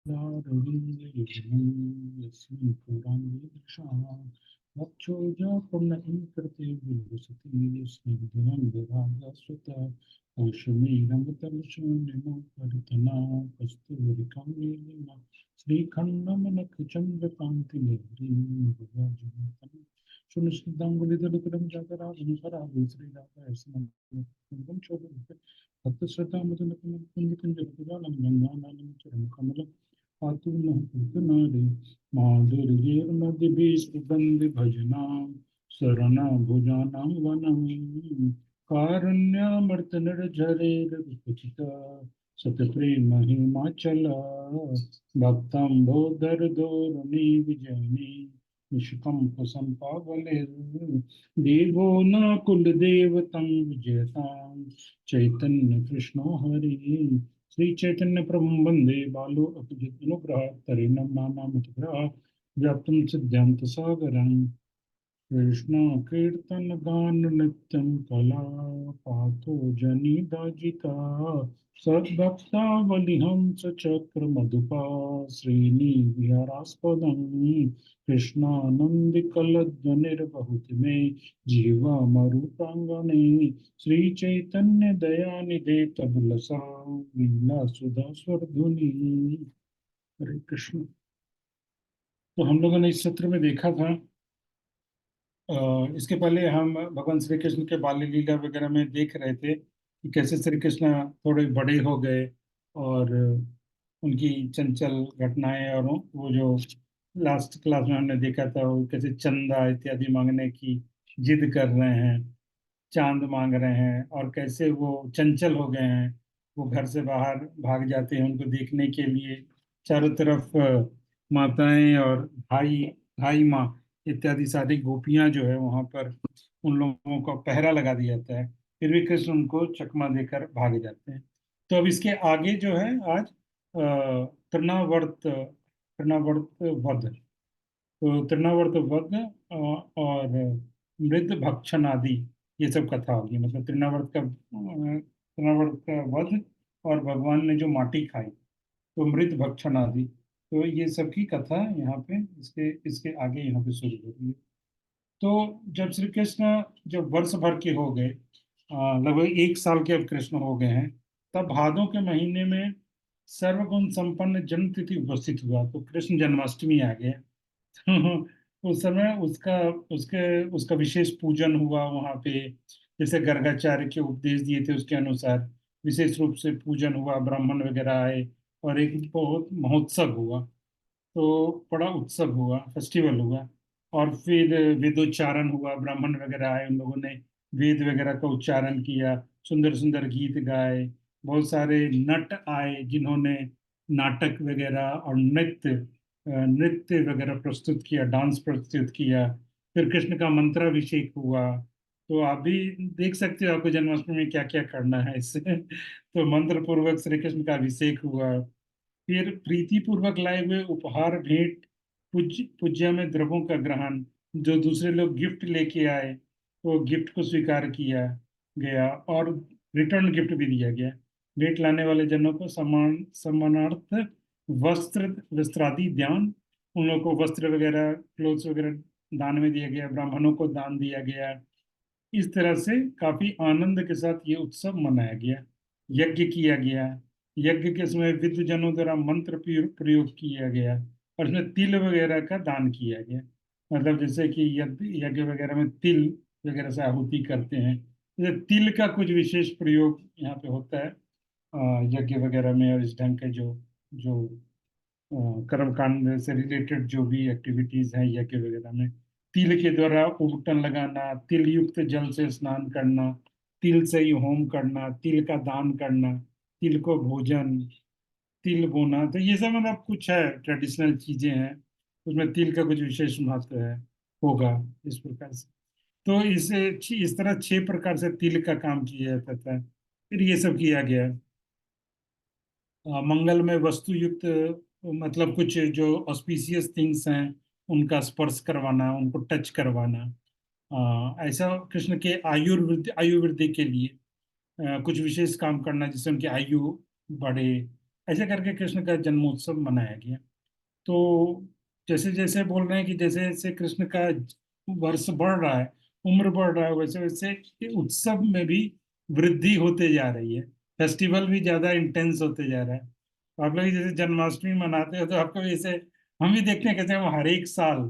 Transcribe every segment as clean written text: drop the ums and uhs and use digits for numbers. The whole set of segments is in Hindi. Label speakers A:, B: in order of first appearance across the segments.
A: यस्मिन् पुराणे वक्षोजपुर्णईकृते विलसति स्निग्धरङ्गरागस्वता कौशमीरमृतलशून्यमोपरितना कस्तूरिकां नीलिमा श्रीखण्डमनखचन्द्रकान्तिलहरीं सुनिश्चिताङ्गुलिदलकरं जातराजं कराभे श्रीराधायस्मं शोभते भक्तश्रद्धामधुनकमं कुञ्जकुञ्जरकुजालं गङ्गानालं चरणकमलं पातु नः पूतनारे माधुर्येर्मध्यभीष्टबन्दिभजनां शरणाभुजानां वनं कारुण्यामर्तनरझरेरविकचिता सतप्रेमहिमाचला भक्ताम्भोदरदोरुणी विजयिनी निष्कम्पसम्पावलिर्देवो न कुलदेवतं विजयतां चैतन्य कृष्णो हरि श्री चैतन्य प्रभु वंदे बालो अपजित अनुग्रह तरिणम नानामतग्रह व्याप्तं सिद्धांत सागरं कृष्ण कीर्तन गान नित्यं कला पाथो जनिदाजिता सद्भक्तावलिहंस चक्र मधुपा श्रीनिवारास्पदं कृष्णानन्दिकलध्वनिर्वहुति मे जीवामरुताङ्गणे श्री चैतन्य दयानिधे तबलसा लीला सुधा स्वर्धुनी। हरे कृष्ण। तो हम लोगों ने इस सत्र में देखा था, इसके पहले हम भगवान श्री कृष्ण के बाल लीला वगैरह में देख रहे थे कि कैसे श्री कृष्ण थोड़े बड़े हो गए और उनकी चंचल घटनाएं, और वो जो लास्ट क्लास में हमने देखा था वो कैसे चंदा इत्यादि मांगने की जिद कर रहे हैं, चांद मांग रहे हैं, और कैसे वो चंचल हो गए हैं। वो घर से बाहर भाग जाते हैं उनको देखने के लिए। चारों तरफ माताएं और भाई भाई माँ इत्यादि सारी गोपियां जो है वहां पर उन लोगों को पहरा लगा दिया जाता है, फिर भी कृष्ण उनको चकमा देकर भाग जाते हैं। तो अब इसके आगे जो है आज तृणावर्त तृणावर्त वध, तो तृणावर्त वध और मृद भक्षण आदि ये सब कथा होगी। मतलब तृणावर्त का वध और भगवान ने जो माटी खाई, तो मृत भक्षण आदि, तो ये सब की कथा यहाँ पे इसके इसके आगे यहाँ पे शुरू हो रही है। तो जब श्री कृष्ण जब वर्ष भर के हो गए, लगभग 1 साल के अब कृष्ण हो गए हैं, तब भादों के महीने में सर्वगुण संपन्न जन्म तिथि उपस्थित हुआ, तो कृष्ण जन्माष्टमी आ गया। उस समय उसका उसके उसका विशेष पूजन हुआ वहां पे, जैसे गर्गाचार्य के उपदेश दिए थे उसके अनुसार विशेष रूप से पूजन हुआ, ब्राह्मण वगैरह आए और एक बहुत महोत्सव हुआ। तो बड़ा उत्सव हुआ, फेस्टिवल हुआ। और फिर वेदोच्चारण हुआ, ब्राह्मण वगैरह आए, उन लोगों ने वेद वगैरह का उच्चारण किया, सुंदर सुंदर गीत गाए। बहुत सारे नट आए जिन्होंने नाटक वगैरह और नृत्य वगैरह प्रस्तुत किया, डांस प्रस्तुत किया। फिर कृष्ण का मंत्राभिषेक हुआ। तो आप भी देख सकते हो आपको जन्माष्टमी में क्या क्या करना है इससे। तो मंत्र पूर्वक श्री कृष्ण का अभिषेक हुआ। फिर प्रीति पूर्वक लाए हुए उपहार भेंट, पूज्य में द्रव्यों का ग्रहण, जो दूसरे लोग गिफ्ट लेके आए तो गिफ्ट को स्वीकार किया गया और रिटर्न गिफ्ट भी दिया गया। भेंट लाने वाले जनों को सम्मानार्थ वस्त्र वस्त्रादि दान, उन लोगों को वस्त्र वगैरह क्लोथ्स वगैरह दान में दिया गया, ब्राह्मणों को दान दिया गया। इस तरह से काफी आनंद के साथ ये उत्सव मनाया गया। यज्ञ किया गया। यज्ञ के समय विद्वजनों द्वारा मंत्र प्रयोग किया गया, और इसमें तिल वगैरह का दान किया गया। मतलब जैसे कि यज्ञ यज्ञ वगैरह में तिल वगैरह से आहुति करते हैं, जैसे तिल का कुछ विशेष प्रयोग यहाँ पे होता है यज्ञ वगैरह में। और इस ढंग के जो जो कर्म कांड से रिलेटेड जो भी एक्टिविटीज हैं यज्ञ वगैरह में, तिल के द्वारा उबटन लगाना, तिल युक्त जल से स्नान करना, तिल से ही होम करना, तिल का दान करना, तिल को भोजन, तिल बोना, तो ये सब मतलब कुछ है ट्रेडिशनल चीजें हैं। उसमें तिल का कुछ विशेष महत्व है, होगा इस प्रकार से। तो इस तरह 6 प्रकार से तिल का काम किया जाता था। फिर ये सब किया गया। मंगल में वस्तु युक्त, मतलब कुछ जो ऑस्पिशियस थिंग्स हैं उनका स्पर्श करवाना, उनको टच करवाना। ऐसा कृष्ण के आयु वृद्धि के लिए कुछ विशेष काम करना जिससे उनकी आयु बढ़े। ऐसे करके कृष्ण का जन्मोत्सव मनाया गया। तो जैसे जैसे बोल रहे हैं कि जैसे जैसे कृष्ण का वर्ष बढ़ रहा है, उम्र बढ़ रहा है, वैसे वैसे ये उत्सव में भी वृद्धि होते जा रही है। फेस्टिवल भी ज्यादा इंटेंस होते जा रहा है। तो आप लोग जैसे जन्माष्टमी मनाते हो तो आपको जैसे हम भी देखते हैं कैसे हम हर एक साल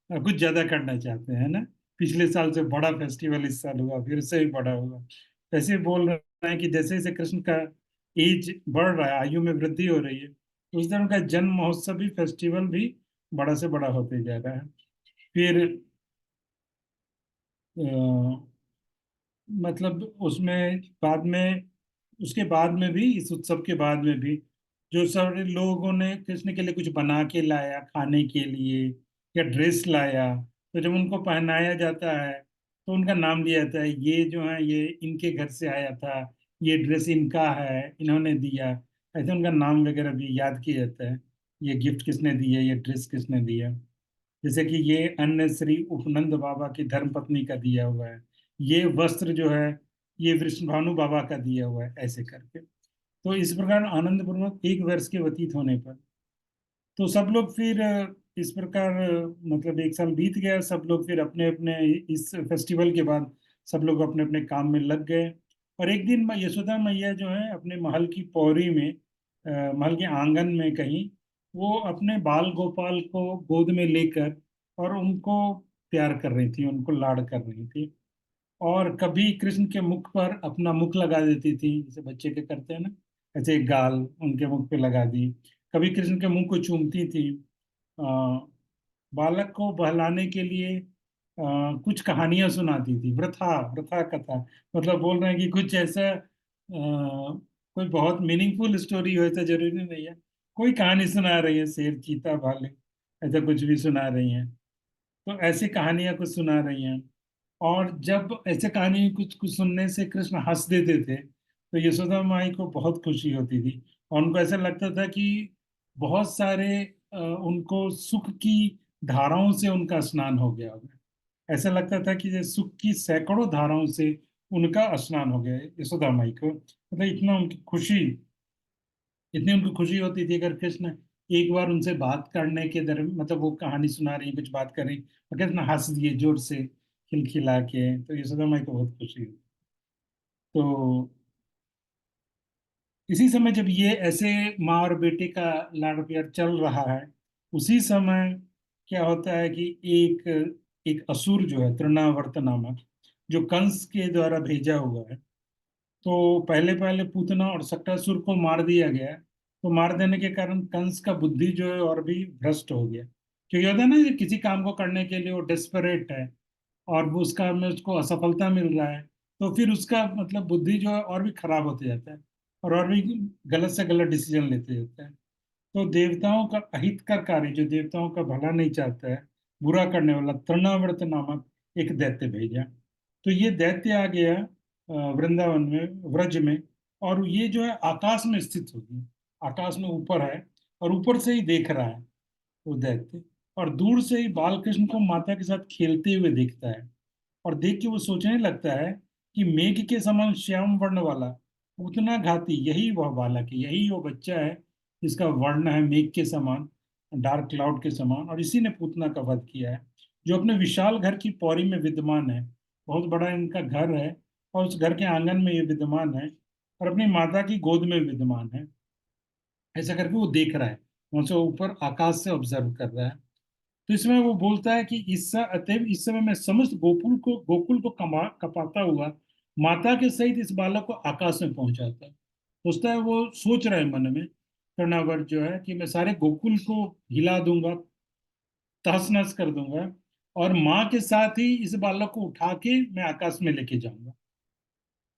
A: कुछ ज्यादा करना चाहते हैं ना। पिछले साल से बड़ा फेस्टिवल इस साल हुआ, फिर उससे भी बड़ा हुआ। ऐसे बोल रहे हैं कि जैसे जैसे कृष्ण का एज बढ़ रहा है, आयु में वृद्धि हो रही है, उस दिन उनका जन्म महोत्सव भी, फेस्टिवल भी बड़ा से बड़ा होते जा रहा है। फिर मतलब उसमें बाद में, उसके बाद में भी, इस उत्सव के बाद में भी जो सारे लोगों ने कृष्ण के लिए कुछ बना के लाया खाने के लिए या ड्रेस लाया, तो जब उनको पहनाया जाता है तो उनका नाम लिया जाता है, ये जो है ये इनके घर से आया था, ये ड्रेस इनका है, इन्होंने दिया। ऐसे उनका नाम वगैरह भी याद किया जाता है, ये गिफ्ट किसने दिया, ये ड्रेस किसने दिया। जैसे कि ये अन्न श्री उपनंद बाबा की धर्मपत्नी का दिया हुआ है, ये वस्त्र जो है ये विष्णुभानु बाबा का दिया हुआ है, ऐसे करके। तो इस प्रकार आनंद पूर्वक एक वर्ष के व्यतीत होने पर तो सब लोग फिर इस प्रकार मतलब एक साल बीत गया, सब लोग फिर अपने अपने, इस फेस्टिवल के बाद सब लोग अपने अपने काम में लग गए। और एक दिन यशोदा मैया जो है अपने महल की पौड़ी में, महल के आंगन में कहीं, वो अपने बाल गोपाल को गोद में लेकर और उनको प्यार कर रही थी, उनको लाड़ कर रही थी। और कभी कृष्ण के मुख पर अपना मुख लगा देती थी, जैसे बच्चे के करते हैं ना, ऐसे एक गाल उनके मुख पे लगा दी। कभी कृष्ण के मुंह को चूमती थी। आ, बालक को बहलाने के लिए कुछ कहानियां सुनाती थी, वृथा वृथा कथा। मतलब बोल रहे हैं कि कुछ ऐसा कोई बहुत मीनिंगफुल स्टोरी हो, ऐसा जरूरी नहीं है। कोई कहानी सुना रही है, शेर चीता भालू, ऐसा कुछ भी सुना रही है। तो ऐसी कहानियां कुछ सुना रही हैं। और जब ऐसे कहानी कुछ कुछ सुनने से कृष्ण हंस देते थे तो यशोदा माई को बहुत खुशी होती थी। और उनको ऐसा लगता था कि बहुत सारे उनको सुख की धाराओं से उनका स्नान हो गया होगा। ऐसा लगता था कि जैसे सुख की सैकड़ों धाराओं से उनका स्नान हो गया है यशोदा माई को। मतलब इतना उनकी खुशी, इतनी उनको खुशी होती थी अगर कृष्ण एक बार उनसे बात करने के दर मतलब वो कहानी सुना रही कुछ बात कर रही और कृष्ण हंस दिए जोर से खिलखिला के, तो यशोदा माई को बहुत खुशी हुई। तो इसी समय जब ये ऐसे माँ और बेटे का लाड़ प्यार चल रहा है, उसी समय क्या होता है कि एक एक असुर जो है तृणावर्त नामक, जो कंस के द्वारा भेजा हुआ है, तो पहले पहले पूतना और सक्टासुर को मार दिया गया। तो मार देने के कारण कंस का बुद्धि जो है और भी भ्रष्ट हो गया। क्योंकि होता है ना कि किसी काम को करने के लिए वो डेस्परेट है और वो उसका में उसको असफलता मिल रहा है, तो फिर उसका मतलब बुद्धि जो है और भी खराब होते जाता है और भी गलत से गलत डिसीजन लेते जाता है। तो देवताओं का अहितकारी, जो देवताओं का भला नहीं चाहता है, बुरा करने वाला तृणावर्त नामक एक दैत्य भेजा। तो ये दैत्य आ गया वृंदावन में, व्रज में। और ये जो है आकाश में स्थित होगी, आकाश में ऊपर है, और ऊपर से ही देख रहा है वो दैत्य। और दूर से ही बाल कृष्ण को माता के साथ खेलते हुए देखता है। और देख के वो सोचने लगता है कि मेघ के समान श्याम वर्ण वाला उतना घाती यही वह बालक है, यही वो बच्चा है जिसका वर्ण है मेघ के समान, डार्क क्लाउड के समान, और इसी ने पूतना का वध किया है। जो अपने विशाल घर की पौड़ी में विद्यमान है, बहुत बड़ा इनका घर है, और उस घर के आंगन में ये विद्यमान है, और अपनी माता की गोद में विद्यमान है। ऐसा करके वो देख रहा है, वहां से ऊपर आकाश से ऑब्जर्व कर रहा है। तो इसमें वो बोलता है कि अतएव इस समय मैं समस्त गोकुल को कमा कपाता हुआ माता के सहित इस बालक को आकाश में पहुंचाता है। सोचता है, वो सोच रहा है मन में कर्णावर्त जो है कि मैं सारे गोकुल को हिला दूंगा, तहस नहस कर दूंगा, और माँ के साथ ही इस बालक को उठा के मैं आकाश में लेके जाऊंगा।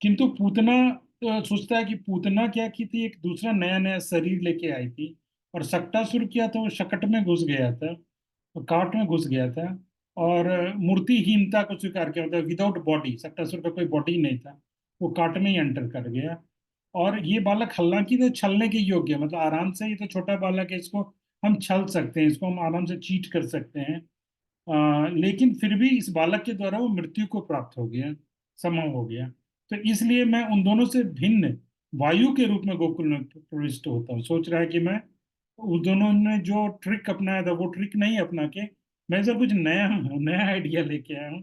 A: किंतु पूतना सोचता है कि पूतना क्या की थी, एक दूसरा नया नया शरीर लेके आई थी। और सक्टासुर किया था, वो शकट में घुस गया था, वो काट में घुस गया था। और मूर्तिहीनता को स्वीकार किया था, विदाउट बॉडी, सक्टासुर का कोई बॉडी नहीं था, वो काट में ही एंटर कर गया। और ये बालक हालांकि तो छलने के योग्य है, मतलब आराम से, ये तो छोटा बालक है, इसको हम छल सकते हैं, इसको हम आराम से चीट कर सकते हैं। लेकिन फिर भी इस बालक के द्वारा वो मृत्यु को प्राप्त हो गया, समम हो गया। तो इसलिए मैं उन दोनों से भिन्न वायु के रूप में गोकुल में प्रविष्ट होता हूँ। सोच रहा है कि मैं, उस दोनों ने जो ट्रिक अपनाया था वो ट्रिक नहीं अपना के मैं सर कुछ नया नया आइडिया लेके आया हूँ।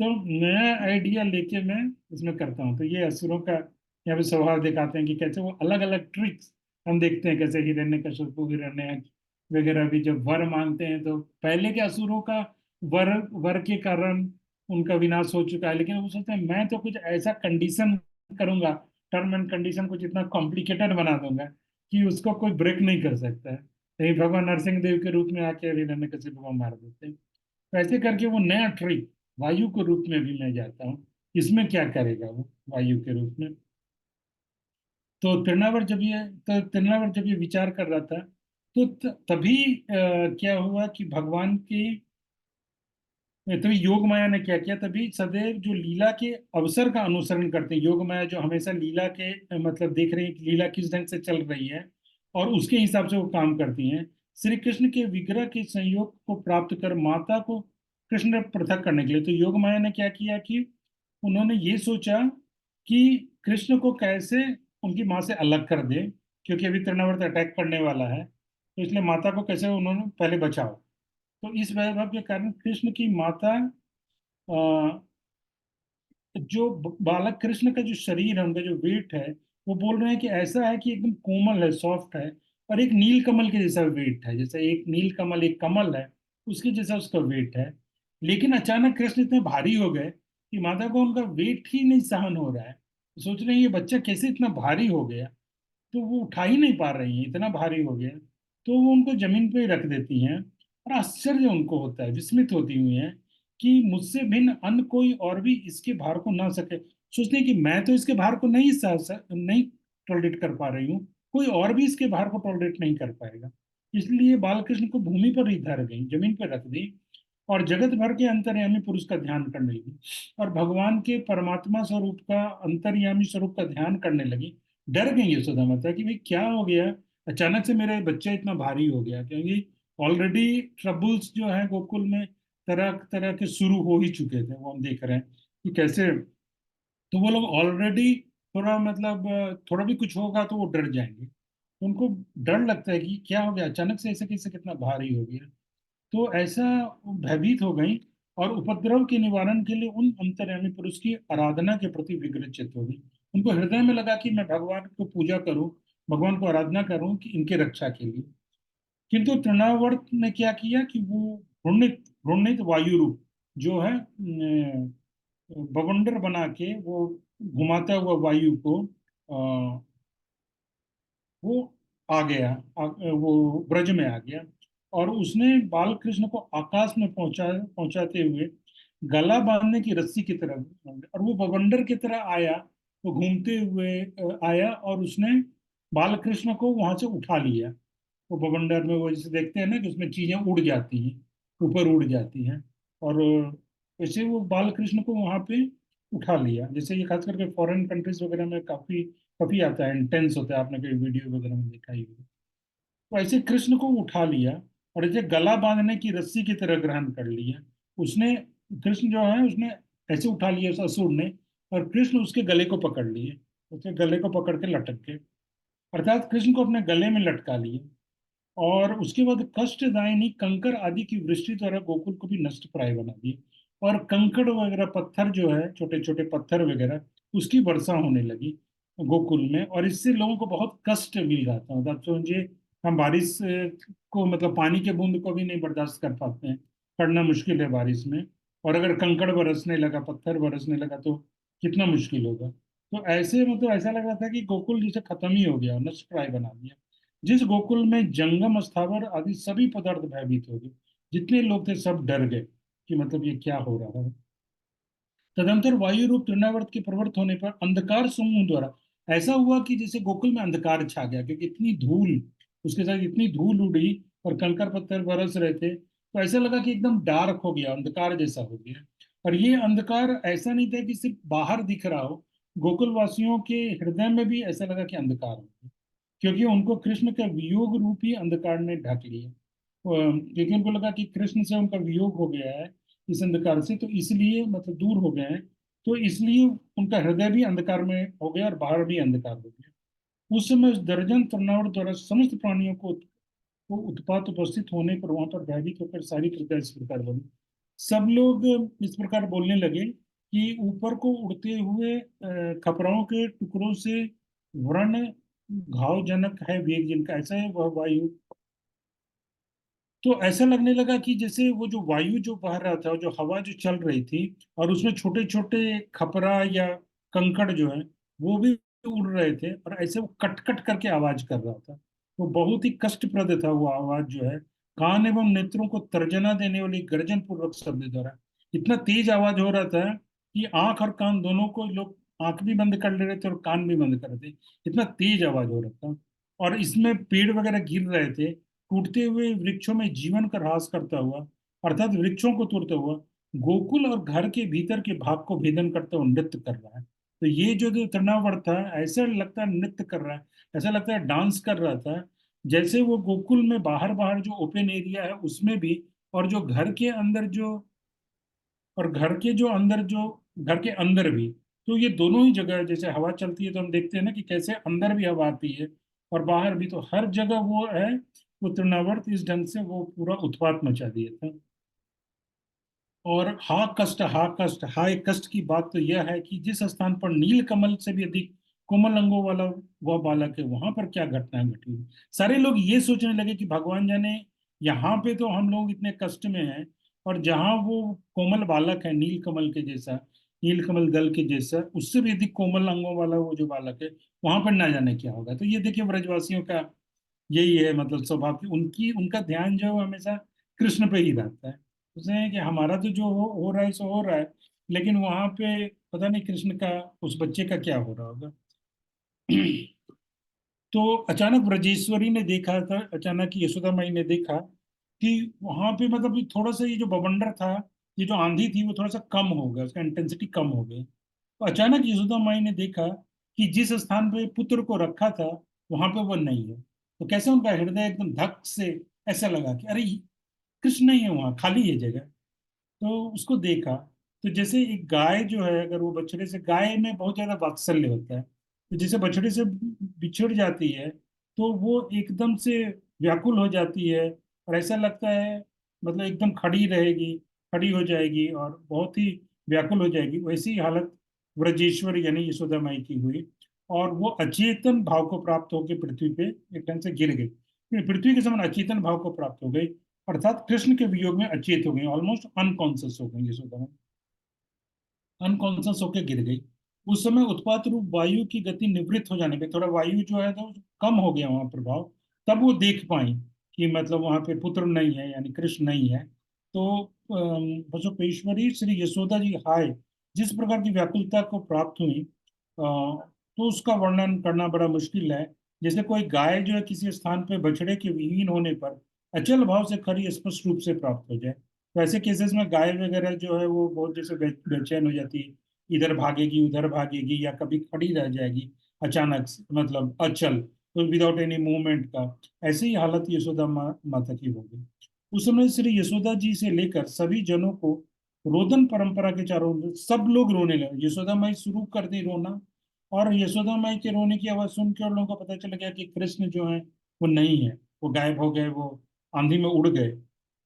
A: तो नया आइडिया लेके मैं इसमें करता हूँ। तो ये असुरों का यहाँ पे स्वभाव दिखाते हैं कि कैसे वो अलग अलग ट्रिक्स हम देखते हैं, कैसे हिरण्यकशिपु हिरण्यक वगैरह भी जब वर मांगते हैं तो पहले के असुरों का वर वर के कारण उनका विनाश हो चुका है, लेकिन वो सोचते हैं मैं तो कुछ ऐसा कंडीशन करूंगा, टर्म एंड कंडीशन कुछ इतना कॉम्प्लिकेटेड बना दूंगा कि उसको कोई ब्रेक नहीं कर सकता है। कहीं भगवान नरसिंह देव के रूप में आके हिरण्यकशिपु को मार देते हैं। तो ऐसे करके वो नया ट्रिक वायु के रूप में भी मैं जाता हूँ, इसमें क्या करेगा वो वायु के रूप में। तो तिरनावर जब ये विचार कर रहा था तो तभी क्या हुआ कि भगवान की, तभी योग माया ने क्या किया, तभी सदैव जो लीला के अवसर का अनुसरण करते हैं, योग माया जो हमेशा लीला के मतलब देख रही है कि लीला किस ढंग से चल रही है और उसके हिसाब से वो काम करती हैं। श्री कृष्ण के विग्रह के संयोग को प्राप्त कर माता को कृष्ण पृथक करने के लिए तो योग माया ने क्या किया कि उन्होंने ये सोचा कि कृष्ण को कैसे उनकी माँ से अलग कर दे, क्योंकि अभी तृणावर्त अटैक करने वाला है, तो इसलिए माता को कैसे उन्होंने पहले बचाओ। तो इस वैभव के कारण कृष्ण की माता, अ, जो बालक कृष्ण का जो शरीर है, उनका जो वेट है, वो बोल रहे हैं कि ऐसा है कि एकदम कोमल है, सॉफ्ट है, और एक नील कमल के जैसा वेट है, जैसे एक नील कमल एक कमल है उसके जैसा उसका वेट है। लेकिन अचानक कृष्ण इतने भारी हो गए कि माता को उनका वेट ही नहीं सहन हो रहा है। सोच रहे हैं ये बच्चा कैसे इतना भारी हो गया, तो वो उठा ही नहीं पा रही हैं, इतना भारी हो गया। तो वो उनको जमीन पे ही रख देती हैं और आश्चर्य उनको होता है, विस्मित होती हुई हैं कि मुझसे भिन्न अन्य कोई और भी इसके भार को ना सके। सोचते हैं कि मैं तो इसके भार को नहीं टॉलरेट कर पा रही हूँ, कोई और भी इसके भार को टॉलरेट नहीं कर पाएगा। इसलिए बालकृष्ण को भूमि पर ही धर गई, जमीन पर रख दी और जगत भर के अंतर्यामी पुरुष का ध्यान करने लगी और भगवान के परमात्मा स्वरूप का, अंतर्यामी स्वरूप का ध्यान करने लगी। डर गई यशोदा माता कि भाई क्या हो गया, अचानक से मेरा बच्चा इतना भारी हो गया, क्योंकि ऑलरेडी ट्रबल्स जो है गोकुल में तरह तरह के शुरू हो ही चुके थे, वो हम देख रहे हैं कि कैसे। तो वो लोग ऑलरेडी थोड़ा मतलब थोड़ा भी कुछ होगा तो वो डर जाएंगे, तो उनको डर लगता है कि क्या हो गया, अचानक से ऐसे कैसे कितना भारी हो गया। तो ऐसा भयभीत हो गई और उपद्रव के निवारण के लिए उन अंतर्यामी पुरुष की आराधना के प्रति विग्रचित हो गई। उनको हृदय में लगा कि मैं भगवान को पूजा करूं, भगवान को आराधना करूं कि इनके रक्षा के लिए। किंतु तृणावर्त ने क्या किया कि वो घृणित घृणित वायु रूप जो है बवंडर बना के वो घुमाता हुआ वायु को, वो आ गया, वो ब्रज में आ गया और उसने बाल कृष्ण को आकाश में पहुंचाते हुए गला बांधने की रस्सी की तरह, और वो बवंडर की तरह आया, वो घूमते हुए आया और उसने बाल कृष्ण को वहां से उठा लिया। वो बवंडर में वो जैसे देखते हैं ना कि उसमें चीजें उड़ जाती हैं, ऊपर उड़ जाती हैं, और वैसे वो बाल कृष्ण को वहां पे उठा लिया। जैसे ये खास करके फॉरेन कंट्रीज वगैरह में काफी काफी आता है, इंटेंस होता है, आपने कई वीडियो वगैरह में देखा ही होगा। तो ऐसे कृष्ण को उठा लिया और ऐसे गला बांधने की रस्सी की तरह ग्रहण कर लिया उसने। कृष्ण जो है उसने ऐसे उठा लिया उस असुर ने, और कृष्ण उसके गले को पकड़ लिए, उसके गले को पकड़ के लटक गए, अर्थात कृष्ण को अपने गले में लटका लिए। और उसके बाद कष्टदायिनी कंकर आदि की वृष्टि द्वारा गोकुल को भी नष्ट प्राय बना दिया और कंकड़ वगैरह पत्थर जो है, छोटे छोटे पत्थर वगैरह, उसकी वर्षा होने लगी गोकुल में, और इससे लोगों को बहुत कष्ट मिल रहा था। मतलब समझिए हम बारिश को मतलब पानी के बूंद को भी नहीं बर्दाश्त कर पाते हैं, पढ़ना मुश्किल है बारिश में, और अगर कंकड़ बरसने लगा, पत्थर बरसने लगा तो कितना मुश्किल होगा। तो ऐसे मतलब ऐसा लग रहा था कि गोकुल जैसे खत्म ही हो गया, नष्ट प्राय बना दिया। जिस गोकुल में जंगम स्थावर आदि सभी पदार्थ भयभीत हो गए, जितने लोग थे सब डर गए कि मतलब ये क्या हो रहा है। तदंतर वायु रूप तृणावर्त के प्रवृत्त होने पर अंधकार समूह द्वारा ऐसा हुआ कि जैसे गोकुल में अंधकार छा गया, क्योंकि इतनी धूल, उसके साथ इतनी धूल उड़ी और कंकर पत्थर बरस रहे थे, तो ऐसा लगा कि एकदम डार्क हो गया, अंधकार जैसा हो गया। और ये अंधकार ऐसा नहीं था कि सिर्फ बाहर दिख रहा हो, गोकुल वासियों के हृदय में भी ऐसा लगा कि अंधकार हो गया, क्योंकि उनको कृष्ण का वियोग रूपी अंधकार ने ढक लिया। क्योंकि उनको लगा कि कृष्ण से उनका वियोग हो गया है इस अंधकार से, तो इसलिए मतलब दूर हो गए हैं, तो इसलिए उनका हृदय भी अंधकार में हो गया और बाहर भी अंधकार हो गया। उस समय उस दर्जन तृणावर द्वारा समस्त प्राणियों को उत्पात उपस्थित होने पर वहां पर भयभीत होकर सारी प्रजा इस प्रकार बोली। सब लोग इस प्रकार बोलने लगे कि ऊपर को उड़ते हुए खपराओं के टुकड़ों से वर्ण घावजनक है वेग जिनका, ऐसा है वह वायु। तो ऐसा लगने लगा कि जैसे वो जो वायु जो बह रहा था, जो हवा जो चल रही थी, और उसमें छोटे छोटे खपरा या कंकड़ जो है वो भी उड़ रहे थे, और ऐसे वो कट कट करके आवाज कर रहा था। तो बहुत ही कष्टप्रद था वो आवाज जो है, कान एवं नेत्रों को तर्जना देने वाली गर्जन पूर्वक शब्द द्वारा। इतना तेज आवाज हो रहा था कि आंख और कान दोनों को लोग आंख भी बंद कर ले रहे थे और कान भी बंद कर रहे थे, इतना तेज आवाज हो रहा था। और इसमें पेड़ वगैरह गिर रहे थे, टूटते हुए वृक्षों में जीवन का ह्रास करता हुआ, अर्थात वृक्षों को तोड़ता हुआ गोकुल और घर के भीतर के भाग को भेदन करता हुआ नृत्य कर रहा है। तो ये जो जो तृणावर्त था, ऐसा लगता है नृत्य कर रहा है, ऐसा लगता है डांस कर रहा था, जैसे वो गोकुल में बाहर बाहर जो ओपन एरिया है उसमें भी, और जो घर के अंदर जो, और घर के अंदर भी। तो ये दोनों ही जगह जैसे हवा चलती है तो हम देखते हैं ना कि कैसे अंदर भी हवा आती है और बाहर भी, तो हर जगह वो है। वो तृणावर्त इस ढंग से वो पूरा उत्पात मचा दिए थे। और हा कष्ट की बात तो यह है कि जिस स्थान पर नील कमल से भी अधिक कोमल अंगों वाला वह बालक है, वहां पर क्या घटनाएं घटी हुई। सारे लोग ये सोचने लगे कि भगवान जाने, यहाँ पे तो हम लोग इतने कष्ट में हैं, और जहाँ वो कोमल बालक है नील कमल के जैसा, नील कमल दल के जैसा, उससे भी अधिक कोमल अंगों वाला वो जो बालक है, वहां पर ना जाने क्या होगा। तो ये देखिए ब्रजवासियों का यही है, मतलब स्वभाव की उनकी, उनका ध्यान जो है वो हमेशा कृष्ण पे ही रहता है। उसने कि हमारा तो जो हो रहा है सो हो रहा है, लेकिन वहां पे पता नहीं कृष्ण का, उस बच्चे का क्या हो रहा होगा। तो अचानक ब्रजेश्वरी ने देखा था, अचानक यशोदा माई ने देखा कि वहां पे मतलब ये थोड़ा सा ये जो बवंडर था, ये जो आंधी थी वो थोड़ा सा कम हो गया, उसका इंटेंसिटी कम हो गई। तो अचानक यशोदा माई ने देखा कि जिस स्थान पे पुत्र को रखा था वहां पे वो नहीं है। तो कैसे उनका हृदय एकदम धक से ऐसा लगा कि अरे कृष्ण नहीं है, वहां खाली है जगह। तो उसको देखा, तो जैसे एक गाय जो है, अगर वो बछड़े से, गाय में बहुत ज्यादा वात्सल्य होता है, तो जैसे बछड़े से बिछड़ जाती है तो वो एकदम से व्याकुल हो जाती है, और ऐसा लगता है मतलब एकदम खड़ी रहेगी, खड़ी हो जाएगी और बहुत ही व्याकुल हो जाएगी। वैसी ही हालत ब्रजेश्वर यानी यशोदा माई की हुई, और वो अचेतन भाव को प्राप्त होकर पृथ्वी पे एक ढंग से गिर गई, पृथ्वी के समान अचेतन भाव को प्राप्त हो गई, अर्थात कृष्ण के वियोग में अचेत हो गई, ऑलमोस्ट अनकॉन्शियस हो गई यशोदा, अनकॉन्शियस होकर गिर गई। उस समय उत्पात रूप वायु की गति निवृत्त हो जाने पे, थोड़ा वायु जो है तो कम हो गया वहां प्रभाव, तब वो देख पाई कि मतलब वहां पे पुत्र नहीं है, यानी कृष्ण नहीं है। तो बसोपेश्वरी श्री यशोदा जी हाय जिस प्रकार की व्याकुलता को प्राप्त हुई, तो उसका वर्णन करना बड़ा मुश्किल है। जैसे कोई गाय जो है किसी स्थान पे बछड़े के विहीन होने पर अचल भाव से खरी स्पष्ट रूप से प्राप्त हो जाए, तो ऐसे केसेस में गाय वगैरह जो है वो बहुत जैसे बेचैन हो जाती है, इधर भागेगी उधर भागेगी या कभी खड़ी रह जाएगी अचानक से, मतलब अचल, तो विदाउट एनी मूवमेंट का। ऐसी ही हालत यशोदा माता की हो गई। उस समय श्री यशोदा जी से लेकर सभी जनों को रोदन परंपरा के चारों ओर सब लोग रोने लगे। यशोदा माई शुरू कर दी रोना, और यशोदा माई के रोने की आवाज सुन के और लोगों को पता चल गया कि कृष्ण जो है वो नहीं है, वो गायब हो गए, वो आंधी में उड़ गए।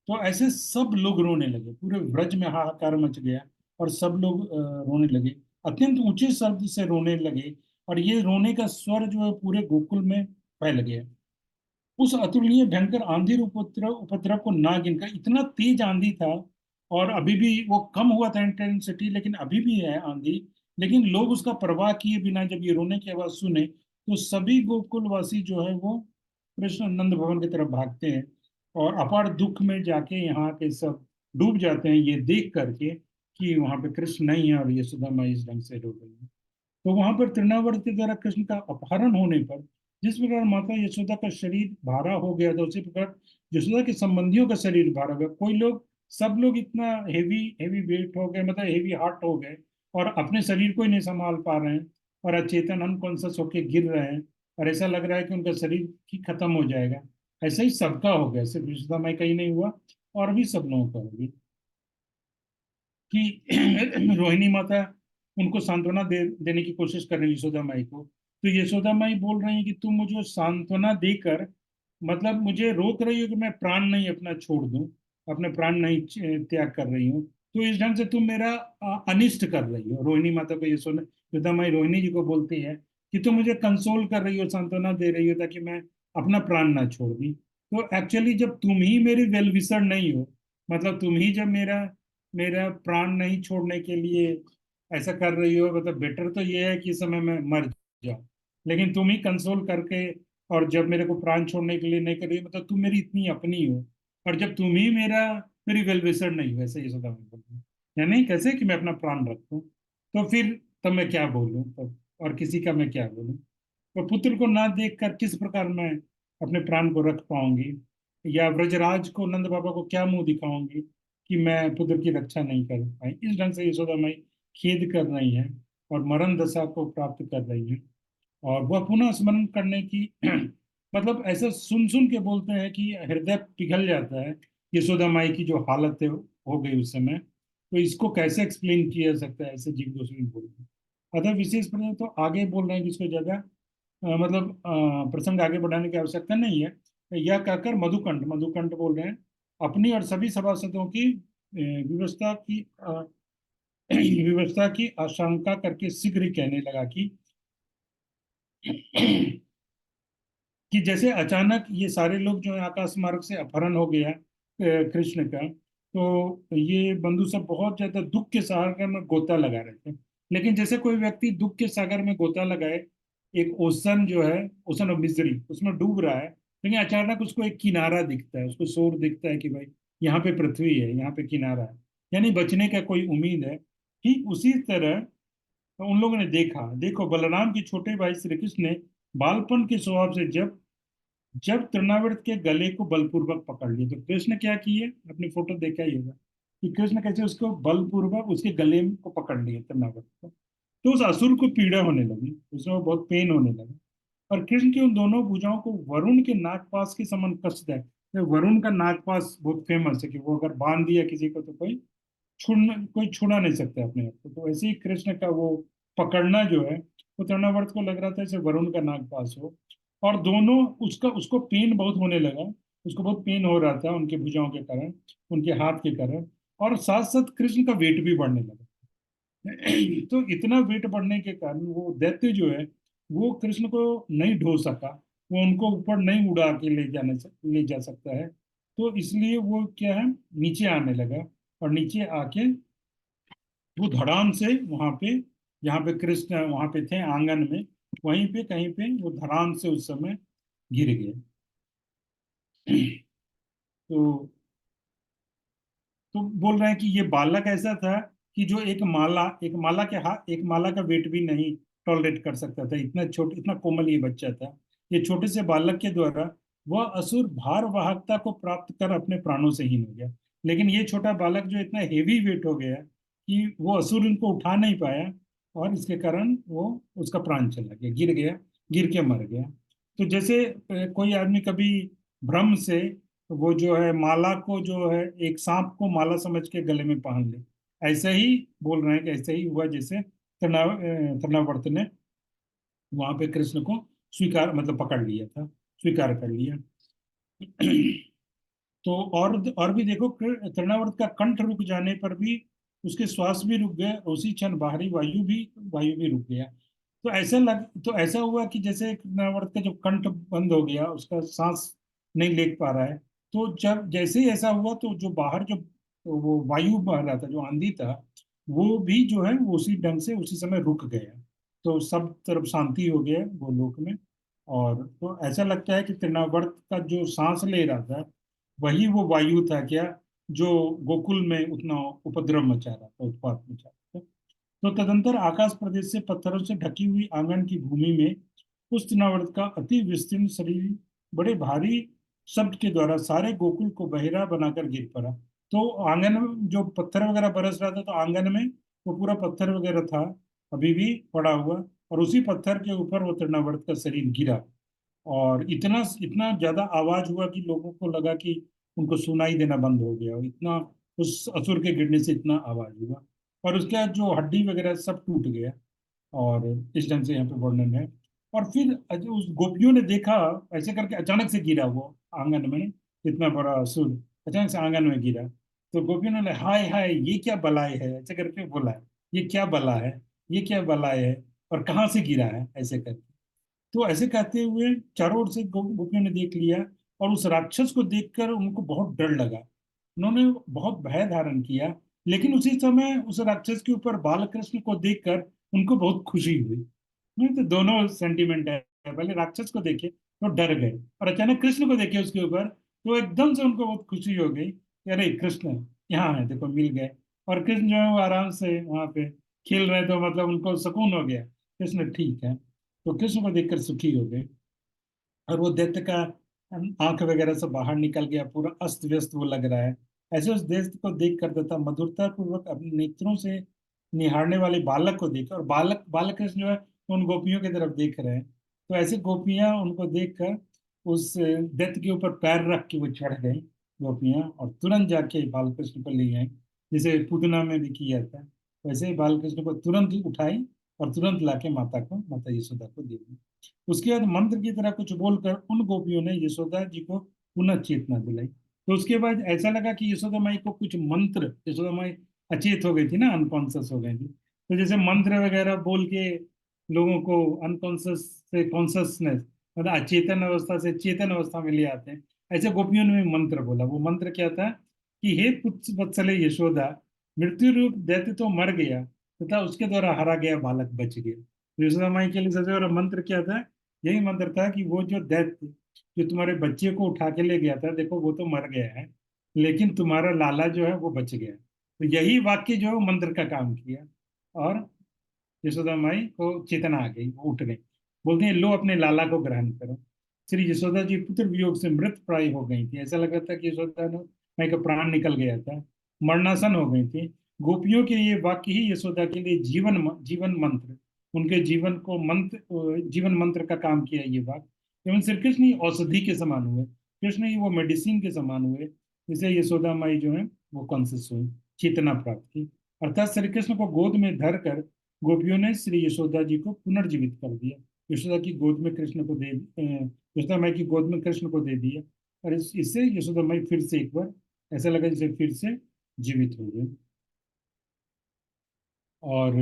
A: तो ऐसे सब लोग रोने लगे, पूरे ब्रज में हाहाकार मच गया, और सब लोग रोने लगे, अत्यंत ऊंचे शब्द से रोने लगे, और ये रोने का स्वर जो है पूरे गोकुल में फैल गया। उस अतुलनीय भयंकर आंधी और उपद्रव उपद्रव को ना गिनकर, इतना तेज आंधी था, और अभी भी वो कम हुआ था इंटेंसिटी, लेकिन अभी भी है आंधी, लेकिन लोग उसका परवाह किए बिना जब ये रोने की आवाज सुने, तो सभी गोकुलवासी जो है वो कृष्ण नंद भवन की तरफ भागते हैं, और अपार दुख में जाके यहाँ के सब डूब जाते हैं ये देख करके कि वहां पे कृष्ण नहीं है और यशोदा माई इस ढंग से रो रही है। तो वहां पर तृणावर्त के द्वारा कृष्ण का अपहरण होने पर जिस प्रकार माता यशोदा का शरीर भारा हो गया था, उसी प्रकार यशोदा के संबंधियों का शरीर भारा हो गया। कोई लोग, सब लोग इतना हेवी हेवी वेट हो गए, मतलब हेवी हार्ट हो गए, और अपने शरीर को ही नहीं संभाल पा रहे हैं, और अचेतन अनकॉन्शियस होके गिर रहे हैं, और ऐसा लग रहा है कि उनका शरीर ही खत्म हो जाएगा। ऐसा ही सबका हो गया, सिर्फ यशोदा माई का ही नहीं हुआ, और भी सब लोगों का हो गया कि रोहिणी माता उनको सांत्वना देने की कोशिश कर रही है यशोदा माई को, तो यशोदा माई बोल रही है कि तुम मुझे सांत्वना देकर, मतलब मुझे रोक रही हो कि मैं प्राण नहीं अपना छोड़ दूं, अपने प्राण नहीं त्याग कर रही हूँ। तो इस ढंग से तुम मेरा अनिष्ट कर रही हो। रोहिणी माता को यशोदा माई रोहिणी जी को बोलती है कि तुम मुझे कंसोल कर रही हो, सांत्वना दे रही हो, ताकि मैं अपना प्राण ना छोड़ दी। तो एक्चुअली जब तुम ही मेरी वेल विशर नहीं हो, मतलब तुम ही जब मेरा मेरा प्राण नहीं छोड़ने के लिए ऐसा कर रही हो, मतलब बेटर तो ये है कि इस समय मैं मर जाऊं। लेकिन तुम ही कंसोल करके, और जब मेरे को प्राण छोड़ने के लिए नहीं कर रही, मतलब तुम मेरी इतनी अपनी हो, और जब तुम ही मेरी वेल विशर नहीं हो, ऐसे ये सदा मैं बोलूँ, यानी कैसे कि मैं अपना प्राण रखूं, तो फिर तब मैं क्या बोलूं तब, और किसी का मैं क्या बोलूं। तो पुत्र को ना देखकर किस प्रकार मैं अपने प्राण को रख पाऊंगी, या व्रजराज को, नंद बाबा को क्या मुंह दिखाऊंगी कि मैं पुत्र की रक्षा नहीं कर पाई। इस ढंग से यशोदा माई खेद कर रही है और मरण दशा को प्राप्त कर रही है। और वह पुनः स्मरण करने की मतलब ऐसा सुन सुन के बोलते हैं कि हृदय पिघल जाता है। यशोदा माई की जो हालत है हो गई उस समय, तो इसको कैसे एक्सप्लेन किया जा सकता है, ऐसे जीव गोस्वामी बोलते हैं। अतः विशेष प्रकार तो आगे बोल रहे हैं कि इसको ज्यादा मतलब प्रसंग आगे बढ़ाने की आवश्यकता नहीं है। यह कहकर मधुकंठ मधुकंठ बोल रहे हैं, अपनी और सभी सभासदों की व्यवस्था की व्यवस्था की आशंका करके शीघ्र ही कहने लगा कि जैसे अचानक ये सारे लोग जो है आकाश मार्ग से अपहरण हो गया कृष्ण का, तो ये बंधु सब बहुत ज्यादा दुख के सागर में गोता लगा रहे थे। लेकिन जैसे कोई व्यक्ति दुख के सागर में गोता लगाए, एक ओशन जो है, ओशन ऑफ मिजरी, उसमें डूब रहा है, लेकिन अचानक उसको एक किनारा दिखता है, उसको शोर दिखता है कि भाई यहाँ पे पृथ्वी है, यहाँ पे किनारा है, यानी बचने का कोई उम्मीद है। ठीक उसी तरह तो उन लोगों ने देखा, देखो बलराम के छोटे भाई श्री कृष्ण ने बालपन के स्वभाव से जब जब तृणावर्त के गले को बलपूर्वक पकड़ लिया, तो कृष्ण क्या किए, अपनी फोटो देखा ही होगा कि कृष्ण कैसे उसको बलपूर्वक उसके गले को पकड़ लिए तृणावर्त को। तो उस असुर को पीड़ा होने लगी, उसमें बहुत पेन होने लगा। और कृष्ण की उन दोनों भुजाओं को वरुण के नागपाश के समान कसता है। तो वरुण का नागपाश बहुत फेमस है कि वो अगर बांध दिया किसी को तो कोई छुड़ा नहीं सकता अपने आप को। तो ऐसे ही कृष्ण का वो पकड़ना जो है, वो तृणावर्त को लग रहा था जैसे वरुण का नागपाश हो। और दोनों उसका उसको पेन बहुत होने लगा, उसको बहुत पेन हो रहा था उनके भुजाओं के कारण, उनके हाथ के कारण। और साथ साथ कृष्ण का वेट भी बढ़ने लगा। तो इतना वेट बढ़ने के कारण वो दैत्य जो है, वो कृष्ण को नहीं ढो सका, वो उनको ऊपर नहीं उड़ा के ले जा सकता है। तो इसलिए वो क्या है, नीचे आने लगा। और नीचे आके वो धड़ाम से वहां पे, जहाँ पे कृष्ण वहां पे थे आंगन में, वहीं पे कहीं पे वो धड़ाम से उस समय गिर गए। तो तो बोल रहे हैं कि ये बालक ऐसा था कि जो एक माला के हाथ, एक माला का वेट भी नहीं टॉलरेट कर सकता था, इतना छोटा इतना कोमल ये बच्चा था। ये छोटे से बालक के द्वारा वह असुर भार वाहकता को प्राप्त कर अपने प्राणों से हीन हो गया। लेकिन ये छोटा बालक जो इतना हेवी वेट हो गया कि वो असुर इनको उठा नहीं पाया, और इसके कारण वो उसका प्राण चला गया, गिर गया, गिर के मर गया। तो जैसे कोई आदमी कभी भ्रम से वो जो है माला को जो है एक सांप को माला समझ के गले में पहन ले, ऐसे ही बोल रहे हैं कि ऐसे ही हुआ जैसे तृणावर्त ने वहां पे कृष्ण को स्वीकार मतलब पकड़ लिया था, स्वीकार कर लिया। तो और भी देखो, तृणावर्त का कंठ रुक जाने पर भी उसके श्वास भी रुक गए, उसी क्षण बाहरी वायु भी रुक गया। तो ऐसा हुआ कि जैसे तृणावर्त का जो कंठ बंद हो गया, उसका सांस नहीं ले पा रहा है। तो जब जैसे ही ऐसा हुआ, तो जो बाहर जो वो वायु बह रहा था, जो आंधी था, वो भी जो है वो उसी ढंग से उसी समय रुक गया। तो सब तरफ शांति हो गया गोलोक में। और तो ऐसा लगता है कि तृणावर्त का जो सांस ले रहा था, वही वो वायु था क्या, जो गोकुल में उतना उपद्रव मचा रहा था, उत्पात मचा रहा था। तो तदंतर आकाश प्रदेश से पत्थरों से ढकी हुई आंगन की भूमि में उस तृणावर्त का अति विस्तीर्ण शरीर बड़े भारी शब्द के द्वारा सारे गोकुल को बहिरा बनाकर गिर पड़ा। तो आंगन में जो पत्थर वगैरह बरस रहा था, तो आंगन में वो पूरा पत्थर वगैरह था अभी भी पड़ा हुआ, और उसी पत्थर के ऊपर वो तृणावर्त का शरीर गिरा। और इतना इतना ज्यादा आवाज हुआ कि लोगों को लगा कि उनको सुनाई देना बंद हो गया, और इतना उस असुर के गिरने से इतना आवाज हुआ। और उसके बाद जो हड्डी वगैरह सब टूट गया। और इस ढंग से यहाँ पे वर्णन है। और फिर उस गोपियों ने देखा, ऐसे करके अचानक से गिरा वो आंगन में, इतना बड़ा असुर अचानक से आंगन में गिरा। तो गोपियों ने बोला, हाय हाय ये क्या बलाय है, ऐसे करके बोला, ये क्या बला है, ये क्या बलाय है, और कहाँ से गिरा है, ऐसे करके। तो ऐसे कहते हुए चारों ओर से गोपियों ने देख लिया, और उस राक्षस को देखकर उनको बहुत डर लगा। उन्होंने बहुत भय धारण किया। लेकिन उसी समय उस राक्षस के ऊपर बालकृष्ण को देखकर उनको बहुत खुशी हुई। नहीं तो दोनों सेंटीमेंट है, पहले राक्षस को देखे तो डर गए, और अचानक कृष्ण को देखे उसके ऊपर तो एकदम से उनको बहुत खुशी हो गई कि अरे कृष्ण यहाँ है, देखो मिल गए। और कृष्ण जो है वो आराम से वहां पे खेल रहे, तो मतलब उनको सुकून हो गया, कृष्ण ठीक है। तो कृष्ण को देखकर सुखी हो गए। और वो दैत्य का आंख वगैरह से बाहर निकल गया, पूरा अस्त व्यस्त वो लग रहा है। ऐसे उस दैत्य को देख कर तथा मधुरता पूर्वक अपने नेत्रों से निहारने वाले बालक को देख, और बालक बालक कृष्ण जो है उन गोपियों की तरफ देख रहे हैं। तो ऐसे गोपियां उनको देखकर उस दैत्य के ऊपर पैर रख के वो चढ़ गई गोपियां, और तुरंत जाके बालकृष्ण को ले आई, जैसे पूतना में भी किया था। वैसे ही बालकृष्ण को तुरंत उठाई और तुरंत लाके माता यशोदा को दे दी। उसके बाद मंत्र की तरह कुछ बोलकर उन गोपियों ने यशोदा जी को पुनः चेतना दिलाई। तो उसके बाद ऐसा लगा कि यशोदा माई को कुछ मंत्र, यशोदा माई अचेत हो गई थी ना, अनकॉन्शियस हो गई थी, तो जैसे मंत्र वगैरह बोल के लोगों को अनकॉन्शियस से कॉन्शियसनेस, मतलब अचेतन अवस्था से चेतन अवस्था में ले आते हैं। ऐसे गोपियों ने भी मंत्र बोला। वो मंत्र क्या था कि हे पुत्र वत्सले यशोदा, मृत्यु रूप दैत्य तो मर गया तथा उसके द्वारा हरा गया बालक बच गया। तो यशोदा माई के लिए सबसे बड़ा मंत्र क्या था? यही मंत्र था कि वो जो दैत्य जो तुम्हारे बच्चे को उठा के ले गया था, देखो वो तो मर गया है, लेकिन तुम्हारा लाला जो है वो बच गया। तो यही वाक्य जो है वो मंत्र का काम किया, और यशोदा माई को चेतना आ गई, वो उठ गई। बोलते हैं, लो अपने लाला को ग्रहण करो। श्री यशोदा जी पुत्र वियोग से मृत प्राय हो गई थी, ऐसा लग रहा था कि यशोदा माई का प्राण निकल गया था, मरणासन हो गई थी। गोपियों के ये वाक्य ही यशोदा के लिए जीवन मंत्र, उनके जीवन को मंत्र, जीवन मंत्र का काम किया ये वाक्य। एवं श्री कृष्ण ही औषधि के समान हुए, कृष्ण ही वो मेडिसिन के समान हुए, जिसे यशोदा माई जो है वो कॉन्सियस हुई, चेतना प्राप्त की। अर्थात श्री कृष्ण को गोद में धर कर गोपियों ने श्री यशोदा जी को पुनर्जीवित कर दिया। यशोदा की गोद में कृष्ण को यशोदा माई की गोद में कृष्ण को दे दिया, और इससे यशोदा माई फिर से एक बार ऐसा लगा जैसे फिर से जीवित हो गए। और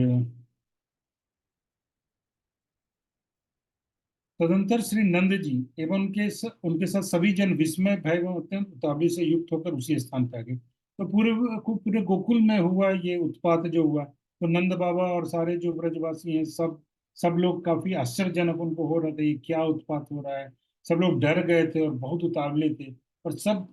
A: तदंतर श्री नंद जी एवं उनके साथ सभी जन विस्मय भय एवं अत्यंत उतावली से युक्त होकर उसी स्थान पर आ गए। तो पूरे गोकुल में हुआ ये उत्पात जो हुआ, तो नंद बाबा और सारे जो ब्रजवासी हैं, सब सब लोग काफी आश्चर्यजनक उनको हो रहा था, ये क्या उत्पात हो रहा है। सब लोग डर गए थे और बहुत उतावले थे, और सब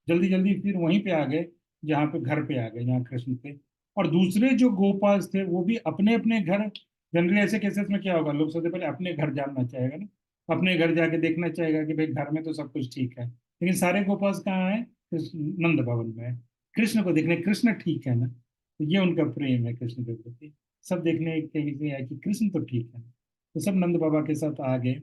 A: जल्दी जल्दी फिर वहीं पे आ गए, जहाँ पे घर पे आ गए, जहाँ कृष्ण थे। और दूसरे जो गोपाल थे वो भी अपने अपने घर, जनरली ऐसे केसेस में क्या होगा, लोग सबसे पहले अपने घर जानना चाहेगा ना, अपने घर जाके देखना चाहेगा कि भाई घर में तो सब कुछ ठीक है। लेकिन सारे गोपाल कहाँ है? नंद भवन में है, कृष्ण को देखने, कृष्ण ठीक है ना। तो ये उनका प्रेम है कृष्ण के प्रति। सब देखने के लिए है कि कृष्ण तो ठीक है। तो सब नंद बाबा के साथ आ गए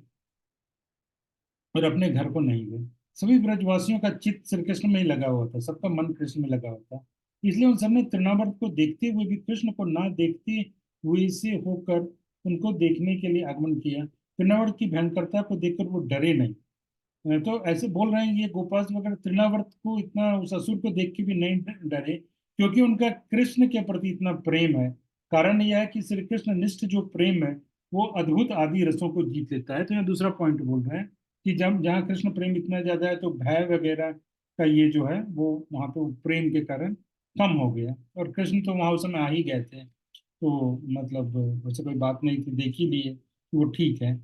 A: और अपने घर को नहीं गए। सभी ब्रजवासियों का चित्त श्री कृष्ण में ही लगा हुआ था, सबका मन कृष्ण में लगा हुआ था। इसलिए उन सबने तृणावर्त को देखते हुए भी कृष्ण को ना देखते हुए से होकर उनको देखने के लिए आगमन किया। तृणावर्त की भयंकरता को देखकर वो डरे नहीं। तो ऐसे बोल रहे हैं ये गोपाल वगैरह तृणावर्त को इतना, उस असुर को देख के भी नहीं डरे, क्योंकि उनका कृष्ण के प्रति इतना प्रेम है। कारण यह है कि श्री कृष्ण निष्ठ जो प्रेम है वो अद्भुत आदि रसों को जीत लेता है। तो यहाँ दूसरा पॉइंट बोल रहे हैं कि जब जहाँ कृष्ण प्रेम इतना ज्यादा है, तो भय वगैरह का ये जो है वो वहां पे प्रेम के कारण कम हो गया। और कृष्ण तो वहां उस समय आ ही गए थे, तो मतलब वैसे कोई बात नहीं थी, देख ही लिए कि वो ठीक है।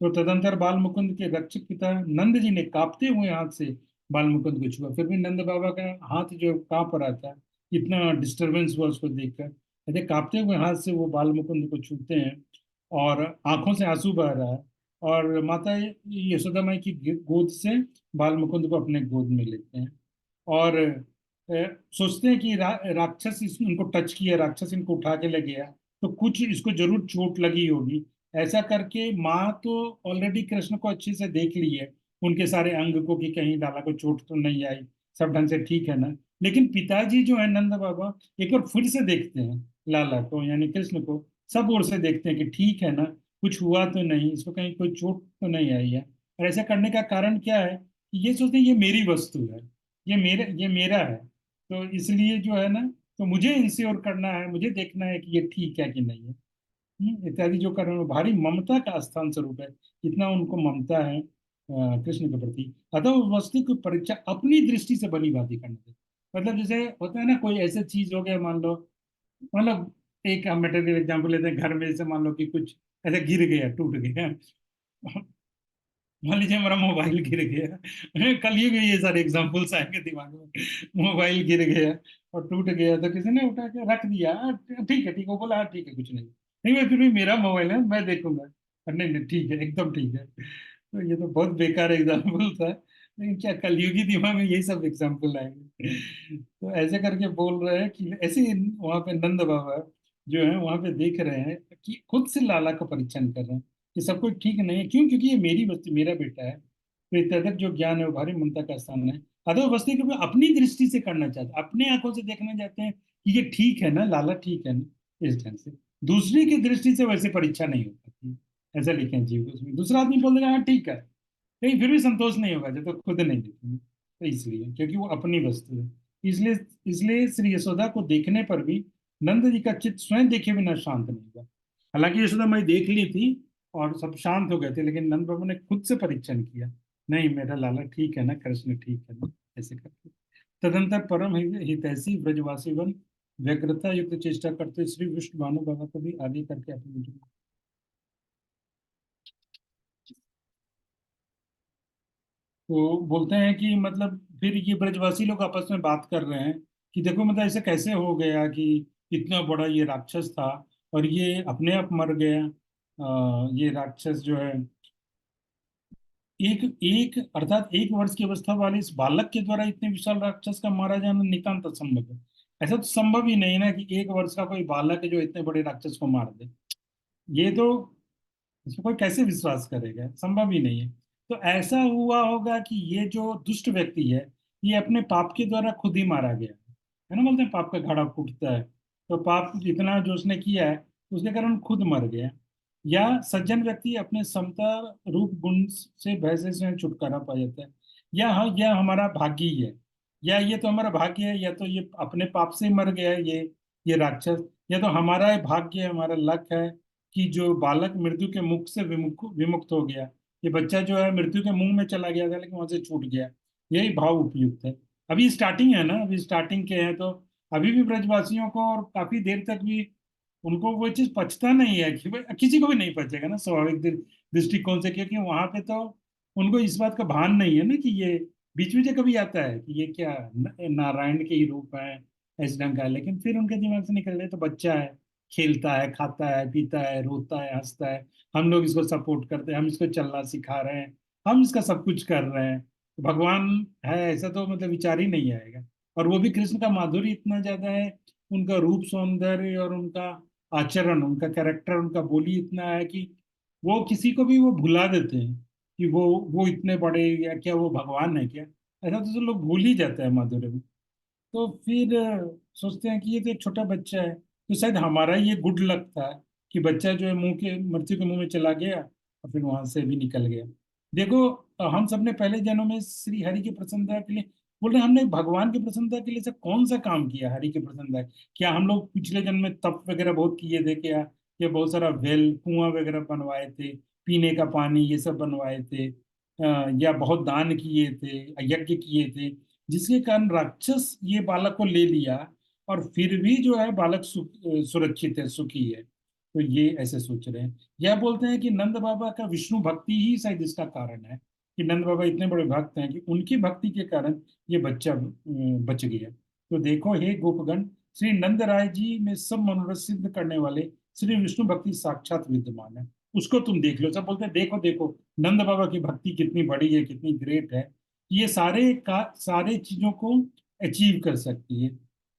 A: तो तदंतर बाल मुकुंद के रक्षक पिता नंद जी ने कांपते हुए हाथ से बाल मुकुंद को छुआ। फिर भी नंद बाबा का हाथ जो कांप रहा था, इतना डिस्टरबेंस हुआ उसको देखकर, ऐसे कांपते हुए हाथ से वो बाल मुकुंद को छूते हैं, और आंखों से आंसू बह रहा है। और माता यशोदा माई की गोद से बाल मुकुंद को अपने गोद में लेते हैं, और सोचते हैं कि राक्षस इनको टच किया, राक्षस इनको उठा के ले गया, तो कुछ इसको जरूर चोट लगी होगी। ऐसा करके माँ तो ऑलरेडी कृष्ण को अच्छे से देख ली है, उनके सारे अंग को, कि कहीं लाला को चोट तो नहीं आई, सब ढंग से ठीक है ना। लेकिन पिताजी जो है नंद बाबा एक बार फिर से देखते हैं लाला को, यानी कृष्ण को, सब ओर से देखते हैं कि ठीक है ना, कुछ हुआ तो नहीं, इसको कहीं कोई चोट तो नहीं आई है। और ऐसा करने का कारण क्या है कि ये सोचते हैं ये मेरी वस्तु है, ये मेरा है, तो इसलिए जो है ना, तो मुझे इंश्योर करना है, मुझे देखना है कि ये ठीक है कि नहीं है। इत्यादि जो कर्म भारी ममता का स्थान स्वरूप है, इतना उनको ममता है कृष्ण के प्रति। अतः उस वस्तु की परीक्षा अपनी दृष्टि से भली भांति करना चाहिए। मतलब जैसे होता है ना, कोई ऐसा चीज हो गया, मान लो, मतलब एक हम मेटेरियल एग्जाम्पल लेते हैं, घर में जैसे मान लो कि कुछ ऐसा गिर गया, टूट गया, मान लीजिए हमारा मोबाइल गिर गया, कल ही भी ये सारे एग्जांपल्स आएंगे दिमाग में, मोबाइल गिर गया और टूट गया, तो किसी ने उठा के रख दिया, ठीक है ठीक है, वो बोला हाँ ठीक है कुछ नहीं, नहीं मैं फिर भी मेरा मोबाइल है मैं देखूंगा, नहीं नहीं ठीक है एकदम ठीक है। तो ये तो बहुत बेकार एग्जाम्पल था, लेकिन क्या कलयुगी दिमाग में यही सब एग्जाम्पल आएंगे। तो ऐसे करके बोल रहे हैं कि ऐसे ही वहां पे नंद बाबा जो है वहां पे देख रहे हैं कि खुद से लाला का परीक्षण कर रहे हैं कि सब कुछ ठीक नहीं है, क्यों, क्योंकि ये मेरी वस्तु, मेरा बेटा है, तो इत्यादि जो ज्ञान है वो भारी ममता का स्थान है। अतः वस्तु को भी अपनी दृष्टि से करना चाहते हैं, अपने आंखों से देखना चाहते हैं कि ये ठीक है ना, लाला ठीक है ना, इस ढंग से। दूसरे की दृष्टि से वैसे परीक्षा नहीं हो पाती, ऐसा लिखे हैं जीव को, उसमें दूसरा आदमी बोल देगा हाँ ठीक है, लेकिन फिर भी संतोष नहीं होगा जब तक खुद नहीं देखेंगे, तो इसलिए क्योंकि वो अपनी वस्तु है। इसलिए इसलिए श्री यशोदा को देखने पर भी नंद जी का चित्त स्वयं देखे बिना शांत नहीं हुआ। हालांकि यशोदा मैं देख ली थी और सब शांत हो गए थे, लेकिन नंद बाबू ने खुद से परीक्षण किया, नहीं मेरा लाला ठीक है ना, कृष्ण ठीक है ना, ऐसे करके। तदंतर परम हितैषी ब्रजवासी वन व्यग्रता युक्त चेष्टा करते श्री विष्णु भानु बाबा को भी आगे करके अपने। तो बोलते हैं कि मतलब फिर ये ब्रजवासी लोग आपस में बात कर रहे हैं कि देखो मतलब ऐसे कैसे हो गया कि इतना बड़ा ये राक्षस था और ये अपने आप मर गया। ये राक्षस जो है एक एक अर्थात 1 वर्ष की अवस्था वाले इस बालक के द्वारा इतने विशाल राक्षस का मारा जाना नितांत असंभव है। ऐसा तो संभव ही नहीं ना कि 1 वर्ष का कोई बालक है जो इतने बड़े राक्षस को मार दे। ये तो इसको कोई कैसे विश्वास करेगा, संभव ही नहीं है। तो ऐसा हुआ होगा कि ये जो दुष्ट व्यक्ति है ये अपने पाप के द्वारा खुद ही मारा गया है ना, बोलते हैं पाप का घड़ा फूटता है, तो पाप इतना जो उसने किया है उसके कारण खुद मर गया। या सज्जन व्यक्ति अपने समता रूप गुण से भय से स्वयं छुटकारा पा जाता है। या हाँ यह हमारा भाग्य ही है, या ये तो हमारा भाग्य है, या तो ये अपने पाप से मर गया है ये राक्षस, या तो हमारा ये भाग्य है, हमारा लक है कि जो बालक मृत्यु के मुख से विमुक्त हो गया। ये बच्चा जो है मृत्यु के मुंह में चला गया था लेकिन वहां से छूट गया। यही भाव उपयुक्त है। अभी स्टार्टिंग है ना, अभी स्टार्टिंग के हैं, तो अभी भी ब्रजवासियों को और काफी देर तक भी उनको वो चीज पचता नहीं है कि भाई किसी को भी नहीं पचेगा ना स्वाभाविक दृष्टिकोण से, क्योंकि वहां पे तो उनको इस बात का भान नहीं है ना कि ये बीच बीच में कभी आता है कि ये क्या नारायण के ही रूप है, इस ढंग का है। लेकिन फिर उनके दिमाग से निकल जाए तो बच्चा है, खेलता है, खाता है, पीता है, रोता है, हंसता है, हम लोग इसको सपोर्ट करते हैं, हम इसको चलना सिखा रहे हैं, हम इसका सब कुछ कर रहे हैं, भगवान है ऐसा तो मतलब विचार ही नहीं आएगा। और वो भी कृष्ण का माधुर्य इतना ज्यादा है, उनका रूप सौंदर्य और उनका आचरण, उनका कैरेक्टर, उनका बोली इतना है कि वो किसी को भी वो भुला देते हैं कि वो इतने बड़े, या क्या वो भगवान है क्या, ऐसा तो सब लोग भूल ही जाते हैं माधुर्य में। तो फिर सोचते हैं कि ये तो एक छोटा बच्चा है, तो शायद हमारा ये गुड लक था कि बच्चा जो है मुंह के मृत्यु के मुंह में चला गया और फिर वहां से भी निकल गया। देखो हम सबने पहले जन्म में श्री हरि की प्रसन्नता के लिए, बोल रहे हैं, हमने भगवान की प्रसन्नता के लिए से कौन सा काम किया हरि की प्रसन्नता, क्या हम लोग पिछले जन्म में तप वगैरह बहुत किए थे क्या, या बहुत सारा वेल कुआं वगैरह बनवाए थे, पीने का पानी ये सब बनवाए थे, या बहुत दान किए थे, यज्ञ किए थे, जिसके कारण राक्षस ये बालक को ले लिया और फिर भी जो है बालक सुरक्षित है, सुखी है। तो ये ऐसे सोच रहे हैं, यह बोलते हैं कि नंद बाबा का विष्णु भक्ति ही शायद इसका कारण है, कि नंद बाबा इतने बड़े भक्त हैं कि उनकी भक्ति के कारण ये बच्चा बच गया। तो देखो हे गोपगण, श्री नंद राय जी में सब मनोरथ सिद्ध करने वाले श्री विष्णु भक्ति साक्षात विद्यमान है। उसको तुम देख लो, सब बोलते हैं देखो देखो नंद बाबा की भक्ति कितनी बड़ी है, कितनी ग्रेट है, ये सारे चीजों को अचीव कर सकती है।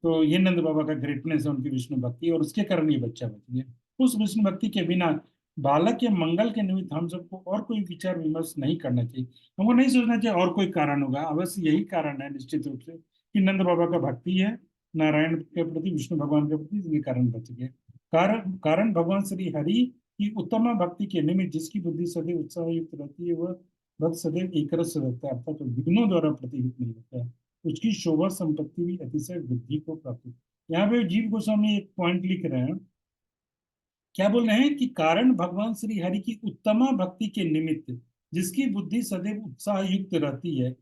A: तो ये नंद बाबा का ग्रेटनेस है, उनकी विष्णु भक्ति, और उसके कारण ये बच्चा बच गया। उस विष्णु भक्ति के बिना बालक के मंगल के निमित्त हम सबको और कोई विचार विमर्श नहीं करना चाहिए। हमको नहीं सोचना चाहिए और कोई कारण होगा, अवश्य यही कारण है निश्चित रूप से कि नंद बाबा का भक्ति है नारायण के प्रति, विष्णु भगवान के प्रति, इसके कारण बच गए। कारण कारण भगवान श्री हरि कि उत्तम भक्ति के निमित्त जिसकी बुद्धि सदैव उत्साह युक्त रहती है वह भक्त सदैव एक रस रहता है, अर्थात तो विघ्नों द्वारा प्रतिहित नहीं होता है। उसकी शोभा संपत्ति भी अतिशय वृद्धि को प्राप्त होती है। यहाँ पे जीव गोस्वामी एक पॉइंट लिख रहे हैं, क्या बोल रहे हैं कि कारण भगवान श्री हरि की उत्तम भक्ति के निमित्त जिसकी बुद्धि सदैव उत्साह युक्त रहती है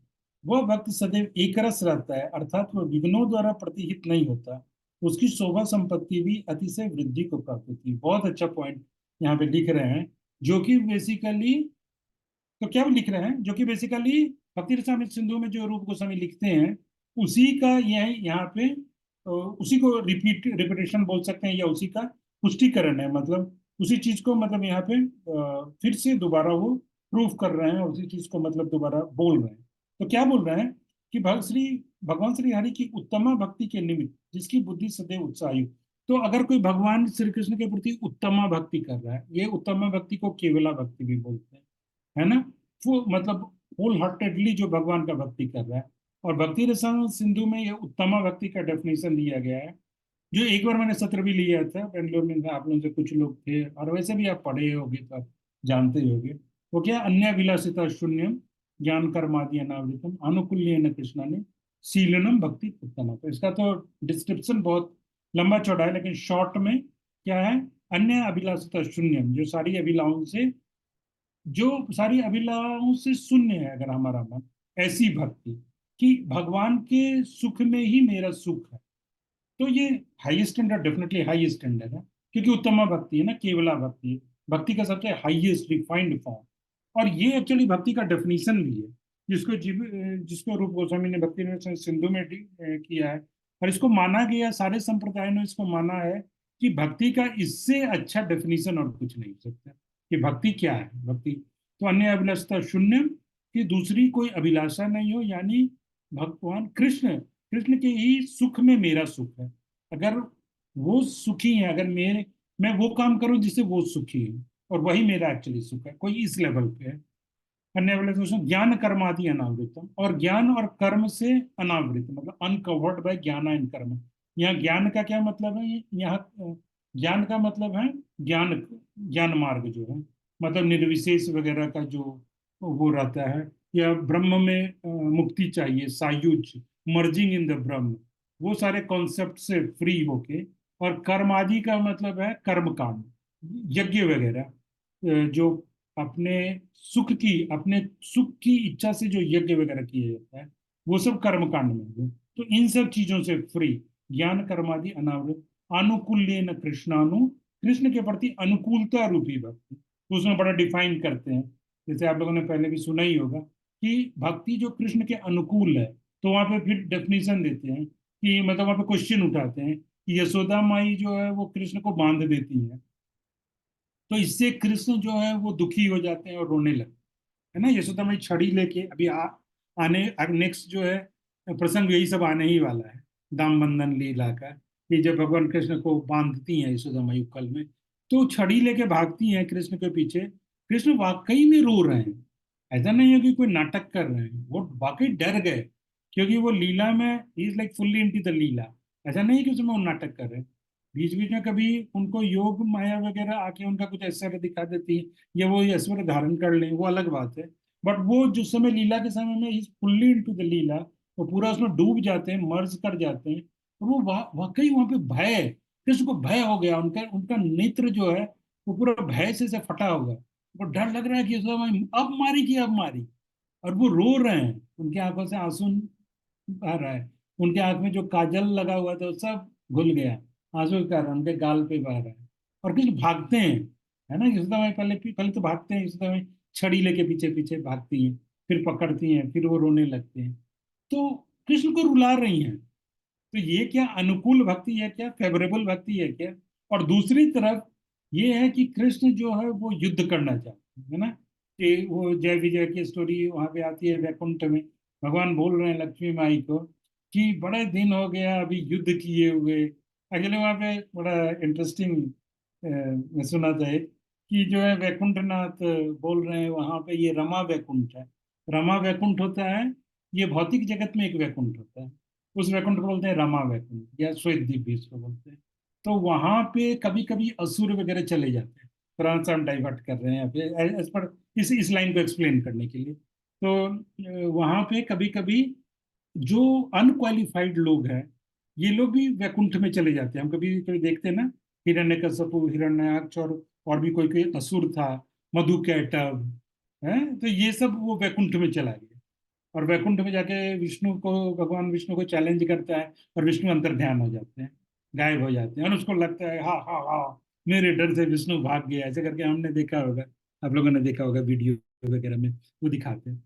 A: वह भक्त सदैव एकरस रहता है, अर्थात वह विघ्नों द्वारा प्रतिहित नहीं होता। उसकी शोभा संपत्ति भी अतिशय वृद्धि को प्राप्त होती है। बहुत अच्छा पॉइंट यहाँ पे लिख रहे हैं, जो कि बेसिकली, तो क्या लिख रहे हैं, जो कि बेसिकली भक्ति रसामृत सिंधु में जो रूप गोस्वामी लिखते हैं उसी का यह यहाँ पे उसी को रिपीटेशन बोल सकते हैं, या उसी का पुष्टिकरण है। मतलब उसी चीज को मतलब यहाँ पे फिर से दोबारा वो प्रूफ कर रहे हैं और उसी चीज को मतलब दोबारा बोल रहे हैं। तो क्या बोल रहे हैं कि भगवान श्री हरि की उत्तम भक्ति के निमित्त जिसकी बुद्धि सदैव उत्साही। तो अगर कोई भगवान श्री कृष्ण के प्रति उत्तम भक्ति कर रहा है, ये उत्तम भक्ति को केवला भक्ति भी बोलते हैं, है ना। वो मतलब होल हार्टेडली जो भगवान का भक्ति कर रहा है। और भक्ति रसायन सिंधु में ये उत्तमा भक्ति का डेफिनेशन दिया गया है, जो एक बार मैंने सत्र भी लिया था बेंगलोर में, आप लोगों से कुछ लोग थे और वैसे भी आप पढ़े होगे तो आप जानते ही होगे। वो क्या, अन्य विलासिता शून्यम ज्ञान कर्मादि अनावृतम आनुकूल्येन कृष्णा ने शीलनम भक्ति उत्तम। तो इसका तो डिस्क्रिप्शन बहुत लंबा चौड़ा है, लेकिन शॉर्ट में क्या है, अन्य अभिलाषिता शून्यम, जो सारी अभिलाषाओं से शून्य है अगर हमारा मन, ऐसी भक्ति कि भगवान के सुख में ही मेरा सुख है। तो ये high standard, definitely high standard है, क्योंकि उत्तम भक्ति है ना, केवला भक्ति है, भक्ति का सबसे हाईएस्ट रिफाइंड फॉर्म। और ये एक्चुअली भक्ति का डेफिनेशन भी है, जिसको रूप गोस्वामी ने भक्ति रस सिंधु में किया है। और इसको माना गया, सारे संप्रदायों ने इसको माना है कि भक्ति का इससे अच्छा डेफिनेशन और कुछ नहीं हो सकता कि भक्ति क्या है। भक्ति तो अन्य अभिलाषा शून्य, कि दूसरी कोई अभिलाषा नहीं हो, यानी भगवान कृष्ण, कृष्ण के ही सुख में मेरा सुख है। अगर वो सुखी है, अगर मैं वो काम करूं जिससे वो सुखी है, और वही मेरा एक्चुअली सुख है, कोई इस लेवल पे है। अन्य वाले दोस्तों ज्ञान कर्मादि अनावृतम, और ज्ञान और कर्म से अनावृत मतलब अनकवर्ड बाय ज्ञान एंड कर्म। यहाँ ज्ञान का क्या मतलब है, यहाँ ज्ञान का मतलब है ज्ञान, ज्ञान मार्ग जो है, मतलब निर्विशेष वगैरह का जो वो रहता है, या ब्रह्म में मुक्ति चाहिए, सायुज, मर्जिंग इन द ब्रह्म, वो सारे कॉन्सेप्ट से फ्री होके। और कर्म आदि का मतलब है कर्म कांड, यज्ञ वगैरह, जो अपने सुख की इच्छा से जो यज्ञ वगैरह किया जाता है, वो सब कर्म कांड में है। तो इन सब चीजों से फ्री, ज्ञान कर्मादि अनावृत, आनुकूल्य न कृष्णानु, कृष्ण के प्रति अनुकूलता रूपी भक्ति। तो उसमें बड़ा डिफाइन करते हैं, जैसे आप लोगों ने पहले भी सुना ही होगा कि भक्ति जो कृष्ण के अनुकूल है, तो वहां पे फिर डेफिनेशन देते हैं कि मतलब वहां पे क्वेश्चन उठाते हैं कि यशोदा माई जो है वो कृष्ण को बांध देती है, तो इससे कृष्ण जो है वो दुखी हो जाते हैं और रोने लगते हैं, है ना। यशोदा माई छड़ी लेके अभी आने नेक्स्ट जो है प्रसंग यही सब आने ही वाला है, दाम बंधन लीला का, कि जब भगवान कृष्ण को बांधती हैं यशोदा माई उक्कल में, तो छड़ी लेके भागती हैं कृष्ण के पीछे। कृष्ण वाकई में रो रहे हैं, ऐसा नहीं है कि कोई नाटक कर रहे हैं, वो वाकई डर गए, क्योंकि वो लीला में ही is like fully into the leela. ऐसा नहीं है कि उसमें वो नाटक कर रहे हैं, बीच बीच में कभी उनको योग माया वगैरह आके उनका कुछ ऐश्वर्य दिखा देती है, या वो ऐश्वर्य धारण कर लें, वो अलग बात है। बट वो जो समय लीला के समय में इज फुल्ली इनटू द लीला, वो पूरा उसमें डूब जाते हैं, मर्ज कर जाते हैं। और वो वाकई वहां पे भय, कृष्ण को भय हो गया, उनका उनका नेत्र जो है वो पूरा भय से फटा होगा। वो डर लग रहा है कि अब मारी कि अब मारी। और वो रो रहे हैं, उनकी आंखों से आंसू आ रहा है, उनके आंख में जो काजल लगा हुआ था वो सब घुल गया, आंसू के कारण उनके गाल पे बह रहा है। और कुछ भागते हैं, है ना, यशोदा माई पहले पहले तो भागते हैं, यशोदा माई छड़ी लेके पीछे पीछे भागती हैं, फिर पकड़ती हैं, फिर वो रोने लगते हैं, तो कृष्ण को रुला रही हैं। तो ये क्या अनुकूल भक्ति है, क्या फेवरेबल भक्ति है क्या। और दूसरी तरफ ये है कि कृष्ण जो है वो युद्ध करना चाहते हैं, है ना, कि वो जय विजय की स्टोरी वहां पे आती है वैकुंठ में, भगवान बोल रहे हैं लक्ष्मी माई को कि बड़े दिन हो गया अभी युद्ध किए हुए। एक्चुअली वहां पे बड़ा इंटरेस्टिंग सुना था एक, कि जो है वैकुंठनाथ बोल रहे हैं वहां पे ये रमा वैकुंठ है। रमा वैकुंठ होता है, ये भौतिक जगत में एक वैकुंठ होता है, उस वैकुंठ को बोलते हैं रमा वैकुंठ या श्वेत द्वीप भी इसको बोलते हैं। तो वहां पे कभी कभी असुर वगैरह चले जाते हैं, थोड़ा सा हम डाइवर्ट कर रहे हैं यहाँ पे एज पर इस लाइन को एक्सप्लेन करने के लिए। तो वहां पे कभी कभी जो अनक्वालिफाइड लोग हैं, ये लोग भी वैकुंठ में चले जाते हैं। हम कभी कभी देखते हैं ना, हिरण्यकश्यपु, हिरण्याक्ष और भी कोई कोई असुर था, मधुकैटभ है, तो ये सब वो वैकुंठ में चला गया। और वैकुंठ में जाके विष्णु को, भगवान विष्णु को चैलेंज करता है, और विष्णु अंतर ध्यान हो जाते हैं, गायब हो जाते हैं, और उसको लगता है हाँ हाँ हाँ, मेरे डर से विष्णु भाग गया, ऐसे करके हमने देखा होगा, आप लोगों ने देखा होगा वीडियो वगैरह में वो दिखाते हैं।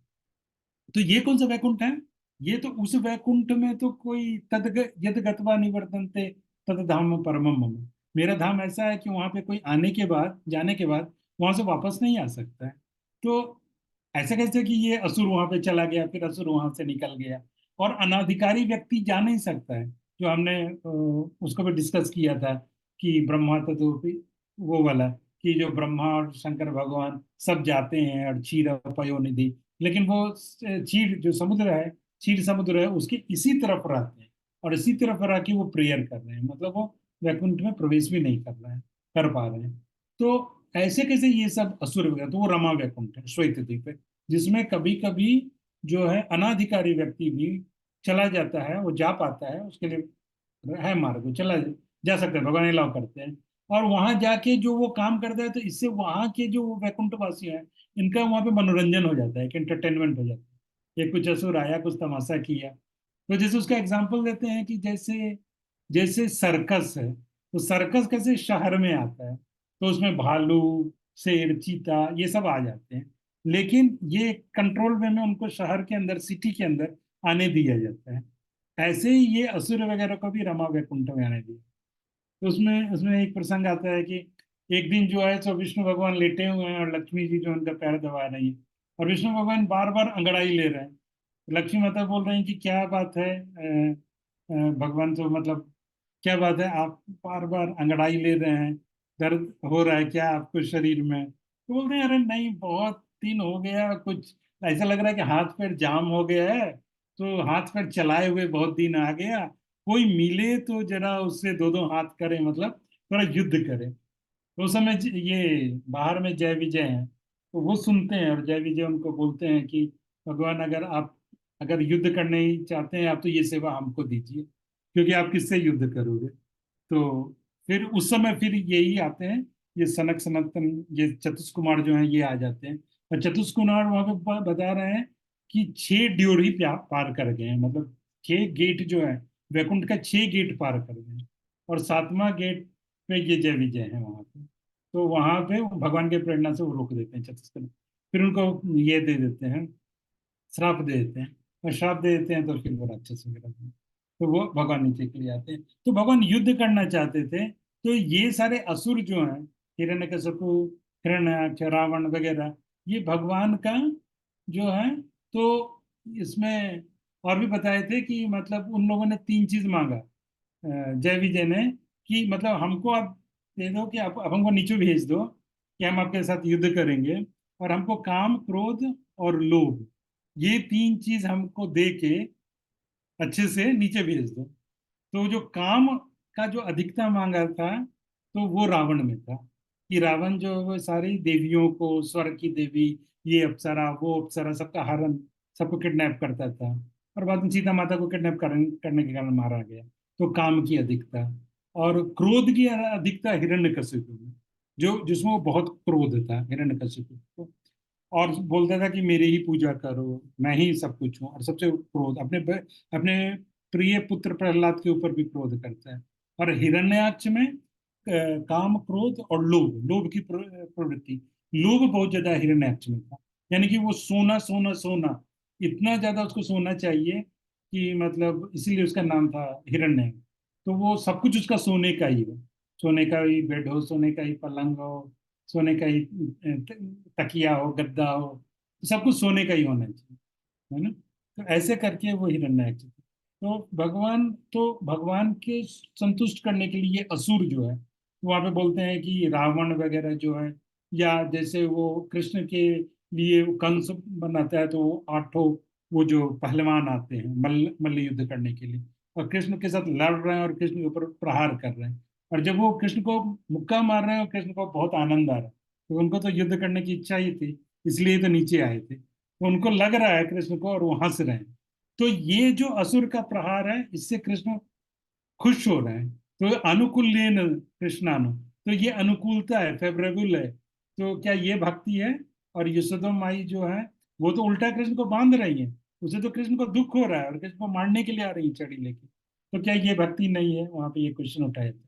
A: तो ये कौन सा वैकुंठ है? ये तो उस वैकुंठ में तो कोई तद यद गत्वा निवर्तन्ते तद धाम परमम मम। मेरा धाम ऐसा है कि वहां पे कोई आने के बाद, जाने के बाद वहां से वापस नहीं आ सकता है। तो ऐसे कैसे कि ये असुर वहां पे चला गया, फिर असुर वहां से निकल गया, और अनाधिकारी व्यक्ति जा नहीं सकता है। जो हमने उसको भी डिस्कस किया था कि ब्रह्मा तत्व, वो वाला, कि जो ब्रह्मा और शंकर भगवान सब जाते हैं, और क्षीर पयोनिधि, लेकिन वो क्षीर जो समुद्र है, क्षीर समुद्र है, उसके इसी तरफ रहते हैं, और इसी तरफ रह के वो प्रेयर कर रहे हैं, मतलब वो वैकुंठ में प्रवेश भी नहीं कर रहे हैं, कर पा रहे हैं। तो ऐसे कैसे ये सब असुर वगैरह, तो वो रमा वैकुंठ है, श्वेत द्वीप है, जिसमें कभी कभी जो है अनाधिकारी व्यक्ति भी चला जाता है, वो जा पाता है, उसके लिए है मार्ग, वो चला जा सकता है, भगवान अलाउ करते हैं। और वहां जाके जो वो काम करता है, तो इससे वहां के जो वैकुंठ वासी हैं, इनका वहां पे मनोरंजन हो जाता है, कि एंटरटेनमेंट हो जाता है। ये कुछ असुर आया, कुछ तमाशा किया। तो जैसे उसका एग्जाम्पल देते हैं कि जैसे जैसे सर्कस है, तो सर्कस कैसे शहर में आता है, तो उसमें भालू, शेर, चीता, ये सब आ जाते हैं, लेकिन ये कंट्रोल वे में उनको शहर के अंदर, सिटी के अंदर आने दिया जाता है। ऐसे ही ये असुर वगैरह को भी रमा वैकुंठ में आने दिया। तो उसमें उसमें एक प्रसंग आता है कि एक दिन जो है, सो विष्णु भगवान लेटे हुए हैं, और लक्ष्मी जी जो उनका पैर दबा रही है, और विष्णु भगवान बार बार अंगड़ाई ले रहे हैं। लक्ष्मी माता बोल रही हैं कि क्या बात है, भगवान, तो मतलब क्या बात है, आप बार बार अंगड़ाई ले रहे हैं, दर्द हो रहा है क्या आपको शरीर में? तो बोल रहे हैं, अरे नहीं, बहुत दिन हो गया, कुछ ऐसा लग रहा है कि हाथ पैर जाम हो गया है, तो हाथ पैर चलाए हुए बहुत दिन आ गया, कोई मिले तो जरा उससे दो दो हाथ करे, मतलब थोड़ा युद्ध करे। तो उस समय ये बाहर में जय विजय हैं, तो वो सुनते हैं, और जय विजय उनको बोलते हैं कि भगवान, अगर आप अगर युद्ध करने ही चाहते हैं आप, तो ये सेवा हमको दीजिए, क्योंकि आप किससे युद्ध करोगे? तो फिर उस समय फिर यही आते हैं, ये सनक सनतन, ये चतुष कुमार जो हैं, ये आ जाते हैं। और चतुष कुमार वहां पे बता रहे हैं कि 6 ड्योरी पार कर गए हैं, मतलब 6 गेट जो है, वैकुंठ का 6 गेट पार कर गए हैं, और 7वां गेट पे ये जय विजय है वहां पे। तो वहां पे वो भगवान के प्रेरणा से वो रोक देते हैं चतुष कुमार, फिर उनको ये दे देते हैं, श्राप दे देते हैं। और श्राप दे देते हैं, तो फिर वो राक्षस वगैरह तो वो भगवान नीचे के लिए आते हैं। तो भगवान युद्ध करना चाहते थे, तो ये सारे असुर जो हैं, हिरण्यकशिपु, हिरण्याक्ष, रावण वगैरह, ये भगवान का जो है, तो इसमें और भी बताए थे कि मतलब उन लोगों ने 3 चीज मांगा, जय विजय ने, कि मतलब हमको आप दे दो, कि आप हमको नीचे भेज दो, कि हम आपके साथ युद्ध करेंगे, और हमको काम, क्रोध और लोभ, ये 3 चीज हमको दे के अच्छे से नीचे भेज दो। तो जो काम का जो अधिकता मांगा था, तो वो रावण में था, कि रावण जो है वो सारी देवियों को, स्वर्ग की देवी, ये अप्सरा, वो अप्सरा, सबका हरण, सबको किडनैप करता था, और बाद में सीता माता को किडनैप करने के कारण मारा गया। तो काम की अधिकता, और क्रोध की अधिकता हिरण्यकशिपु में, जो जिसमें वो बहुत क्रोध था हिरण्यकशिपु को, और बोलता था कि मेरे ही पूजा करो, मैं ही सब कुछ हूँ, और सबसे क्रोध अपने प्रिय पुत्र प्रहलाद के ऊपर भी क्रोध करता है। और हिरण्याक्ष में काम, क्रोध और लोभ, लोभ की प्रवृत्ति, लोभ बहुत ज्यादा हिरण्याक्ष में था। यानी कि वो सोना सोना सोना, इतना ज्यादा उसको सोना चाहिए, कि मतलब इसीलिए उसका नाम था हिरण्य। तो वो सब कुछ उसका सोने का ही हो, सोने का ही बेड हो, सोने का ही पलंग हो, सोने का ही तकिया हो, गद्दा हो, सब कुछ सोने का ही होना चाहिए, है ना? तो ऐसे करके वो हिरण्यक्ष थे। तो भगवान के संतुष्ट करने के लिए असुर जो है, वहां पे बोलते हैं कि रावण वगैरह जो है, या जैसे वो कृष्ण के लिए वो कंस बनाता है, तो वो 8 वो जो पहलवान आते हैं मल्ल युद्ध करने के लिए, और कृष्ण के साथ लड़ रहे हैं, और कृष्ण के ऊपर प्रहार कर रहे हैं, और जब वो कृष्ण को मुक्का मार रहे हैं, और कृष्ण को बहुत आनंद आ रहा है, तो उनको तो युद्ध करने की इच्छा ही थी, इसलिए तो नीचे आए थे। तो उनको लग रहा है कृष्ण को, और वो हंस रहे हैं। तो ये जो असुर का प्रहार है, इससे कृष्ण खुश हो रहे हैं। तो अनुकूल्येन कृष्णानु, तो ये अनुकूलता है, फेवरेबल है। तो क्या ये भक्ति है? और यशोदा माई जो है, वो तो उल्टा कृष्ण को बांध रही है। उसे तो कृष्ण को दुख हो रहा है और कृष्ण को मारने के लिए आ रही है चढ़ी लेके। तो क्या ये भक्ति नहीं है? वहां पे ये क्वेश्चन उठाया था।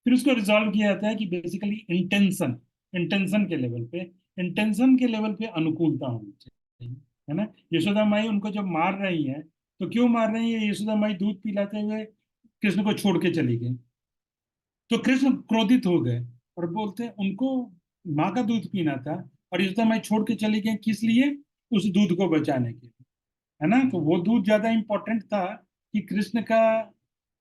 A: फिर उसको रिजॉल्व किया जाता है कि बेसिकली इंटेंशन, इंटेंशन के लेवल पे, इंटेंशन के लेवल पे अनुकूलता होनी चाहिए, है ना। यशोदा माई उनको जब मार रही है, तो क्यों मार रही है? यशोदा माई दूध पिलाते हुए कृष्ण को छोड़ के चली गई। तो कृष्ण क्रोधित हो गए और बोलते हैं उनको माँ का दूध पीना था, और यशोदा माई छोड़ के चली गई, किस लिए? उस दूध को बचाने के लिए, है ना। तो वो दूध ज्यादा इंपॉर्टेंट था कि कृष्ण का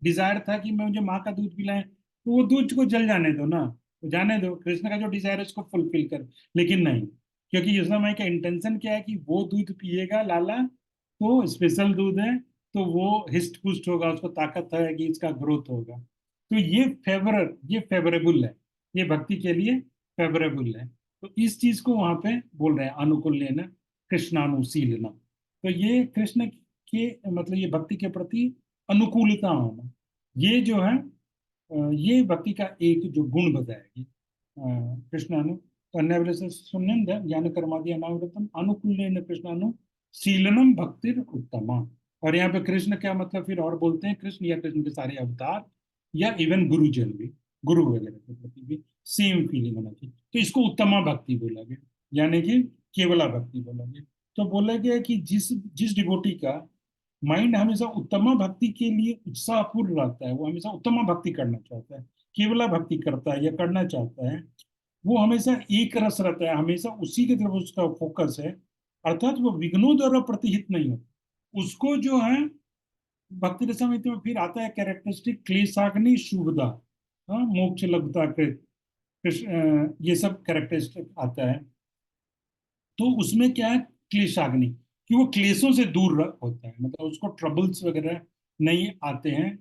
A: डिजायर था कि मैं मुझे माँ का दूध पिलाएं, तो वो दूध को जल जाने दो ना, तो जाने दो, कृष्ण का जो डिजायर है उसको फुलफिल कर। लेकिन नहीं, क्योंकि यशोदा माई का इंटेंशन क्या है कि वो दूध पिएगा लाला, तो स्पेशल दूध है, तो वो हिस्ट पुस्ट होगा, उसको ताकत है कि इसका ग्रोथ होगा। तो ये फेवरेबल है, ये भक्ति के लिए फेवरेबल है। तो इस चीज को वहां पे बोल रहे हैं अनुकूल लेना, कृष्णानुशीलना। तो ये कृष्ण के मतलब ये भक्ति के प्रति अनुकूलता होना, ये जो है ये भक्ति का एक जो गुण बताया कृष्णानु अन्य शून्यम ज्ञान कर्मादि अनावृतम अनुकूल्येन कृष्णानु शीलनम भक्तिर उत्तमा। और यहाँ पे कृष्ण क्या मतलब फिर और बोलते हैं, कृष्ण या कृष्ण के सारे अवतार, या इवन गुरुजन भी, गुरु वगैरह के प्रति भी सेम फीलिंग होना चाहिए। तो इसको उत्तमा भक्ति बोला गया, यानी कि केवला भक्ति बोला गया। तो बोला गया कि जिस जिस डिवोटी का माइंड हमेशा उत्तमा भक्ति के लिए उत्साहपूर्ण रहता है, वो हमेशा उत्तमा भक्ति करना चाहता है, केवला भक्ति करता है या करना चाहता है, वो हमेशा एक रस रहता है, हमेशा उसी की तरफ उसका फोकस है, अर्थात वो विघ्नों द्वारा प्रतिहित नहीं होता। उसको जो है भक्ति रसामृत में फिर आता है कैरेक्टरिस्टिक क्लेशाग्नि शुभदा, हाँ, मोक्ष लब्धता कृत, ये सब कैरेक्टरिस्टिक आता है। तो उसमें क्या है, क्लेशाग्नि, कि वो क्लेशों से दूर होता है, मतलब उसको ट्रबल्स वगैरह नहीं आते हैं।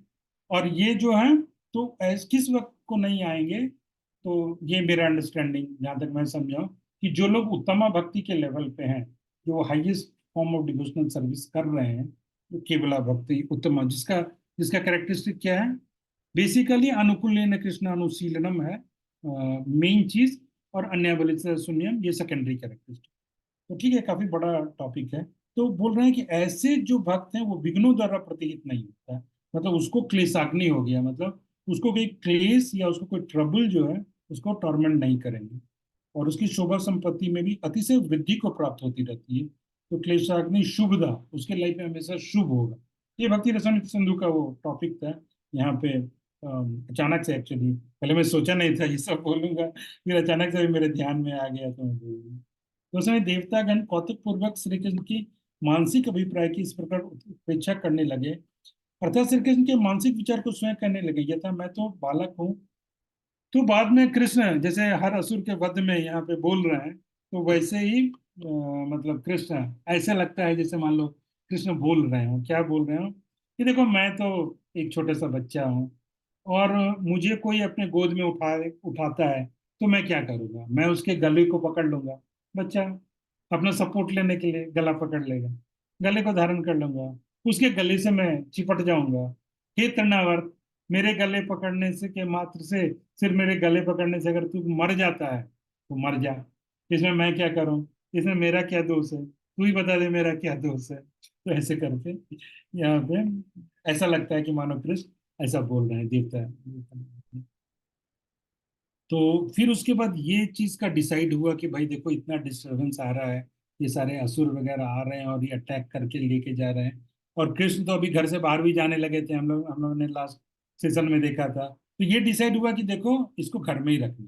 A: और ये जो है, तो किस वक्त को नहीं आएंगे? तो ये मेरा अंडरस्टैंडिंग, जहां तक मैं समझा, कि जो लोग उत्तमा भक्ति के लेवल पे हैं, जो highest form of devotional service कर रहे हैं, जो केवला भक्ति उत्तमा, जिसका जिसका कैरेक्टरिस्टिक क्या है, बेसिकली अनुकूल कृष्ण अनुशीलनम है मेन चीज, और अन्य बलित शून्यम ये सेकेंडरी कैरेक्टरिस्टिक। तो ठीक है, काफी बड़ा टॉपिक है। तो बोल रहे हैं कि ऐसे जो भक्त हैं वो विघ्नों द्वारा प्रतिहित नहीं होता है, मतलब उसको क्लेशाग्नि हो गया, मतलब उसको कोई क्लेश या उसको कोई ट्रबल जो है उसको टॉर्मेंट नहीं करेंगे, और उसकी शोभा संपत्ति में भी अतिशय वृद्धि को प्राप्त होती रहती है। तो क्लेशाग्नि शुभदा, उसके लाइफ में हमेशा शुभ होगा। ये भक्ति रसायन सिंधु का वो टॉपिक था यहाँ पे। अचानक से एक्चुअली पहले मैं सोचा नहीं था ये सब बोलूंगा, फिर अचानक से मेरे ध्यान में आ गया, तो मैं बोल दूं। तो उसमें देवतागण कौतुक पूर्वक श्री कृष्ण की मानसिक अभिप्राय की इस प्रकार उपेक्षा करने लगे, अर्थात श्री कृष्ण के मानसिक विचार को स्वयं करने लगे, यथा मैं तो बालक हूँ। तो बाद में कृष्ण जैसे हर असुर के वध में यहाँ पे बोल रहे हैं, तो वैसे ही मतलब कृष्ण ऐसे लगता है जैसे मान लो कृष्ण बोल रहे हो, क्या बोल रहे हो, कि देखो मैं तो एक छोटा सा बच्चा हूँ, और मुझे कोई अपने गोद में उठाता है, तो मैं क्या करूंगा? मैं उसके गले को पकड़ लूंगा, बच्चा अपना सपोर्ट लेने के लिए गला पकड़ लेगा, गले को धारण कर लूंगा, उसके गले से मैं चिपट जाऊंगा। हे तृणावर्त, मेरे गले पकड़ने से के मात्र से, सिर्फ मेरे गले पकड़ने से अगर तू मर जाता है तो मर जा, इसमें मैं क्या करूं? इसमें मेरा क्या दोष है? तू ही बता दे मेरा क्या दोष है। तो ऐसे करके यहाँ पे ऐसा लगता है कि मानो कृष्ण ऐसा बोल रहे हैं, देवता है। तो फिर उसके बाद ये चीज का डिसाइड हुआ कि भाई देखो इतना डिस्टरबेंस आ रहा है, ये सारे असुर वगैरह आ रहे हैं और ये अटैक करके लेके जा रहे हैं, और कृष्ण तो अभी घर से बाहर भी जाने लगे थे, हम लोग ने लास्ट सेशन में देखा था। तो ये डिसाइड हुआ कि देखो इसको घर में ही रखना,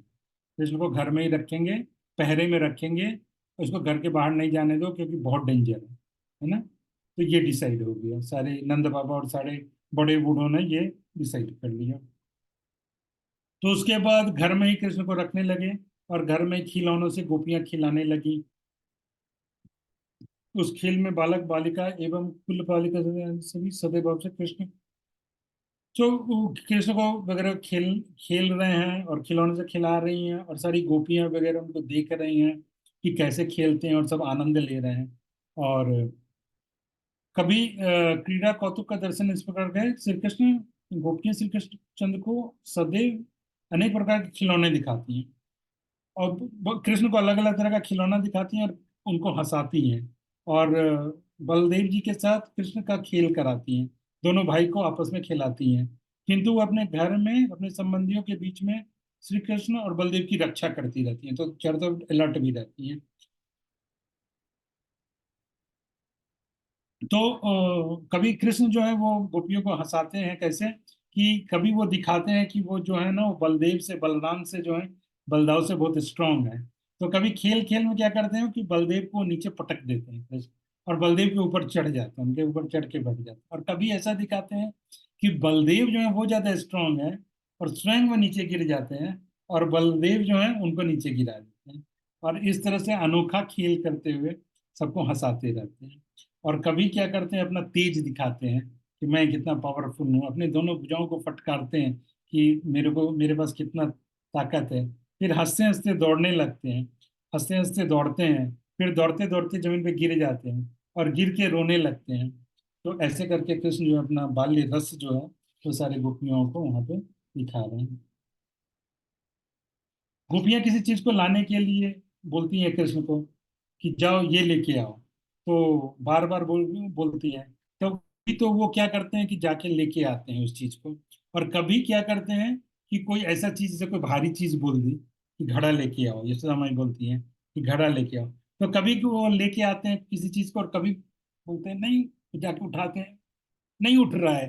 A: कृष्ण को घर में ही रखेंगे, पहरे में रखेंगे, उसको घर के बाहर नहीं जाने दो क्योंकि बहुत डेंजर है ना। तो ये डिसाइड हो गया, सारे नंद बाबा और सारे बड़े बूढ़ों ने ये डिसाइड कर लिया। तो उसके बाद घर में ही कृष्ण को रखने लगे, और घर में खिलौनों से गोपियां खिलाने लगी। उस खेल में बालक बालिका एवं कुल बालिका सभी सदैव भाव से कृष्ण तो वो कृष्ण को वगैरह खेल खेल रहे हैं और खिलौने से खिला रही हैं, और सारी गोपियां वगैरह उनको देख रही हैं कि कैसे खेलते हैं, और सब आनंद ले रहे हैं। और कभी क्रीड़ा कौतुक का दर्शन इस प्रकार का है, श्री कृष्ण गोपियां श्री कृष्ण चंद्र को सदैव अनेक प्रकार के खिलौने दिखाती हैं, और कृष्ण को अलग अलग तरह का खिलौना दिखाती हैं और उनको हंसाती हैं। और बलदेव जी के साथ कृष्ण का खेल कराती हैं, दोनों भाई को आपस में खिलाती हैं। किंतु वो अपने घर में अपने संबंधियों के बीच में श्री कृष्ण और बलदेव की रक्षा करती रहती हैं, तो चारों तरफ अलर्ट भी रहती हैं। तो कभी कृष्ण जो है वो गोपियों को हंसाते हैं कैसे, कि कभी वो दिखाते हैं कि वो जो है ना वो बलदेव से बलराम से जो है बलदाव से बहुत स्ट्रांग है। तो कभी खेल खेल में क्या करते हैं कि बलदेव को नीचे पटक देते हैं कृष्ण, और बलदेव के ऊपर चढ़ जाते हैं, उनके ऊपर चढ़ के बैठ जाते हैं। और कभी ऐसा दिखाते हैं कि बलदेव जो है वो ज्यादा स्ट्रांग है और स्वयं वो नीचे गिर जाते हैं, और बलदेव जो है उनको नीचे गिरा देते हैं। और इस तरह से अनोखा खेल करते हुए सबको हंसाते रहते हैं। और कभी क्या करते हैं अपना तेज दिखाते हैं कि मैं कितना पावरफुल हूँ, अपने दोनों भुजाओं को फटकारते हैं कि मेरे पास कितना ताकत है। फिर हंसते हंसते दौड़ने लगते हैं, हंसते हंसते दौड़ते हैं, फिर दौड़ते दौड़ते जमीन पे गिर जाते हैं और गिर के रोने लगते हैं। तो ऐसे करके कृष्ण जो है अपना बाल्य रस जो है वो सारे गोपियों को वहां पे दिखा रहे हैं। गोपियां किसी चीज को लाने के लिए बोलती हैं कृष्ण को कि जाओ ये लेके आओ, तो बार बार बोलती हैं। तो तो वो क्या करते हैं कि जाके लेके आते हैं उस चीज को। और कभी क्या करते हैं कि कोई ऐसा चीज जैसे कोई भारी चीज बोल दी कि घड़ा लेके आओ, यशोदा माई बोलती हैं कि घड़ा लेके आओ, तो कभी कि वो लेके आते हैं किसी चीज को, और कभी बोलते हैं नहीं, तो जाके उठाते हैं, नहीं उठ रहा है।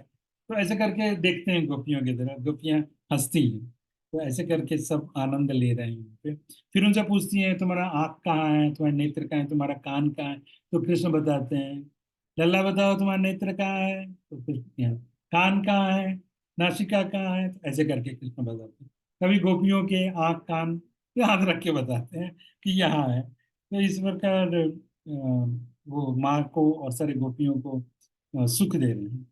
A: तो ऐसे करके देखते हैं गोपियों की तरफ, गोपियां हंसती हैं। तो ऐसे करके सब आनंद ले रहे हैं वहाँ पे। फिर उनसे पूछती हैं तुम्हारा आँख कहाँ है, तुम्हारा नेत्र कहाँ है, तुम्हारा कान कहाँ है। तो कृष्ण बताते हैं, लल्ला बताओ तुम्हारा नेत्र कहाँ है, तो कृष्ण यहाँ, कान कहाँ है, नासिका कहाँ है, तो ऐसे करके कृष्ण बताते हैं। कभी गोपियों के आँख कान पे हाथ रख के बताते हैं कि यहाँ है। तो इस प्रकार वो माँ को और सारे गोपियों को सुख दे रहे हैं।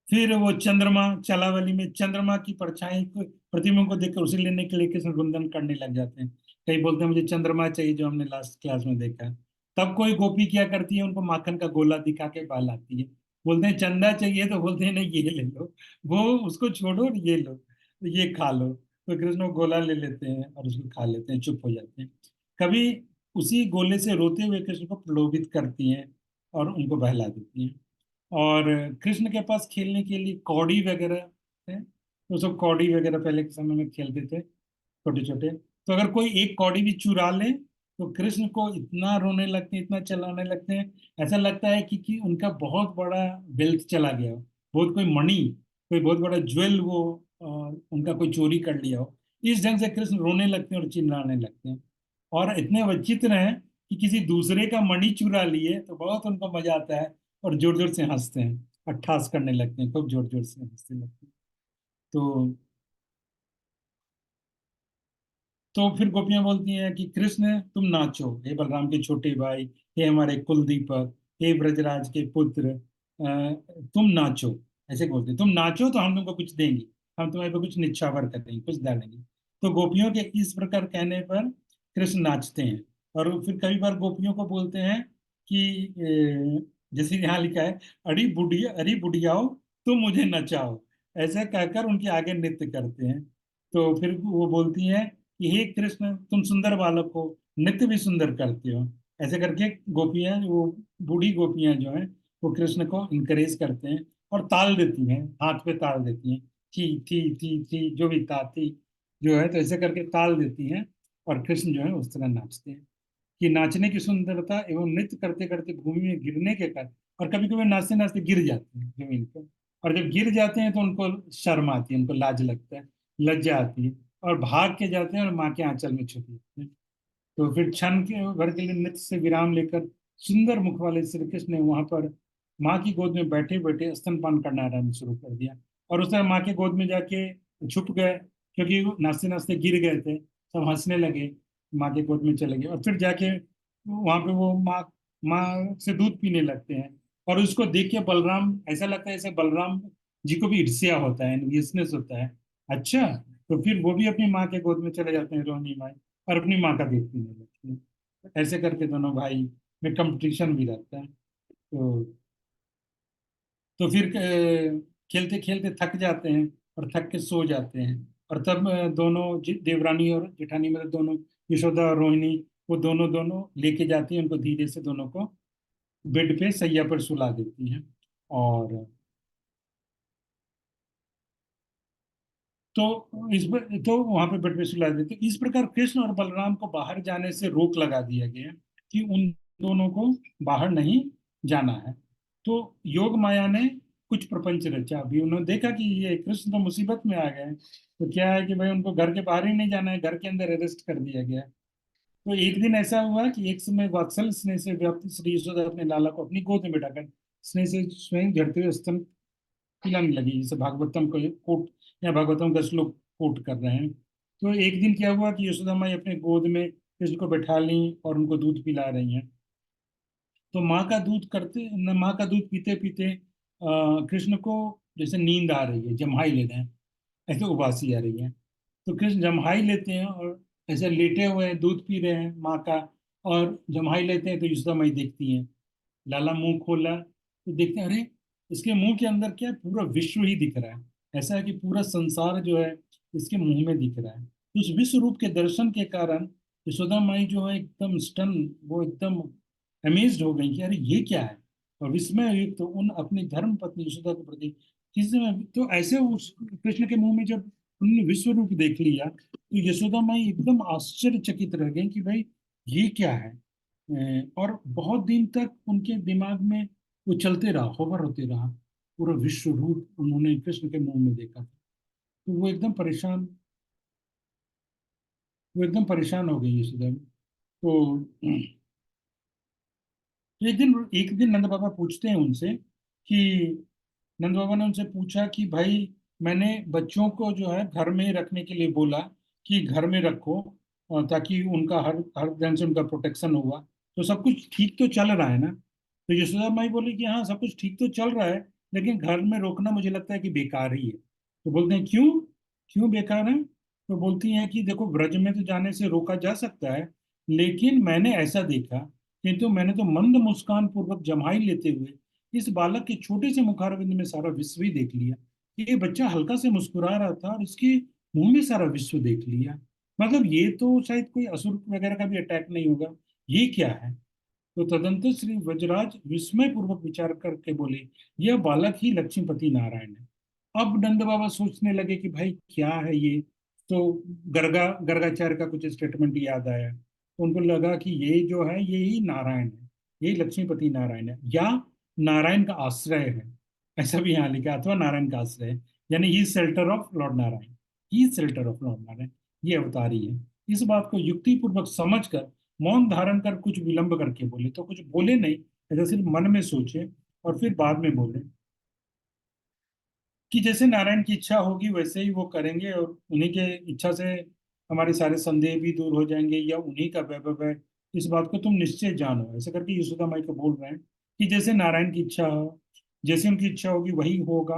A: फिर वो चंद्रमा, चलावली में चंद्रमा की परछाई को प्रतिबिंब को देखकर उसे लेने के लिए कृष्ण रुंदन करने लग जाते हैं। कई बोलते हैं मुझे चंद्रमा चाहिए, जो हमने लास्ट क्लास में देखा। तब कोई गोपी क्या करती है, उनको माखन का गोला दिखा के बहलाती है। बोलते हैं चंदा चाहिए, तो बोलते हैं नहीं ये ले लो, वो उसको छोड़ो और ये लो, तो ये खा लो। तो कृष्ण वो गोला ले लेते हैं और उसको खा लेते हैं, चुप हो जाते हैं। कभी उसी गोले से रोते हुए कृष्ण को प्रलोभित करती हैं और उनको बहला देती हैं। और कृष्ण के पास खेलने के लिए कौड़ी वगैरह है, तो सब कौड़ी वगैरह पहले के समय में खेलते थे छोटे छोटे। तो अगर कोई एक कौड़ी भी चुरा ले तो कृष्ण को इतना रोने लगते हैं, इतना चिल्लाने लगते हैं, ऐसा लगता है कि उनका बहुत बड़ा वेल्थ चला गया हो, बहुत कोई मणि, कोई बहुत बड़ा ज्वेल वो उनका कोई चोरी कर लिया हो। इस ढंग से कृष्ण रोने लगते हैं और चिल्लाने लगते हैं। और इतने विचित्र हैं कि किसी दूसरे का मणि चुरा लिए तो बहुत उनको मजा आता है, और जोर जोर से हंसते हैं, अट्ठास करने लगते हैं, खूब जोर जोर से हंसते लगते हैं। तो फिर गोपियां बोलती हैं कि कृष्ण तुम नाचो, हे बलराम के छोटे भाई, हे हमारे कुल दीपक, हे ब्रजराज के पुत्र, तुम नाचो। ऐसे बोलते हैं, तुम नाचो तो हम तुमको कुछ देंगे, हम तुम्हारे पे कुछ निछावर करेंगे, कुछ डालेंगे। तो गोपियों के इस प्रकार कहने पर कृष्ण नाचते हैं। और फिर कई बार गोपियों को बोलते हैं कि जैसे यहाँ लिखा है, अड़ी बुढ़ियाओ तुम मुझे नचाओ, ऐसे कहकर उनके आगे नृत्य करते हैं। तो फिर वो बोलती हैं कि हे कृष्ण तुम सुंदर बालक हो, नृत्य भी सुंदर करते हो। ऐसे करके गोपियां, वो बूढ़ी गोपियां जो हैं वो कृष्ण को इनकरेज करते हैं और ताल देती हैं, हाथ पे ताल देती हैं, थी जो भी ताती जो है, तो ऐसे करके ताल देती हैं। और कृष्ण जो है उस तरह नाचते हैं। कि नाचने की सुंदरता एवं नृत्य करते करते भूमि में गिरने के कारण, और कभी कभी नाचते नाचते गिर जाते हैं जमीन पर। और जब गिर जाते हैं तो उनको शर्म आती है, उनको लाज लगता है, लज्जा आती है, और भाग के जाते हैं और माँ के आंचल में छुप जाते हैं। तो फिर क्षण के भर के लिए नृत्य से विराम लेकर सुंदर मुख वाले श्री कृष्ण ने वहां पर माँ की गोद में बैठे बैठे स्तनपान करना आरम्भ शुरू कर दिया। और उस तरह माँ के गोद में जाके छुप गए, क्योंकि वो नाचते नाचते गिर गए थे। सब हंसने लगे, माँ के गोद में चले गए, और फिर जाके वहां पे वो माँ माँ से दूध पीने लगते हैं। और उसको देख के बलराम, ऐसा लगता है जैसे बलराम जी को भी ईर्ष्या होता है, एनवियसनेस होता है। अच्छा, तो फिर वो भी अपनी माँ के गोद में चले जाते हैं, रोहिणी माई, और अपनी माँ का देखने लगते हैं। ऐसे करके दोनों भाई में कंपटीशन भी रहता है। तो फिर खेलते खेलते थक जाते हैं और थक के सो जाते हैं। और तब दोनों देवरानी और जेठानी, मतलब दोनों, यशोदा और रोहिणी, वो दोनों दोनों लेके जाती हैं उनको, धीरे से दोनों को बेड पे सैया पर सुला देती हैं। और तो वहां पे बेड पे सुला देते हैं। इस प्रकार कृष्ण और बलराम को बाहर जाने से रोक लगा दिया गया कि उन दोनों को बाहर नहीं जाना है। तो योग माया ने कुछ प्रपंच रचा। अभी उन्होंने देखा कि ये कृष्ण तो मुसीबत में आ गए हैं, तो क्या है कि भाई उनको घर के बाहर ही नहीं जाना है, घर के अंदर अरेस्ट कर दिया गया है। तो एक दिन ऐसा हुआ कि एक समय वात्सल स्नेह से व्याप्त श्री यशोदा अपने लाला को अपनी गोद में बैठाकर स्नेह से स्वयं झड़ते हुए स्तन पिलाने लगी, जैसे भागवतम को कोट, या भागवतम का श्लोक कोट कर रहे हैं। तो एक दिन क्या हुआ कि यशोदा माई अपने गोद में कृष्ण को बैठा ली और उनको दूध पिला रही हैं। तो माँ का दूध पीते पीते कृष्ण को जैसे नींद आ रही है, जम्हाई ले रहे हैं, ऐसे उबासी आ रही है। तो कृष्ण जम्हाई लेते हैं और ऐसे लेटे हुए हैं, दूध पी रहे हैं माँ का, और जम्हाई लेते हैं। तो यशोदा माई देखती हैं, लाला मुंह खोला तो देखते हैं, अरे इसके मुंह के अंदर क्या है, पूरा विश्व ही दिख रहा है। ऐसा है कि पूरा संसार जो है इसके मुंह में दिख रहा है। तो उस विश्व रूप के दर्शन के कारण यशोदा माई जो है एकदम स्टन, वो एकदम अमेज्ड हो गई कि अरे ये क्या है। और विस्मय युक्त तो उन अपनी धर्म पत्नी यशोदा के प्रति किस समय, तो ऐसे उस कृष्ण के मुंह में जब उन्होंने विश्व रूप देख लिया, तो यशोदा माई एकदम आश्चर्यचकित रह गई कि भाई ये क्या है। और बहुत दिन तक उनके दिमाग में वो चलते रहा, होवर होते रहा, पूरा विश्व रूप उन्होंने कृष्ण के मुंह में देखा। तो वो एकदम परेशान हो गई यशोदा। तो एक दिन नंद बाबा पूछते हैं उनसे कि, नंद बाबा ने उनसे पूछा कि भाई मैंने बच्चों को जो है घर में रखने के लिए बोला कि घर में रखो, ताकि उनका हर हर ढंग से उनका प्रोटेक्शन होगा। तो सब कुछ ठीक तो चल रहा है ना। तो यशोदा माई बोली कि हाँ सब कुछ ठीक तो चल रहा है, लेकिन घर में रोकना मुझे लगता है कि बेकार ही है। तो बोलते हैं क्यों, क्यों बेकार है। तो बोलती हैं कि देखो ब्रज में तो जाने से रोका जा सकता है, लेकिन मैंने ऐसा देखा, किंतु मैंने तो मंद मुस्कान पूर्वक जम्हाई लेते हुए इस बालक के छोटे से मुखारविंद में सारा विश्व ही देख लिया। कि ये बच्चा हल्का से मुस्कुरा रहा था और इसके मुंह में सारा विश्व देख लिया। मतलब ये तो शायद कोई असुर वगैरह का भी अटैक नहीं होगा, ये क्या है। तो तदंतर श्री वज्रराज विस्मय पूर्वक विचार करके बोले, यह बालक ही लक्ष्मीपति नारायण है। अब नंद बाबा सोचने लगे कि भाई क्या है ये। तो गर्गाचार्य का कुछ स्टेटमेंट याद आया, तो उनको लगा कि ये जो है ये ही नारायण है, ये लक्ष्मीपति नारायण है, या नारायण का आश्रय है। ऐसा भी यहाँ लिखा है, अथवा नारायण का आश्रय है, यानी he shelter of lord Narayan, he shelter of lord Narayan, ये अवतारी है। इस बात को युक्ति पूर्वक समझकर मौन धारण कर कुछ विलंब करके बोले, तो कुछ बोले नहीं, ऐसा सिर्फ मन में सोचे और फिर बाद में बोले कि जैसे नारायण की इच्छा होगी वैसे ही वो करेंगे, और उन्हीं के इच्छा से हमारे सारे संदेह भी दूर हो जाएंगे, या उन्हीं का वैभव है, इस बात को तुम निश्चय जानो। ऐसे करके यशोदा माई को बोल रहे हैं कि जैसे नारायण की इच्छा हो, जैसे उनकी इच्छा होगी वही होगा,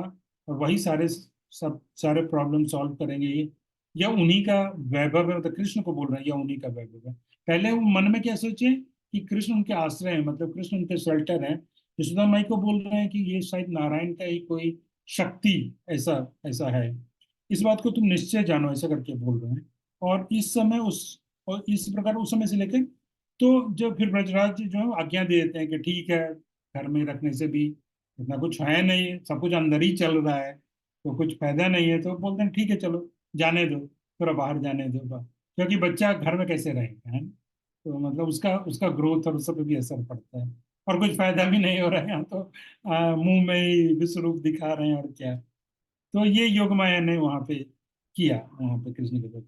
A: और वही सारे प्रॉब्लम सॉल्व करेंगे ये, या उन्हीं का वैभव है। मतलब कृष्ण को बोल रहे हैं या उन्हीं का वैभव है। पहले वो मन में क्या सोचे कि कृष्ण उनके आश्रय है, मतलब कृष्ण उनके शेल्टर है। यशोदा माई को बोल रहे हैं कि ये शायद नारायण का ही कोई शक्ति, ऐसा ऐसा है, इस बात को तुम निश्चय जानो, ऐसा करके बोल रहे हैं। और इस समय उस और इस प्रकार उस समय से लेकर, तो जब फिर ब्रजराज जी जो है वो आज्ञा दे देते हैं कि ठीक है, घर में रखने से भी इतना कुछ है नहीं, सब कुछ अंदर ही चल रहा है, तो कुछ फायदा नहीं है। तो बोलते हैं ठीक है चलो, जाने दो, थोड़ा बाहर जाने दो क्योंकि बच्चा घर में कैसे रहेगा, है ना? तो मतलब उसका उसका ग्रोथ और उस सब पे भी असर पड़ता है। और कुछ फायदा भी नहीं हो रहा है यहाँ तो, मुंह में ही विश्व रूप दिखा रहे हैं और क्या। तो ये योग माया ने वहां पे किया, वहां पे कृष्ण के साथ।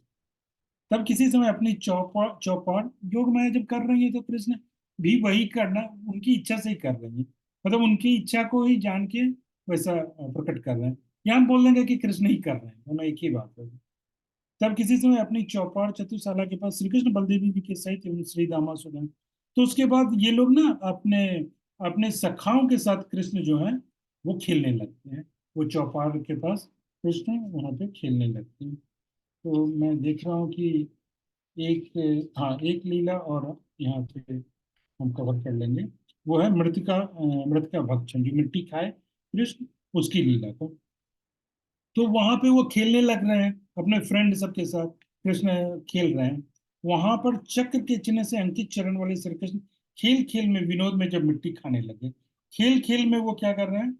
A: तब किसी समय अपनी चौपड़ चौपड़ योग माया जब कर रही है, तो कृष्ण भी वही करना, उनकी इच्छा से ही कर रही है, मतलब उनकी इच्छा को ही जान के वैसा प्रकट कर रहे हैं। यहाँ हम बोल देंगे कि कृष्ण ही कर रहे हैं, दोनों एक ही बात है। तब किसी समय अपनी चौपाड़ चतुशाला के पास श्री कृष्ण बलदेव जी के सहित एवं श्री दामासुरन, तो उसके बाद ये लोग ना अपने अपने सखाओं के साथ कृष्ण जो है वो खेलने लगते हैं। वो चौपाल के पास कृष्ण वहाँ पे खेलने लगते हैं। तो मैं देख रहा हूँ कि हाँ, एक लीला और यहाँ पे हम कवर कर लेंगे। वो है मृतिका भक्षण, जो मिट्टी खाए कृष्ण, उसकी लीला को। तो वहां पे वो खेलने लग रहे हैं अपने फ्रेंड सबके साथ, कृष्ण खेल रहे हैं। वहां पर चक्र के चिन्ह से अंकित चरण वाले श्री कृष्ण खेल खेल में, विनोद में जब मिट्टी खाने लगे, खेल खेल में वो क्या कर रहे हैं,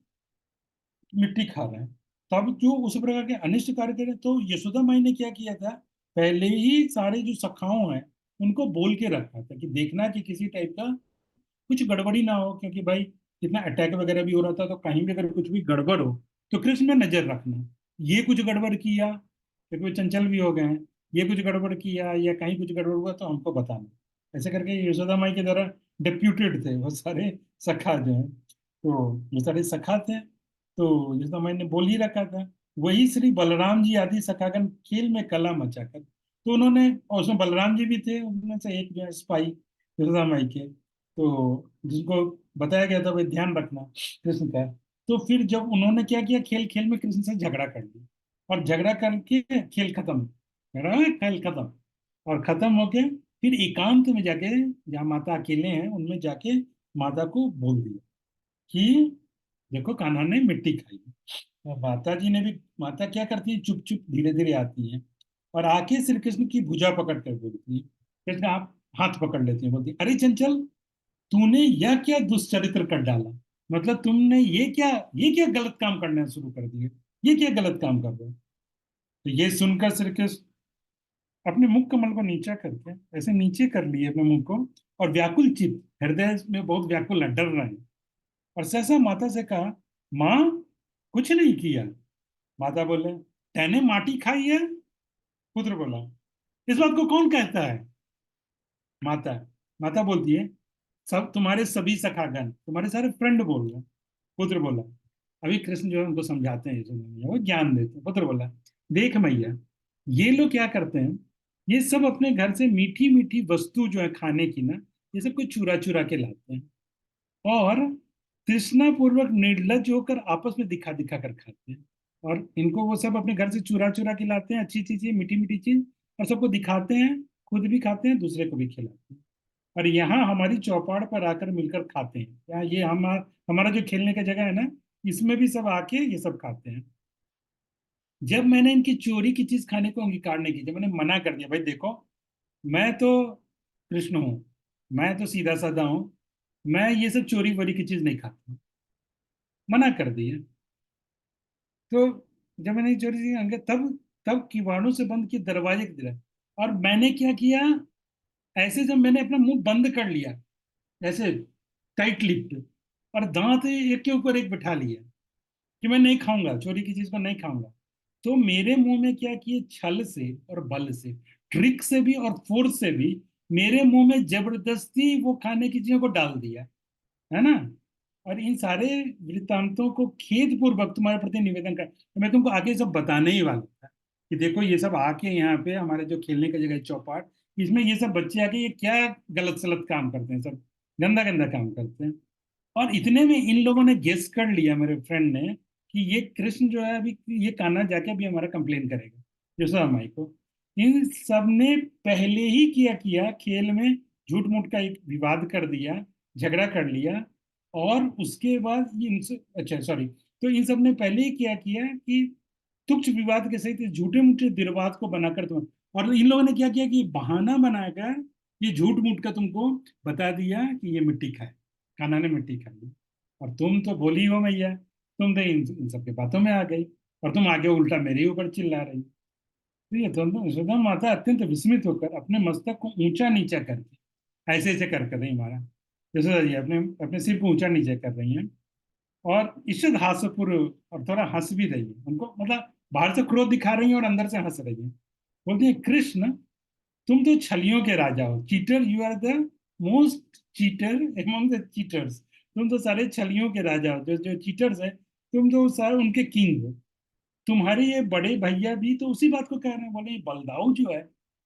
A: मिट्टी खा रहे हैं। तब जो उस प्रकार के अनिष्ट कार्य करें, तो यशोदा माई ने क्या किया था, पहले ही सारे जो सखाओं हैं उनको बोल के रखा था कि देखना कि किसी टाइप का कुछ गड़बड़ी ना हो, क्योंकि भाई इतना अटैक वगैरह भी हो रहा था, तो कहीं भी अगर कुछ भी गड़बड़ हो तो कृष्ण में नजर रखना। ये कुछ गड़बड़ किया, क्योंकि वो चंचल भी हो गए हैं, ये कुछ गड़बड़ किया या कहीं कुछ गड़बड़ हुआ तो हमको बताना। ऐसे करके यशोदा माई के द्वारा डिप्यूटेड थे वो सारे सखा जो हैं। तो वो सारे सखा थे, तो यशोदा माई ने बोल ही रखा था। वही श्री बलराम जी आदि सखागण खेल में कला मचाकर, तो उन्होंने, और उसमें बलराम जी भी थे, उनमें से एक जो है सिपाही यशोदा माई के, तो जिनको बताया गया था भाई ध्यान रखना कृष्ण का। तो फिर जब उन्होंने क्या किया, खेल खेल में कृष्ण से झगड़ा कर लिया, और झगड़ा करके खेल खत्म, झगड़ा में खेल खत्म, और खत्म होके फिर एकांत में जाके, जहाँ माता अकेले हैं उनमें जाके माता को बोल दिया कि देखो कान्हा ने मिट्टी खाई। और माता जी ने भी, माता क्या करती है, चुप चुप धीरे धीरे आती हैं और आके श्री कृष्ण की भुजा पकड़ कर बोलती है, कृष्ण आप हाथ पकड़ लेती है, बोलती है, अरे चंचल, तूने यह क्या दुष्चरित्र कर डाला, मतलब तुमने ये क्या गलत काम करना शुरू कर दिए, ये क्या गलत काम कर रहे हो। तो ये सुनकर श्री कृष्ण अपने मुख कमल को नीचा करके ऐसे नीचे कर लिए अपने मुंह को, और व्याकुल चित्त, हृदय में बहुत व्याकुल है, डर रहे हैं, और सहसा माता से कहा, माँ कुछ नहीं किया। माता बोले, तैने माटी खाई है। पुत्र बोला, इस बात को कौन कहता है। माता माता बोलती है, सब तुम्हारे सभी सखागण, तुम्हारे सारे फ्रेंड बोल रहे हैं। पुत्र बोला, अभी कृष्ण जो है उनको समझाते हैं, वो ज्ञान देते हैं। पुत्र बोला, देख मैया, ये लोग क्या करते हैं, ये सब अपने घर से मीठी मीठी वस्तु जो है खाने की ना, ये सब कुछ चुरा चुरा के लाते हैं, और तृष्णा पूर्वक निर्लज होकर आपस में दिखा दिखा कर खाते हैं। और इनको वो सब अपने घर से चुरा चुरा के लाते हैं, अच्छी अच्छी चीज, मीठी मीठी चीज, और सबको दिखाते हैं, खुद भी खाते हैं, दूसरे को भी खिलाते हैं, और यहाँ हमारी चौपाड़ पर आकर मिलकर खाते हैं। यहाँ ये हमारा जो खेलने का जगह है ना, इसमें भी सब आके ये सब खाते हैं। जब मैंने इनकी चोरी की चीज खाने को अंगीकार नहीं की, जब मैंने मना कर दिया, भाई देखो मैं तो कृष्ण हूँ, मैं तो सीधा साधा हूँ, मैं ये सब चोरी वोरी की चीज नहीं खाता, मना कर दिया। तो जब मैंने चोरी की तब तब किवाड़ों से बंद किए दरवाजे की तरह, और मैंने क्या किया, ऐसे जब मैंने अपना मुंह बंद कर लिया, ऐसे टाइट लिप्ट, और दांत एक के ऊपर एक बिठा लिया कि मैं नहीं खाऊंगा, चोरी की चीज को नहीं खाऊंगा, तो मेरे मुंह में क्या किए, छल से और बल से, ट्रिक से भी और फोर्स से भी, मेरे मुंह में जबरदस्ती वो खाने की चीजों को डाल दिया, है ना। और इन सारे वृत्तांतों को खेद पूर्वक तुम्हारे प्रति निवेदन कर, तो मैं तुमको आगे सब बताने ही वाला था कि देखो ये सब आके यहाँ पे हमारे जो खेलने की जगह है, चौपाट, इसमें ये सब बच्चे आके ये क्या गलत सलत काम करते हैं, सब गंदा गंदा काम करते हैं। और इतने में इन लोगों ने गेस कर लिया, मेरे फ्रेंड ने, कि ये कृष्ण जो है अभी, ये कान्हा जाके अभी हमारा कंप्लेन करेगा यशोदा माई को। इन सब ने पहले ही किया किया खेल में झूठ मूठ का एक विवाद कर दिया, झगड़ा कर लिया, और उसके बाद ये इनसे, अच्छा सॉरी, तो इन सब ने पहले ही किया किया कि तुच्छ विवाद के सहित झूठे मूठे निर्वाद को बनाकर तुम, और इन लोगों ने क्या किया कि बहाना बनाकर ये झूठ मूठ का तुमको बता दिया कि ये मिट्टी खाए, कान्हा ने मिट्टी खाई, और तुम तो बोली हो मैया, तुम तो इन सबके बातों में आ गई, और तुम आगे उल्टा मेरे ही ऊपर चिल्ला रही। तो ये तो यशोदा माता अत्यंत विस्मित होकर अपने मस्तक को ऊंचा नीचा करके ऐसे ऐसे कर रही हमारा, यशोदा जी अपने अपने सिर को ऊंचा नीचा कर रही हैं, और ईषद हास्यपूर्ण, और थोड़ा हंस भी रही है, उनको मतलब बाहर से क्रोध दिखा रही है और अंदर से हंस रही है। बोलती है, कृष्ण तुम तो छलियों के राजा हो, cheater, you are the most cheater among the cheaters, तुम तो सारे छलियों के राजा हो, जो जो चीटर्स है, तुम तो सारे उनके किंग हो। तुम्हारे ये बड़े भैया भी तो उसी बात को कह रहे हैं, बोले ये बलदाऊ जो है,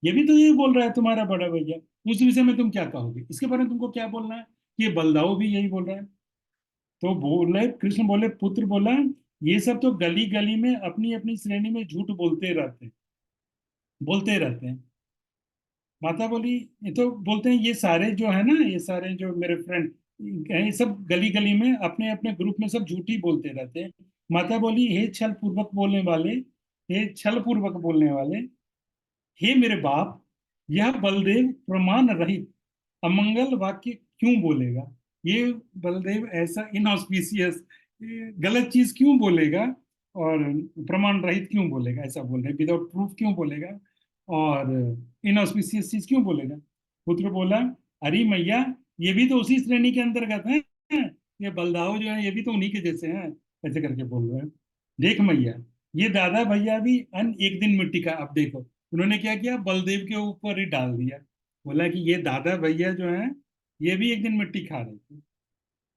A: ये भी तो ये बोल रहा है तुम्हारा बड़ा भैया। उस विषय में तुम क्या कहोगे, इसके बारे में तुमको क्या बोलना है, कि ये बलदाऊ भी यही बोल रहा है। तो बोले कृष्ण, बोले पुत्र बोला, ये सब तो गली गली में अपनी अपनी श्रेणी में झूठ बोलते रहते हैं। माता बोली, ये तो बोलते हैं ये सारे जो है ना, ये सारे जो मेरे फ्रेंड हैं, ये सब गली गली में अपने अपने ग्रुप में सब झूठी बोलते रहते हैं। माता बोली, हे छल पूर्वक बोलने वाले, हे मेरे बाप, यह बलदेव प्रमाण रहित अमंगल वाक्य क्यों बोलेगा? ये बलदेव ऐसा इनऑस्पिशियस गलत चीज क्यों बोलेगा, और प्रमाण रहित क्यों बोलेगा, ऐसा बोल रहे, विदाउट प्रूफ क्यों बोलेगा, और इनऑस्पिशियस चीज क्यों बोलेगा? पुत्र बोला, अरे मैया, ये भी तो उसी श्रेणी के अंतर्गत है, ये बलदाऊ जो है ये भी तो उन्हीं के जैसे हैं, ऐसे करके बोल रहे हैं। देख मैया, ये दादा भैया भी अन एक दिन मिट्टी का, अब देखो उन्होंने क्या किया, बलदेव के ऊपर ही डाल दिया। बोला कि ये दादा भैया जो हैं, ये भी एक दिन मिट्टी खा रहे थे।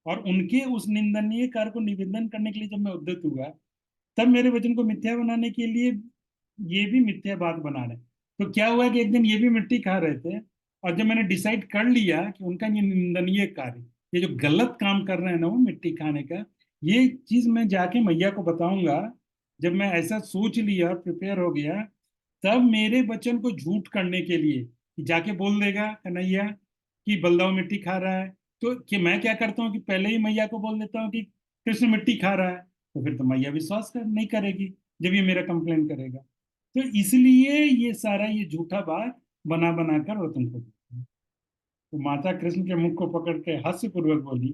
A: और उनके उस निंदनीय कार्य को निवेदन करने के लिए जब मैं उद्यत हुआ, तब मेरे वचन को मिथ्या बनाने के लिए ये भी मिथ्या बात बना रहे। तो क्या हुआ कि एक दिन ये भी मिट्टी खा रहे थे, और जब मैंने डिसाइड कर लिया कि उनका ये निंदनीय कार्य, ये जो गलत काम कर रहे हैं ना वो मिट्टी खाने का, ये चीज मैं जाके मैया को बताऊंगा, जब मैं ऐसा सोच लिया, प्रिपेयर हो गया, तब मेरे वचन को झूठ करने के लिए कि जाके बोल देगा कन्हैया कि बलदाऊ मिट्टी खा रहा है, तो कि मैं क्या करता हूँ कि पहले ही मैया को बोल देता हूँ कि कृष्ण मिट्टी खा रहा है, तो फिर तो मैया विश्वास नहीं करेगी जब ये मेरा कंप्लेन करेगा। तो इसलिए ये सारा ये झूठा बात बना बना कर और तुमको देती है। तो माता कृष्ण के मुख को पकड़ के हास्य पूर्वक बोली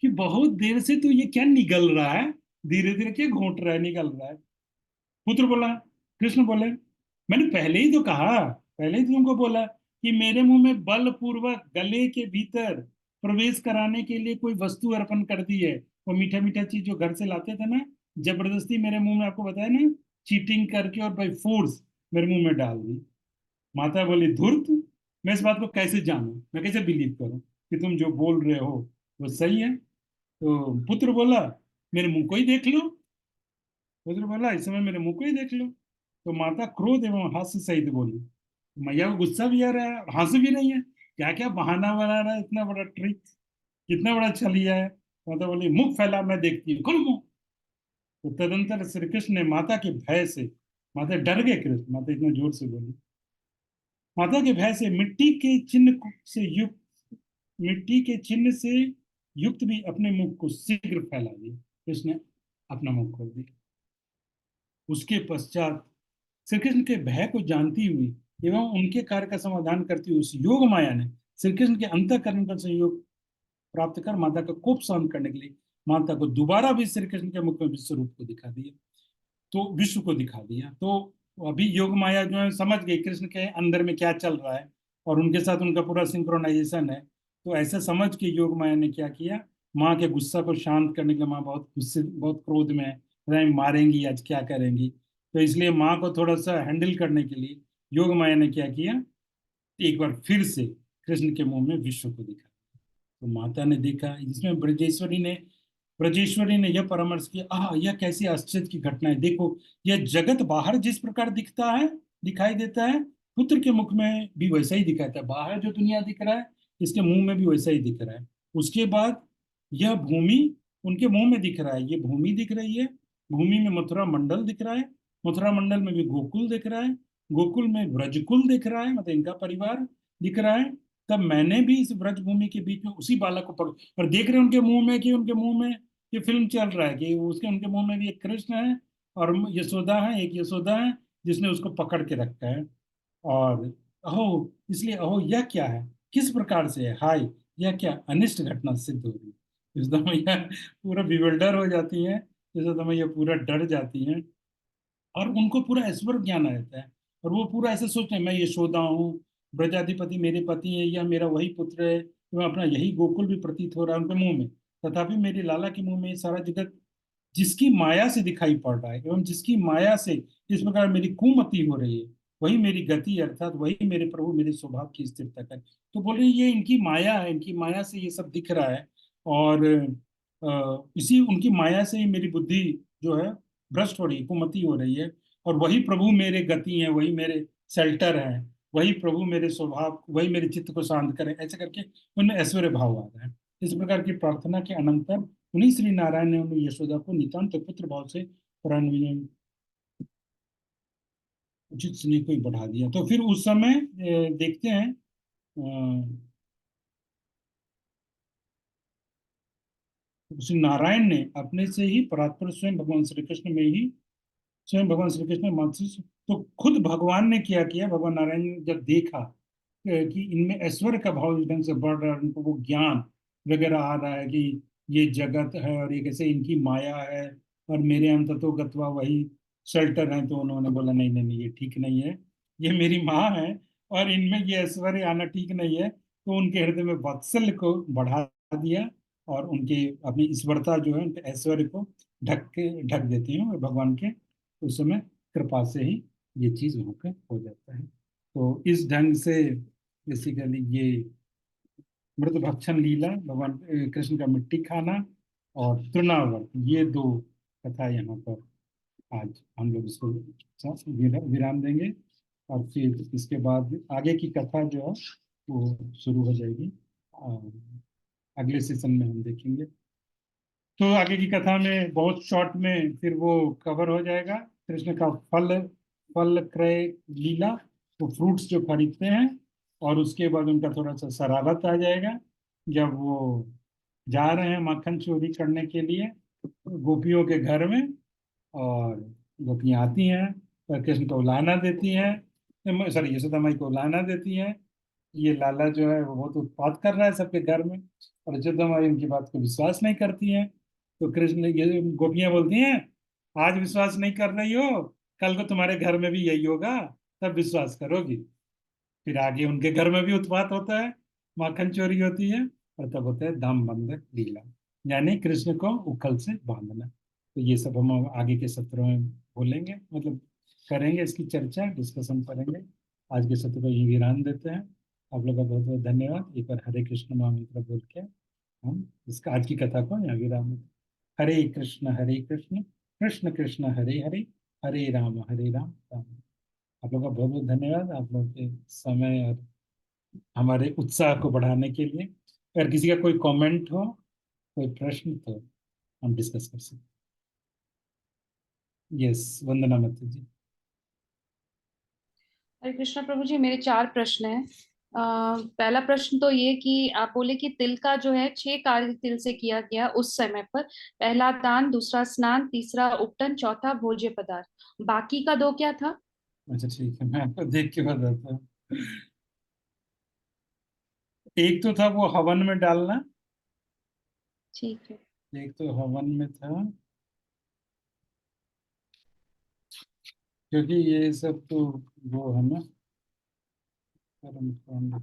A: कि बहुत देर से तो ये क्या निगल रहा है, धीरे धीरे क्या घोट रहा है, निगल रहा है। पुत्र बोला, कृष्ण बोले, मैंने पहले ही तो कहा, पहले ही तो तुमको बोला कि मेरे मुंह में बलपूर्वक गले के भीतर प्रवेश कराने के लिए कोई वस्तु अर्पण कर दी है। वो मीठा मीठा चीज जो घर से लाते थे ना, जबरदस्ती मेरे मुंह में, आपको बताया ना, चीटिंग करके और बाई फोर्स मेरे मुंह में डाल दी। माता बोली, धूर्त, मैं इस बात को कैसे जानूं, मैं कैसे बिलीव करूं कि तुम जो बोल रहे हो वो सही है? तो पुत्र बोला, मेरे मुंह को ही देख लो। पुत्र बोला, इस समय मेरे मुंह को ही देख लो। तो माता क्रोध एवं हास्य सहित बोली। मैया को गुस्सा भी आ रहा है और हंस भी रही है, क्या क्या बहाना बना रहा है, इतना बड़ा ट्रिक, कितना बड़ा छलिया है। माता बोली, मुख फैला, मैं देखती हूँ, खोल मुंह। तो तदंतर श्री कृष्ण ने माता के भय से, माता डर गए कृष्ण, माता इतना जोर से बोली, माता के भय से मिट्टी के चिन्ह से युक्त भी अपने मुख को शीघ्र फैला दिया। कृष्ण ने अपना मुख खोल दिया। उसके पश्चात श्री कृष्ण के भय को जानती हुई एवं उनके कार्य का समाधान करती हुई उस योग माया ने श्री कृष्ण के अंतःकरण का संयोग प्राप्त कर माता का कोप शांत करने के लिए माता को दोबारा भी श्री कृष्ण के मुख में विश्व रूप को दिखा दिया। तो विश्व को दिखा दिया। तो अभी योग माया जो है समझ गई कृष्ण के अंदर में क्या चल रहा है, और उनके साथ उनका पूरा सिंक्रोनाइजेशन है। तो ऐसा समझ के योग माया ने क्या किया, माँ के गुस्सा को शांत करने के लिए, माँ बहुत गुस्से, बहुत क्रोध में है, रहे मारेंगी आज, क्या करेंगी, तो इसलिए माँ को थोड़ा सा हैंडल करने के लिए योग माया ने क्या किया, एक बार फिर से कृष्ण के मुंह में विश्व को दिखा। तो माता ने देखा, इसमें ब्रजेश्वरी ने यह परामर्श किया, यह कैसी आश्चर्य की घटना है, देखो यह जगत बाहर जिस प्रकार दिखता है, दिखाई देता है, पुत्र के मुख में भी वैसा ही दिखाता है, बाहर जो दुनिया दिख रहा है इसके मुंह में भी वैसा ही दिख रहा है। उसके बाद यह भूमि उनके मुंह में दिख रहा है, ये भूमि दिख रही है, भूमि में मथुरा मंडल दिख रहा है, मथुरा मंडल में भी गोकुल दिख रहा है, गोकुल में ब्रजकुल दिख रहा है, मतलब इनका परिवार दिख रहा है। तब मैंने भी इस ब्रज भूमि के बीच में उसी बालक को पकड़, और देख रहे हैं उनके मुंह में कि उनके मुंह में ये फिल्म चल रहा है कि उसके उनके मुंह में भी एक कृष्ण है और यशोदा है, एक यशोदा है जिसने उसको पकड़ के रखा है। और अहो, इसलिए अहो यह क्या है, किस प्रकार से है, हाय यह क्या अनिष्ट घटना सिद्ध हो रही है। इस मैया पूरा बिवल्डर हो जाती है, इस मैया पूरा डर जाती है, और उनको पूरा ऐश्वर्य ज्ञान आ जाता है। और वो पूरा ऐसे सोचते हैं, मैं यशोदा हूँ, ब्रजाधिपति मेरे पति है, यह मेरा वही पुत्र है, तो अपना यही गोकुल भी प्रतीत हो रहा है उनके मुंह में। तथापि मेरे लाला के मुंह में ये सारा जगत जिसकी माया से दिखाई पड़ रहा है, एवं जिसकी माया से इस प्रकार मेरी कुमति हो रही है, वही मेरी गति, अर्थात वही मेरे प्रभु मेरे स्वभाव की स्थिरता है। तो बोले ये इनकी माया है, इनकी माया से ये सब दिख रहा है, और इसी उनकी माया से ही मेरी बुद्धि जो है भ्रष्ट हो रही है, कुमति हो रही है, और वही प्रभु मेरे गति हैं, वही मेरे शेल्टर हैं, वही प्रभु मेरे स्वभाव, वही मेरे चित्त को शांत करें, ऐसे करके उनमें ऐश्वर्य भाव आ रहा है। इस प्रकार की प्रार्थना के अनंतर उन्हीं श्री नारायण ने उन्हें यशोदा को नितांत पुत्र भाव से प्राण उचित स्नेह को ही बढ़ा दिया। तो फिर उस समय देखते हैं श्री नारायण ने अपने से ही परात्पर स्वयं भगवान श्री कृष्ण में ही स्वयं भगवान श्री कृष्ण मातृ तो खुद भगवान ने क्या किया, भगवान नारायण ने जब देखा कि इनमें ऐश्वर्य का भाव इस ढंग से बढ़ रहा है, उनको वो ज्ञान वगैरह आ रहा है कि ये जगत है और ये कैसे इनकी माया है और मेरे अंत तो गत्वा वही शेल्टर है, तो उन्होंने बोला नहीं नहीं नहीं, ये ठीक नहीं है, ये मेरी माँ है और इनमें ये ऐश्वर्य आना ठीक नहीं है। तो उनके हृदय में वात्सल्य को बढ़ा दिया और उनके अपनी ईश्वरता जो है उनके ऐश्वर्य को ढक देती हैं और भगवान के उस समय कृपा से ही ये चीज वहां पे हो जाता है। तो इस ढंग से बेसिकली ये मृत भक्षण लीला, भगवान कृष्ण का मिट्टी खाना और तृणावर्त, ये दो कथा यहाँ पर आज हम लोग इसको विराम देंगे और फिर इसके बाद आगे की कथा जो है वो शुरू हो जाएगी। अगले सेशन में हम देखेंगे। तो आगे की कथा में बहुत शॉर्ट में फिर वो कवर हो जाएगा कृष्ण का फल फल क्रय लीला, वो फ्रूट्स जो खरीदते हैं और उसके बाद उनका थोड़ा सा शरारत आ जाएगा जब वो जा रहे हैं माखन चोरी करने के लिए गोपियों के घर में, और गोपियां आती हैं तो कृष्ण को लाना देती हैं, सॉरी यशोदा माई को लाना देती हैं। ये लाला जो है वो बहुत उत्पात कर रहा है सबके घर में और यशोदा माई उनकी बात को विश्वास नहीं करती हैं। तो कृष्ण ये गोपियां बोलती हैं आज विश्वास नहीं कर रही हो, कल को तुम्हारे घर में भी यही होगा, तब विश्वास करोगी। फिर आगे उनके घर में भी उत्पात होता है, माखन चोरी होती है और तब होता है दाम बंधक लीला, यानी कृष्ण को उखल से बांधना। तो ये सब हम आगे के सत्रों में बोलेंगे, मतलब करेंगे, इसकी चर्चा डिस्कशन करेंगे। आज के सत्र को यही विराम देते हैं। आप लोग का बहुत बहुत धन्यवाद। एक बार हरे कृष्ण महामंत्र बोल के हम इसका आज की कथा को यहाँ विराम देते हैं। हरे कृष्ण कृष्ण कृष्ण हरे हरे, हरे राम राम। आप लोग का बहुत बहुत धन्यवाद, आप लोग के समय और हमारे उत्साह को बढ़ाने के लिए। अगर किसी का कोई कमेंट हो, कोई प्रश्न, तो हम डिस्कस कर सकते हैं। यस, वंदना माता जी।
B: हरे कृष्णा प्रभु जी, मेरे 4 प्रश्न हैं। पहला प्रश्न तो ये कि आप बोले कि तिल का जो है 6 कार्य तिल से किया गया उस समय पर। पहला दान, दूसरा स्नान, तीसरा उपटन, चौथा भोज्य पदार्थ। बाकी का 2 क्या था?
A: अच्छा ठीक है, मैं आपको देख के बताता हूँ। एक तो था वो हवन में डालना,
B: ठीक है।
A: एक तो हवन में था, क्योंकि ये सब तो वो है ना कर्म कांड।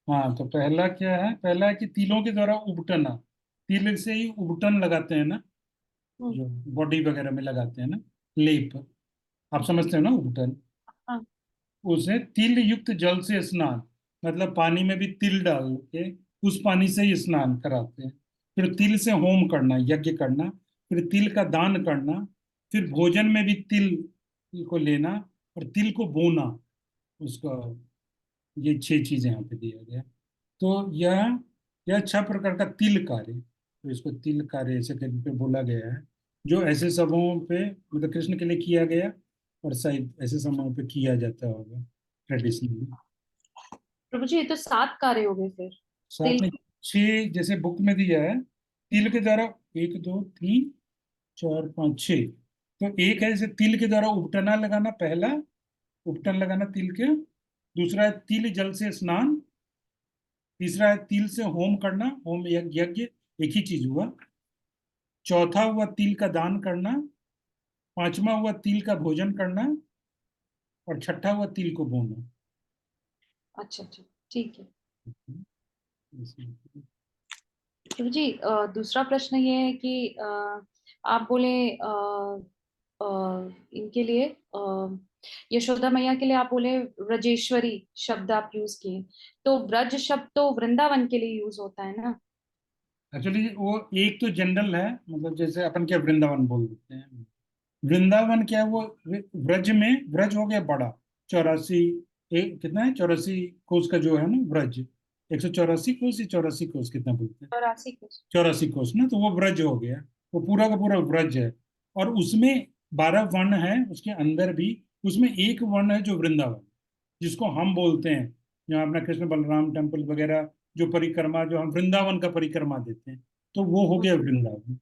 A: हाँ, तो पहला क्या है, पहला है कि तिलों के द्वारा उबटना, तिल से ही उबटन लगाते हैं ना,
B: हम्म।
A: जो बॉडी वगैरह में लगाते हैं ना, लेप, आप समझते हो ना उबटन।
B: हाँ।
A: उसे तिल युक्त जल से स्नान, मतलब पानी में भी तिल डाल के उस पानी से ही स्नान कराते हैं। फिर तिल से होम करना, यज्ञ करना, फिर तिल का दान करना, फिर भोजन में भी तिल को लेना और तिल को बोना उसका। ये 6 चीजें यहाँ पे दिया गया। तो यह 6 प्रकार का तिल कार्य, तो इसको तिल कार्य ऐसे करके बोला गया है, जो ऐसे समूहों पे मतलब कृष्ण के लिए किया गया और शायद ऐसे समूहों पे किया जाता होगा ट्रेडिशनली।
B: प्रभु जी, ये तो 7 कार्य हो गए फिर।
A: साथ
B: तिल।
A: में 6 जैसे बुक में दिया है, तिल के द्वारा 1 2 3 4 5 6। तो एक है जैसे तिल के द्वारा उपटना लगाना, पहला उपटन लगाना तिल के, दूसरा है तिल जल से स्नान, तीसरा है तिल से होम करना, होम यज्ञ एक ही चीज हुआ, चौथा हुआ तिल का दान करना, पांचवा हुआ तिल का भोजन करना और छठा हुआ तिल को बोना।
B: अच्छा अच्छा, ठीक है।
A: इसमें-
B: प्रभु जी, दूसरा प्रश्न ये है कि आप बोले अ, इनके लिए यशोदा मैया के लिए आप बोले व्रजेश्वरी शब्द आप यूज किए। तो ब्रज शब्द तो वृंदावन के लिए यूज होता है ना?
A: एक्चुअली वो एक तो जनरल है, मतलब जैसे अपन क्या वृंदावन बोल देते हैं, वृंदावन क्या है वो व्रज में, व्रज हो गया बड़ा 84, एक कितना है 84 कोस का जो है ना व्रज, 184 कोस या 84 कोस, कितना बोलते हैं?
B: 84 कोस।
A: 84 कोस ना, तो वो व्रज हो गया। वो पूरा का पूरा व्रज है। और उसमें 12 वन है उसके अंदर भी। उसमें एक वन है जो वृंदावन, जिसको हम बोलते हैं यहाँ अपना कृष्ण बलराम टेम्पल वगैरह, जो परिक्रमा जो हम वृंदावन का परिक्रमा देते हैं, तो वो हो गया वृंदावन।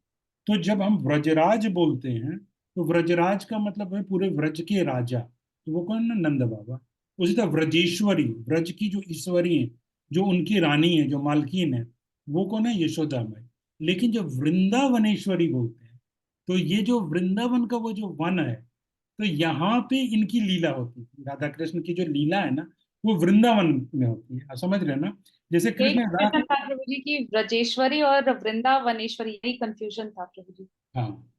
A: तो जब हम व्रजराज बोलते हैं, तो व्रजराज का मतलब है पूरे व्रज के राजा, तो वो कौन है? नंद बाबा। उसी तरह व्रजेश्वरी, व्रज की जो ईश्वरी है, जो उनकी रानी है, जो मालकिन है, वो कौन है? यशोदा माई। लेकिन जब वृंदावनेश्वरी बोलते हैं, तो ये जो वृंदावन का वो जो वन है, तो यहाँ पे इनकी लीला होती है, राधा कृष्ण की जो लीला है ना, वो वृंदावन में होती है। आप समझ रहे हैं ना? जैसे
B: यही
A: कृष्ण
B: कंफ्यूजन था प्रभु जी की, ब्रजेश्वरी और वृंदावनेश्वरी, यही कंफ्यूजन था प्रभु जी।
A: हाँ,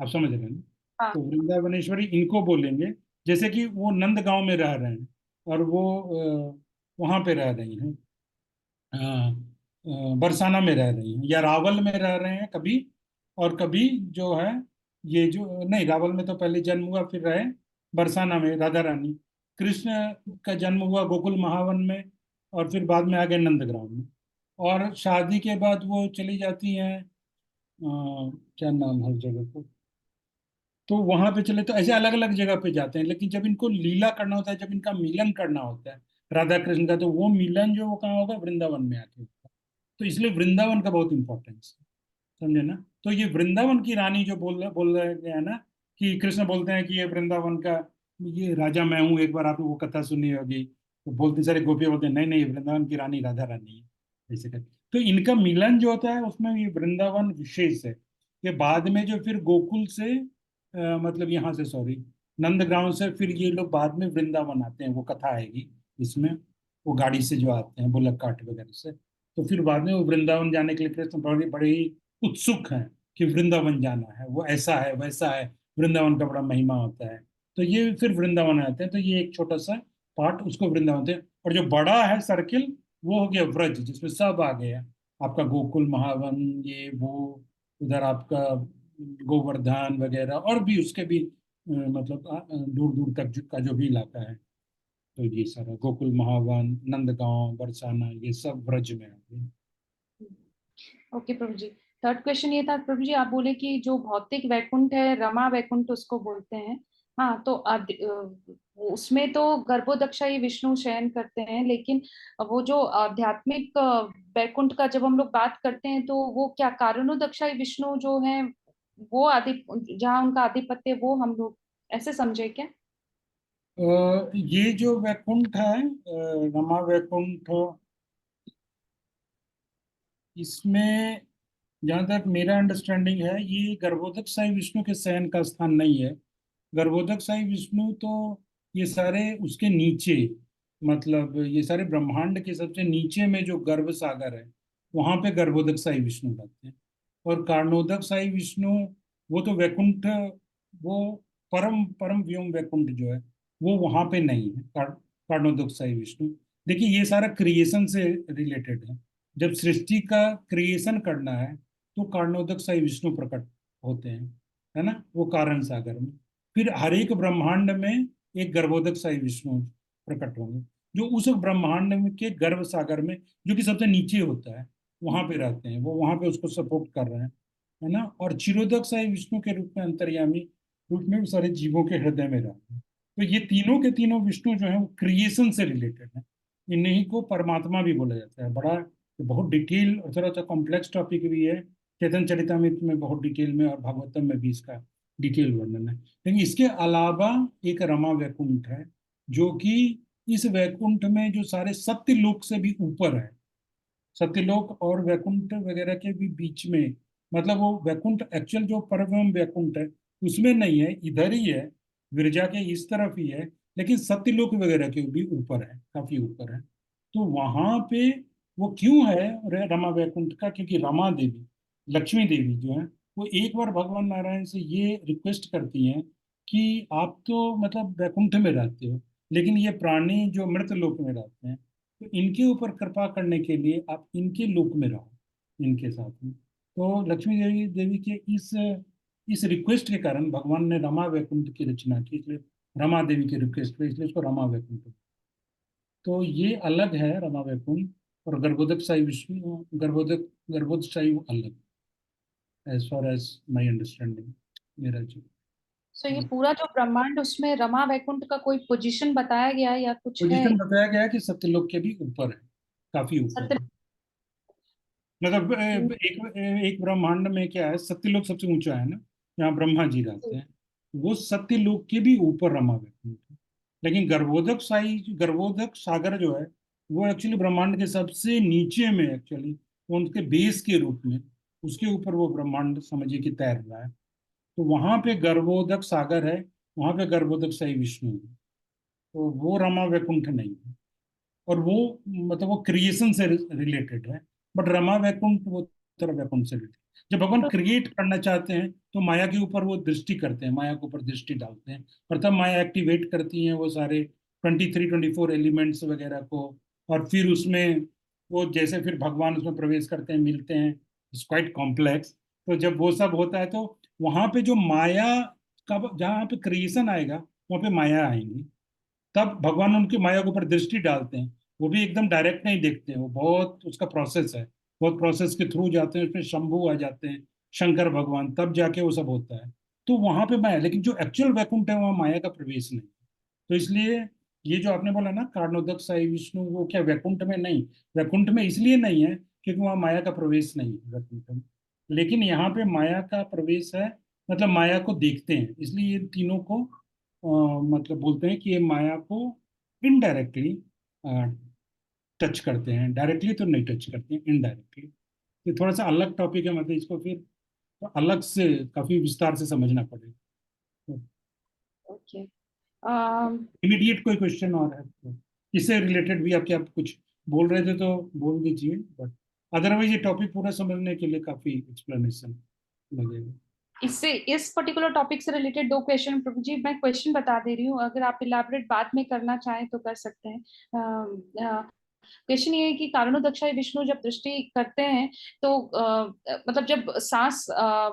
A: आप समझ रहे हैं ना?
B: हाँ।
A: तो वृंदावनेश्वरी इनको बोलेंगे। जैसे कि वो नंद गांव में रह रहे हैं, और वो वहां पे रह रही हैं, बरसाना में रह रही हैं, या रावल में रह रहे हैं कभी, और कभी जो है, ये जो नहीं, रावल में तो पहले जन्म हुआ, फिर रहे बरसाना में राधा रानी। कृष्ण का जन्म हुआ गोकुल महावन में, और फिर बाद में आ गए नंदग्राम में। और शादी के बाद वो चली जाती हैं, क्या नाम है उस जगह को, तो वहां पे चले, तो ऐसे अलग अलग जगह पे जाते हैं। लेकिन जब इनको लीला करना होता है, जब इनका मिलन करना होता है राधा कृष्ण का, तो वो मिलन जो वो कहाँ होगा? वृंदावन में आके होगा। तो इसलिए वृंदावन का बहुत इंपॉर्टेंस है। समझे ना? तो ये वृंदावन की रानी जो बोल रहे हैं ना, कि कृष्ण बोलते हैं कि ये वृंदावन का ये राजा मैं हूँ, एक बार आपने वो कथा सुनी होगी, तो बोलते सारे गोपियां बोलते हैं नहीं नहीं, वृंदावन की रानी राधा रानी है, ऐसे कर। तो इनका मिलन जो होता है उसमें ये वृंदावन विशेष है। कि बाद में जो फिर गोकुल से मतलब यहाँ से, सॉरी, नंदग्राम से फिर ये लोग बाद में वृंदावन आते हैं, वो कथा आएगी इसमें। वो गाड़ी से जो आते हैं बुलक काट वगैरह से, तो फिर बाद में वो वृंदावन जाने के लिए कृष्ण बड़े बड़े ही उत्सुक हैं कि वृंदावन जाना है, वो ऐसा है वैसा है, वृंदावन का बड़ा महिमा होता है। तो ये फिर वृंदावन आते हैं। तो ये एक छोटा सा पार्ट उसको वृंदावन थे। और जो बड़ा है सर्किल, वो हो गया व्रज, जिसमें सब आ गया। आपका गोकुल महावन, ये वो, उधर आपका गोवर्धन वगैरह, और भी उसके भी मतलब दूर दूर तक का जो भी इलाका है, तो ये सारा गोकुल महावन, नंदगांव, बरसाना, ये सब व्रज में आ गए।
B: ओके प्रभु जी। थर्ड क्वेश्चन ये था प्रभु जी, आप बोले कि जो भौतिक वैकुंठ है, रमा वैकुंठ उसको बोलते हैं। हाँ, तो उसमें तो गर्भोदक्षाई विष्णु शयन करते हैं, लेकिन वो जो आध्यात्मिक वैकुंठ का जब हम लोग बात करते हैं, तो वो क्या कारणोदक्षाई विष्णु जो है, वो आदि, जहाँ उनका आधिपत्य, वो हम लोग ऐसे समझे क्या?
A: ये जो वैकुंठ है, रमा वैकुंठ, इसमें जहाँ तक मेरा अंडरस्टैंडिंग है, ये गर्भोदक साई विष्णु के शयन का स्थान नहीं है। गर्भोदक साई विष्णु तो ये सारे उसके नीचे, मतलब ये सारे ब्रह्मांड के सबसे नीचे में जो गर्भ सागर है, वहां पे गर्भोदक साई विष्णु रहते हैं। और कार्णोदक साई विष्णु, वो तो वैकुंठ, वो परम परम व्योम वैकुंठ जो है, वो वहां पे नहीं है। कार्णोदक साई विष्णु, देखिए ये सारा क्रिएशन से रिलेटेड है। जब सृष्टि का क्रिएशन करना है, तो कार्णोदक साई विष्णु प्रकट होते हैं, है ना, वो कारण सागर में। फिर हर एक ब्रह्मांड में एक गर्भोदक साई विष्णु प्रकट होंगे, जो उस ब्रह्मांड में के गर्भ सागर में, जो कि सबसे नीचे होता है, वहां पे रहते हैं। वो वहां पे उसको सपोर्ट कर रहे हैं, है ना। और क्षीरोदक साई विष्णु के रूप में, अंतर्यामी रूप में, वो सारे जीवों के हृदय में रहते हैं। तो ये तीनों के तीनों विष्णु जो है, वो क्रिएशन से रिलेटेड है। इन्हीं को परमात्मा भी बोला जाता है। बड़ा, बहुत डिटेल और थोड़ा सा कॉम्प्लेक्स टॉपिक भी है। चैतन्य चरितामृत में बहुत डिटेल में, और भागवतम में भी इसका डिटेल वर्णन है। लेकिन इसके अलावा एक रमा वैकुंठ है, जो कि इस वैकुंठ में जो सारे सत्य लोक से भी ऊपर है। सत्यलोक और वैकुंठ वगैरह के भी बीच में, मतलब वो वैकुंठ एक्चुअल जो परम वैकुंठ है, उसमें नहीं है, इधर ही है, विरजा के इस तरफ ही है। लेकिन सत्यलोक वगैरह के भी ऊपर है, काफी ऊपर है। तो वहां पे वो क्यों है रमा वैकुंठ का? क्योंकि रमा देवी, लक्ष्मी देवी जो है, वो एक बार भगवान नारायण से ये रिक्वेस्ट करती हैं कि आप तो मतलब वैकुंठ में रहते हो, लेकिन ये प्राणी जो मृत लोक में रहते हैं, तो इनके ऊपर कृपा करने के लिए आप इनके लोक में रहो, इनके साथ में। तो लक्ष्मी देवी देवी के इस रिक्वेस्ट के कारण भगवान ने रमा वैकुंठ की रचना की, इसलिए रमा देवी की रिक्वेस्ट पे, इसलिए इसको रमा वैकुंठ। तो ये अलग है रमा वैकुंठ। और गर्भोदकशाही विष्णु, गर्भोदकशाही वो अलग, as far as my understanding, मेरा जो।
B: सो ये पूरा जो ब्रह्मांड, उसमें रमा वैकुंठ का कोई पोजीशन बताया गया है या कुछ है?
A: पोजिशन बताया गया है कि सत्यलोक के भी ऊपर है, काफी ऊपर
B: सत्य।
A: है। मतलब एक एक ब्रह्मांड में क्या है, सत्यलोक सबसे ऊंचा है ना, जहाँ ब्रह्मा जी रहते हैं। वो सत्यलोक के भी ऊपर रमा वैकुंठ है। लेकिन गर्भोदक सागर जो है, वो एक्चुअली ब्रह्मांड के सबसे नीचे में, एक्चुअली वो उनके बेस के रूप में, उसके ऊपर वो ब्रह्मांड समझिए कि तैर रहा है। तो वहां पे गर्भोदक सागर है, वहां पे गर्भोदक साई विष्णु है। तो वो रमा वैकुंठ नहीं है। और वो मतलब वो क्रिएशन से रिलेटेड है। बट रमा वैकुंठ वो उत्तर वैकुंठ से रिलेटेड। जब भगवान
B: तो
A: क्रिएट करना चाहते हैं तो माया के ऊपर वो दृष्टि करते हैं, माया के ऊपर दृष्टि डालते हैं, और तब माया एक्टिवेट करती हैं वो सारे 23-24 एलिमेंट्स वगैरह को। और फिर उसमें वो जैसे फिर भगवान उसमें प्रवेश करते हैं, मिलते हैं, इट्स क्वाइट कॉम्प्लेक्स। तो जब वो सब होता है तो वहां पे जो माया का, जहाँ पे क्रिएशन आएगा वहां पे माया आएंगी। तब भगवान उनकी माया के ऊपर दृष्टि डालते हैं। वो भी एकदम डायरेक्ट नहीं देखते हैं, वो बहुत उसका प्रोसेस है। बहुत प्रोसेस के थ्रू जाते हैं, उसमें शंभु आ जाते हैं, शंकर भगवान, तब जाके वो सब होता है। तो वहां पे माया, लेकिन जो एक्चुअल वैकुंठ है वहां माया का प्रवेश नहीं। तो इसलिए ये जो आपने बोला ना कारणोदक साई विष्णु, वो क्या वैकुंठ में नहीं, वैकुंठ में इसलिए नहीं है क्योंकि वहां माया का प्रवेश नहीं है वैकुंठ में। लेकिन यहाँ पे माया का प्रवेश है, मतलब माया को देखते हैं, इसलिए ये तीनों को मतलब बोलते हैं कि ये माया को इनडायरेक्टली टच करते हैं, डायरेक्टली तो नहीं टच करते हैं, इनडायरेक्टली। ये थोड़ा सा अलग टॉपिक है, मतलब इसको फिर तो अलग से काफी विस्तार से समझना पड़ेगा।
B: ओके।
A: इमीडिएट कोई क्वेश्चन और है तो इससे रिलेटेड भी आपके, आप कुछ बोल रहे थे तो बोल दीजिए, बट अदरवाइज ये टॉपिक पूरा समझने के लिए काफी एक्सप्लेनेशन लगेगा।
B: इससे, इस पर्टिकुलर टॉपिक से रिलेटेड दो क्वेश्चन प्रभु जी, मैं क्वेश्चन बता दे रही हूँ, अगर आप इलाबरेट बाद में करना चाहें तो कर सकते हैं। क्वेश्चन ये है कि कारणोदक्षाय विष्णु जब दृष्टि करते हैं तो मतलब जब सांस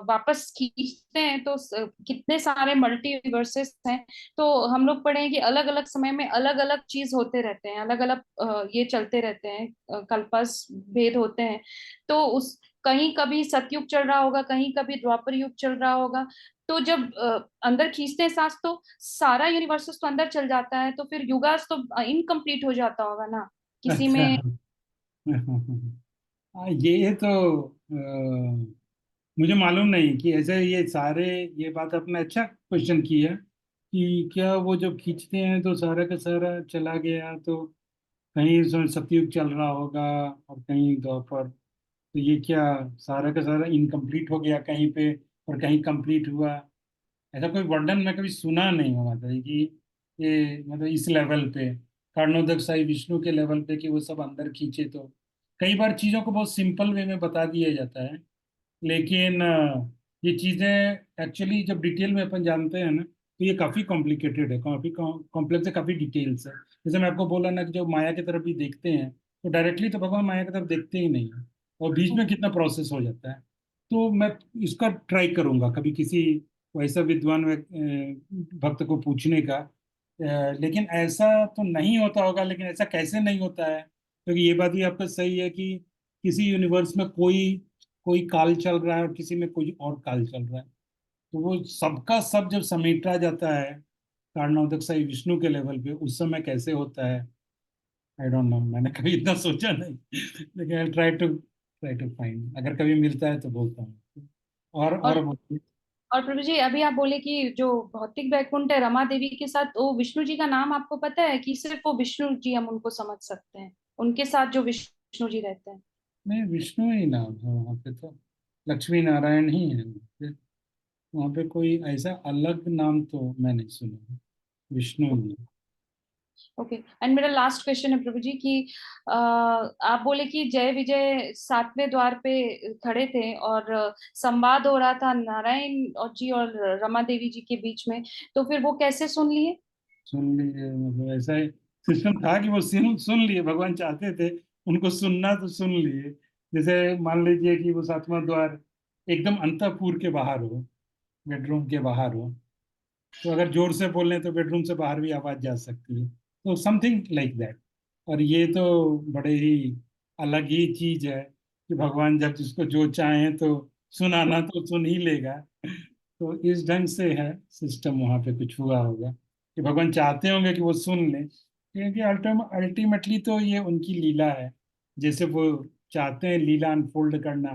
B: वापस खींचते हैं तो कितने सारे मल्टीवर्सेस हैं। तो हम लोग पढ़े हैं कि अलग अलग समय में अलग अलग चीज होते रहते हैं, अलग अलग ये चलते रहते हैं, कल्पस भेद होते हैं। तो उस कहीं कभी सतयुग चल रहा होगा, कहीं कभी द्वापर युग चल रहा होगा। तो जब अंदर खींचते हैं सांस तो सारा यूनिवर्सेस तो अंदर चल जाता है, तो फिर युगास तो इनकम्प्लीट हो जाता होगा ना किसी
A: अच्छा।
B: में।
A: ये तो मुझे मालूम नहीं कि ऐसे ये सारे, ये बात आपने अच्छा क्वेश्चन की है कि क्या वो जब खींचते हैं तो सारा का सारा चला गया, तो कहीं उसमें सतयुग चल रहा होगा और कहीं द्वापर, तो ये क्या सारा का सारा इनकम्प्लीट हो गया कहीं पे और कहीं कंप्लीट हुआ? ऐसा कोई वर्णन मैं कभी सुना नहीं हुआ था कि ये मतलब इस लेवल पे, कर्णोदक साई विष्णु के लेवल पे कि वो सब अंदर खींचे। तो कई बार चीजों को बहुत सिंपल वे में बता दिया जाता है, लेकिन ये चीजें एक्चुअली जब डिटेल में अपन जानते हैं ना तो ये काफी कॉम्प्लिकेटेड है, काफी कॉम्प्लेक्स है, काफी डिटेल्स है। जैसे मैं आपको बोला ना कि जब माया की तरफ भी देखते हैं तो डायरेक्टली तो भगवान माया की तरफ देखते ही नहीं है, और बीच में कितना प्रोसेस हो जाता है। तो मैं इसका ट्राई करूंगा कभी किसी वैसा विद्वान भक्त को पूछने का। लेकिन ऐसा तो नहीं होता होगा, लेकिन ऐसा कैसे नहीं होता है, क्योंकि ये बात भी आपका सही है कि किसी यूनिवर्स में कोई कोई काल चल रहा है और किसी में कोई और काल चल रहा है। तो वो सबका सब जब समेटा जाता है कारणोदक साई विष्णु के लेवल पे, उस समय कैसे होता है, आई डोंट नो, मैंने कभी इतना सोचा नहीं। लेकिन आई ट्राई टू फाइंड, अगर कभी मिलता है तो बोलता हूँ।
B: और
A: और बोलिए।
B: और प्रभु जी, अभी आप बोले कि जो भौतिक वैकुंठ है रमा देवी के साथ, वो विष्णु जी का नाम आपको पता है कि सिर्फ वो विष्णु जी हम उनको समझ सकते हैं, उनके साथ जो विष्णु जी रहते हैं?
A: नहीं, विष्णु ही नाम है वहाँ पे तो, लक्ष्मी नारायण ही है वहाँ पे। वहाँ पे कोई ऐसा अलग नाम तो मैं नहीं सुना, विष्णु ही है।
B: ओके। एंड मेरा लास्ट क्वेश्चन है प्रभु जी कि आप बोले कि जय विजय सातवें द्वार पे खड़े थे और संवाद हो रहा था नारायण और जी और रमा देवी जी के बीच में, तो फिर वो कैसे सुन लिए?
A: सुन लिए, मतलब ऐसा सिस्टम था कि वो सुन सुन लिए, भगवान चाहते थे उनको सुनना तो सुन लिए। जैसे मान लीजिए कि वो सातवां द्वार एकदम अंतःपुर के बाहर हो, बेडरूम के बाहर हो, तो अगर जोर से बोलें तो बेडरूम से बाहर भी आवाज जा सकती है, तो समथिंग लाइक दैट। और ये तो बड़े ही अलग ही चीज है कि भगवान जब जिसको जो चाहे तो सुनाना तो सुन ही लेगा। तो इस ढंग से है सिस्टम, वहां पे कुछ हुआ होगा कि भगवान चाहते होंगे कि वो सुन ले, क्योंकि अल्टीमेटली तो ये उनकी लीला है। जैसे वो चाहते हैं लीला अनफोल्ड करना,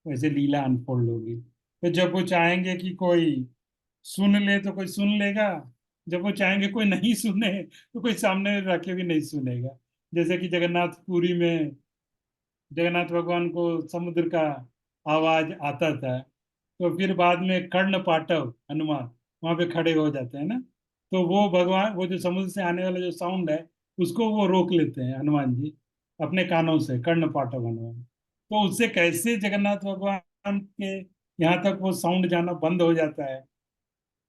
A: वैसे लीला अनफोल्ड होगी। तो जब वो चाहेंगे कि कोई सुन ले तो कोई सुन लेगा, जब वो चाहेंगे कोई नहीं सुने तो कोई सामने रखे भी नहीं सुनेगा। जैसे कि जगन्नाथपुरी में जगन्नाथ भगवान को समुद्र का आवाज आता था, तो फिर बाद में कर्ण पाटव हनुमान वहां पे खड़े हो जाते हैं ना, तो वो भगवान वो जो समुद्र से आने वाला जो साउंड है उसको वो रोक लेते हैं हनुमान जी अपने कानों से, कर्ण पाटव हनुमान। तो उससे कैसे जगन्नाथ भगवान के यहाँ तक वो साउंड जाना बंद हो जाता है,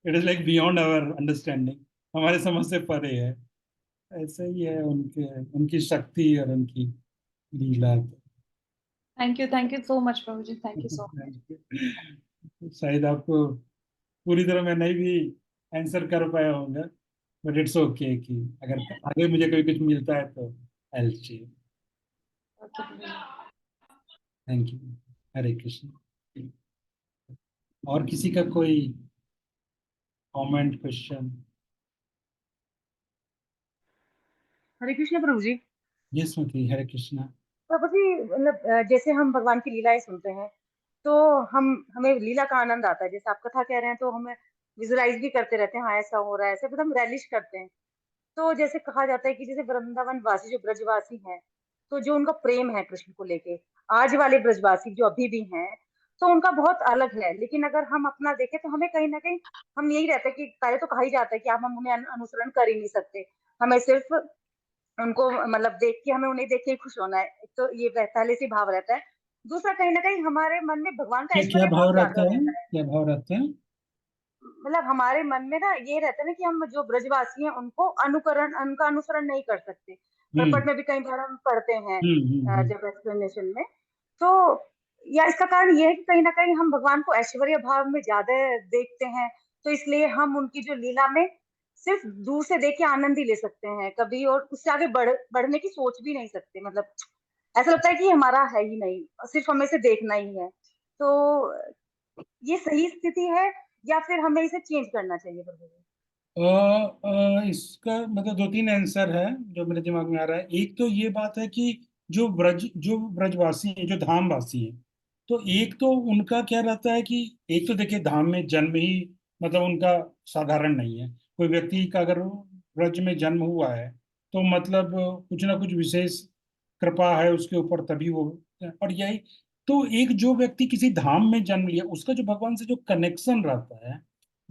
A: it is like beyond our understanding, हमारे समझ से परे है। ऐसे ही है उनके, उनकी शक्ति और उनकी लीला।
B: Thank you so much Prabhu ji, thank you so much.
A: शायद आपको पूरी तरह मैं नहीं भी आंसर कर पाया होगा, बट इट्स ओके कि अगर आगे मुझे कोई कुछ मिलता है तो I share.
B: Okay prabhu ji.
A: Thank you. Hare Krishna. और किसी का कोई comment question?
C: Hare Krishna prabhu ji.
A: Yes मती, हरे कृष्णा।
C: प्रभु जी, मतलब जैसे हम भगवान की लीलाएं सुनते हैं तो हम हमें लीला का आनंद आता है। जैसे आप कथा कह रहे हैं तो हमें विजुलाइज भी करते रहते हैं, हाँ ऐसा हो रहा है, ऐसे मतलब हम रैलिश करते हैं। तो जैसे कहा जाता है कि जैसे वृंदावन वासी जो ब्रजवासी हैं, तो जो उनका प्रेम है कृष्ण को लेके, आज वाले ब्रजवासी जो अभी भी हैं, तो उनका बहुत अलग है। लेकिन अगर हम अपना देखें तो हमें कहीं ना कहीं हम यही रहता है कि पहले तो कहा ही जाता है कि आप हम उन्हें अनुसरण कर ही नहीं सकते, हमें सिर्फ उनको मतलब देख के, हमें उन्हें देख के ही खुश होना है। एक तो ये पहले से भाव रहता है। दूसरा, कहीं ना कहीं हमारे मन में भगवान का
A: क्या क्या
C: ऐश्वर्य
A: भाव
C: बहुत
A: रहता
C: ज्यादा
A: है,
C: रहता है।
A: क्या भाव रहता है?
C: मतलब हमारे मन में ना ये रहता है ना कि हम जो ब्रजवासी हैं उनको अनुकरण, उनका अनुसरण नहीं कर सकते।
A: हम्म
C: परपट में भी कई बार हम पढ़ते हैं
A: हम्म।
C: जब एक्सप्लेनेशन में। तो या इसका कारण ये है कि कहीं ना कहीं हम भगवान को ऐश्वर्य भाव में ज्यादा देखते हैं। तो इसलिए हम उनकी जो लीला में सिर्फ दूर से देख के आनंद ही ले सकते हैं कभी, और उससे आगे बढ़ने की सोच भी नहीं सकते। मतलब ऐसा लगता है कि ये हमारा है ही नहीं, सिर्फ हमें से देखना ही है। तो ये सही स्थिति है या फिर हमें इसे चेंज करना चाहिए प्रभु जी?
A: इसका मतलब दो तीन आंसर है जो मेरे दिमाग में आ रहा है। एक तो ये बात है कि जो ब्रजवासी हैं, जो धामवासी हैं, तो एक तो उनका क्या रहता है कि एक तो देखिए धाम में जन्म ही मतलब उनका साधारण नहीं है। कोई व्यक्ति का अगर ब्रज में जन्म हुआ है तो मतलब कुछ ना कुछ विशेष कृपा है उसके ऊपर, तभी वो। और यही तो एक जो व्यक्ति किसी धाम में जन्म लिया उसका जो भगवान से जो कनेक्शन रहता है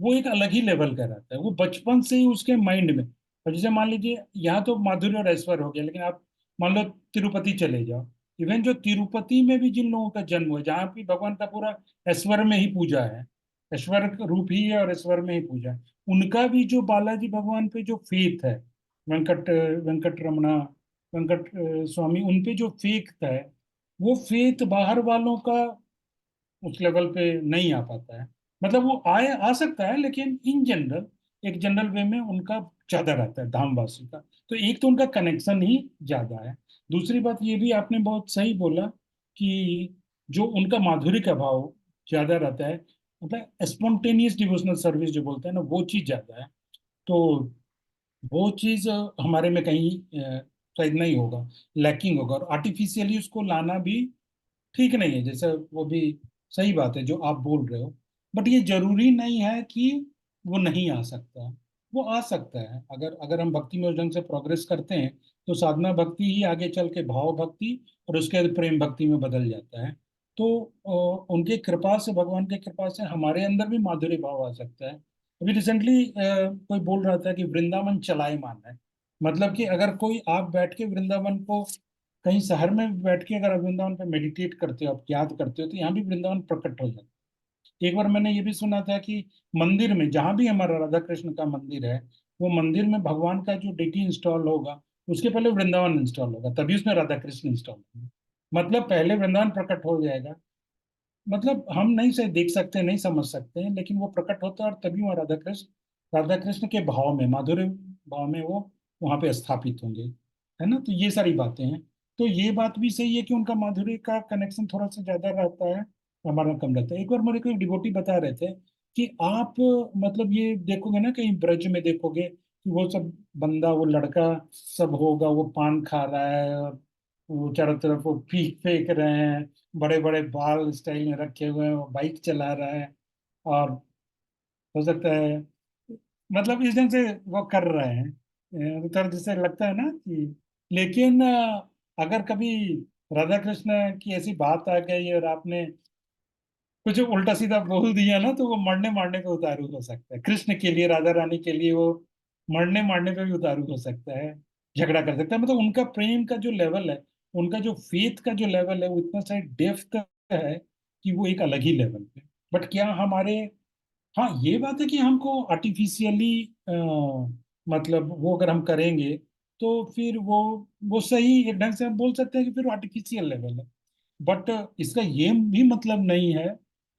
A: वो एक अलग ही लेवल का रहता है, वो बचपन से ही उसके माइंड में। और जैसे मान लीजिए यहाँ तो माधुर्य और ऐश्वर्य हो गया, लेकिन आप मान लो तिरुपति चले जाओ, इवन जो तिरुपति में भी जिन लोगों का जन्म हुआ, जहाँ भी भगवान का पूरा ऐश्वर्य में ही पूजा है, ऐश्वर्य का रूप ही है और ऐश्वर्य में ही पूजा है, उनका भी जो बालाजी भगवान पे जो फेथ है, वेंकट वेंकट रमना वेंकट स्वामी, उन पे जो फेथ है, वो फेथ बाहर वालों का उस लेवल पे नहीं आ पाता है। मतलब वो आ सकता है, लेकिन इन जनरल एक जनरल वे में उनका ज्यादा रहता है धामवासी का। तो एक तो उनका कनेक्शन ही ज्यादा है। दूसरी बात ये भी आपने बहुत सही बोला कि जो उनका माधुर्य का भाव ज्यादा रहता है, मतलब स्पॉन्टेनियस डिवोशनल सर्विस जो बोलते हैं ना, वो चीज ज्यादा है। तो वो चीज हमारे में कहीं शायद नहीं होगा, लैकिंग होगा, और आर्टिफिशियली उसको लाना भी ठीक नहीं है। जैसे वो भी सही बात है जो आप बोल रहे हो, बट ये जरूरी नहीं है कि वो नहीं आ सकता है। वो आ सकता है, अगर अगर हम भक्ति में उस ढंग से प्रोग्रेस करते हैं तो साधना भक्ति ही आगे चल के भाव भक्ति और उसके बाद प्रेम भक्ति में बदल जाता है। तो उनके कृपा से, भगवान के कृपा से हमारे अंदर भी माधुर्य भाव आ सकता है। अभी रिसेंटली कोई बोल रहा था कि वृंदावन चलायमान है। मतलब कि अगर कोई आप बैठ के वृंदावन को कहीं शहर में बैठ के अगर आप वृंदावन पे मेडिटेट करते हो, आप याद करते हो, तो यहाँ भी वृंदावन प्रकट हो जाता है। एक बार मैंने ये भी सुना था कि मंदिर में जहां भी हमारा राधा कृष्ण का मंदिर है, वो मंदिर में भगवान का जो डेटी इंस्टॉल होगा उसके पहले वृंदावन इंस्टॉल होगा, तभी उसमें राधा कृष्ण इंस्टॉल होगा। मतलब पहले वृंदावन प्रकट हो जाएगा। मतलब हम नहीं से देख सकते, नहीं समझ सकते हैं, लेकिन वो प्रकट होता है और तभी वहाँ राधा कृष्ण के भाव में, माधुर्य भाव में वो वहां पे स्थापित होंगे। है ना? तो ये सारी बातें हैं। तो ये बात भी सही है कि उनका माधुर्य का कनेक्शन थोड़ा सा ज्यादा रहता है, हमारा कम रहता है। एक बार मेरे को एक डिवोटी बता रहे थे कि आप मतलब ये देखोगे ना, कहीं ब्रज में देखोगे कि वो सब बंदा, वो लड़का सब होगा, वो पान खा रहा है और वो चारों तरफ वो पीक फेंक रहे हैं, बड़े बड़े बाल स्टाइल में रखे हुए हैं, वो बाइक चला रहा है, और हो सकता है मतलब इस ढंग से वो कर रहे हैं। तो जैसे लगता है ना कि, लेकिन अगर कभी राधा कृष्ण की ऐसी बात आ गई और आपने कुछ उल्टा सीधा बोल दिया ना, तो वो मरने मारने पे उतारू हो सकता है। कृष्ण के लिए, राधा रानी के लिए वो मरने मारने पे भी उतारू हो सकता है, झगड़ा कर सकता है। मतलब उनका प्रेम का जो लेवल है, उनका जो फेथ का जो लेवल है, वो इतना सारी डेप्थ है कि वो एक अलग ही लेवल पे। बट क्या हमारे, हाँ ये बात है कि हमको आर्टिफिशियली मतलब वो अगर हम करेंगे तो फिर वो सही एक ढंग से हम बोल सकते हैं कि फिर आर्टिफिशियल लेवल है। बट इसका ये भी मतलब नहीं है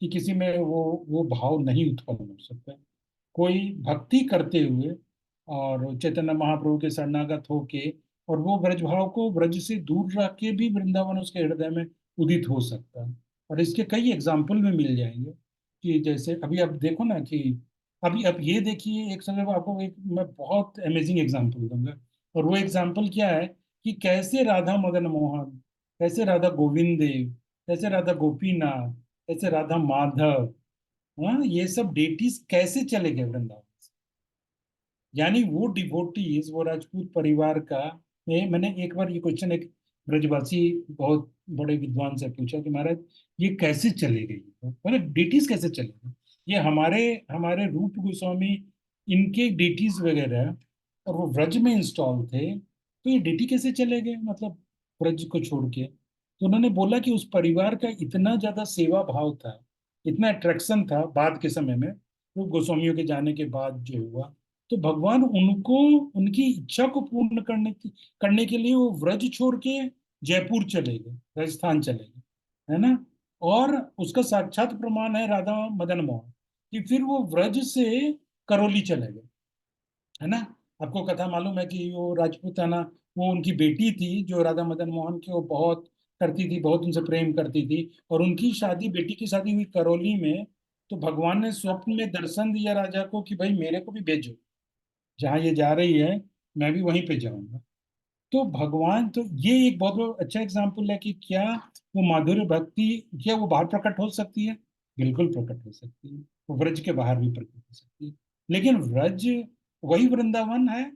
A: कि किसी में वो भाव नहीं उत्पन्न हो सकता है। कोई भक्ति करते हुए और चैतन्य महाप्रभु के शरणागत होके, और वो ब्रज भाव को ब्रज से दूर रख के भी वृंदावन उसके हृदय में उदित हो सकता है। और इसके कई एग्जाम्पल भी मिल जाएंगे कि जैसे अभी आप देखो ना कि अभी आप ये देखिए, एक समय में आपको एक मैं बहुत अमेजिंग एग्जाम्पल दूंगा। और वो एग्जाम्पल क्या है कि कैसे राधा मदन मोहन, कैसे राधा गोविंद देव, कैसे राधा गोपीनाथ, कैसे राधा माधव, हाँ ये सब डेटीज कैसे चले गए वृंदावन से। यानी वो डिवोटीज, वो राजपूत परिवार का, मैंने एक बार ये क्वेश्चन एक ब्रजवासी बहुत बड़े विद्वान से पूछा कि महाराज ये कैसे चले गई, मतलब डेटीज कैसे चले गए, ये हमारे हमारे रूप गोस्वामी इनके डेटीज वगैरह, और वो ब्रज में इंस्टॉल थे, तो ये डेटी कैसे चले गए, मतलब ब्रज को छोड़ के। तो उन्होंने बोला कि उस परिवार का इतना ज्यादा सेवा भाव था, इतना अट्रैक्शन था बाद के समय में, वो गोस्वामियों के जाने के बाद जो हुआ, तो भगवान उनको उनकी इच्छा को पूर्ण करने के लिए वो व्रज छोड़ के जयपुर चले गए, राजस्थान चले गए, है ना। और उसका साक्षात प्रमाण है राधा मदन मोहन, कि फिर वो व्रज से करौली चले गए, है ना। आपको कथा मालूम है कि वो राजपूताना, वो उनकी बेटी थी जो राधा मदन मोहन की वो बहुत करती थी, बहुत उनसे प्रेम करती थी, और उनकी शादी, बेटी की शादी हुई करौली में। तो भगवान ने स्वप्न में दर्शन दिया राजा को कि भाई मेरे को भी भेजो, जहाँ ये जा रही है मैं भी वहीं पे जाऊंगा। तो भगवान, तो ये एक बहुत अच्छा एग्जाम्पल है कि क्या वो माधुर्य भक्ति, क्या वो बाहर प्रकट हो सकती है? बिल्कुल प्रकट हो सकती है, वो व्रज के बाहर भी प्रकट हो सकती है। लेकिन व्रज वही वृंदावन है,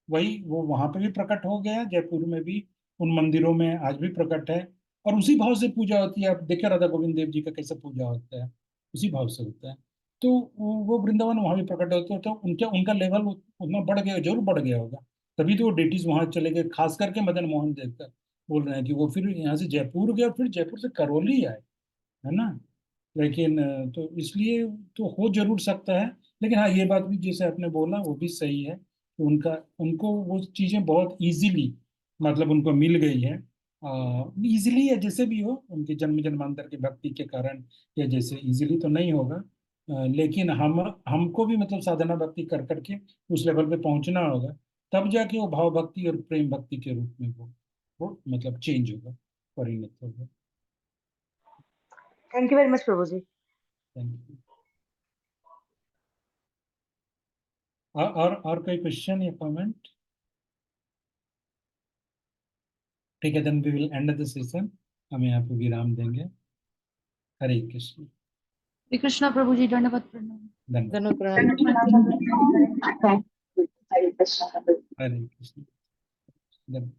A: वही वो वहां पे भी प्रकट हो गया, जयपुर में भी उन मंदिरों में आज भी प्रकट है। और उसी भाव से पूजा होती है। आप देखिए राधा गोविंद देव जी का कैसे पूजा होता है, उसी भाव से होता है। तो वो वृंदावन वहां भी प्रकट होते होते उनका उनका लेवल उतना बढ़ गया, जरूर बढ़ गया होगा, तभी तो वो डेटीज वहां चले गए। खास करके मदन मोहन देखकर बोल रहे हैं कि वो फिर यहाँ से जयपुर गए और फिर जयपुर से करौली आए, है ना। लेकिन तो इसलिए तो हो जरूर सकता है। लेकिन हाँ ये बात भी जैसे आपने बोला वो भी सही है कि उनका, उनको वो चीजें बहुत इजीली मतलब उनको मिल गई है, इजीली या जैसे भी हो, उनके जन्म जन्मांतर की भक्ति के कारण, या जैसे इजीली तो नहीं होगा। लेकिन हमको भी मतलब साधना भक्ति कर करके उस लेवल पे पहुंचना होगा, तब जाके वो भाव भक्ति और प्रेम भक्ति के रूप में वो मतलब चेंज होगा, परिणत होगा।
C: Thank you very much Prabhu ji.
A: Thank you. और कोई क्वेश्चन या कमेंट? ठीक है, then we will end the session, हम यहाँ पे विराम देंगे। हरे कृष्ण।
B: श्री कृष्णा प्रभु जी, दंडवत प्रणाम।
A: धन्यवाद।
D: धन्यवाद।
A: हरे कृष्ण। धन्यवाद।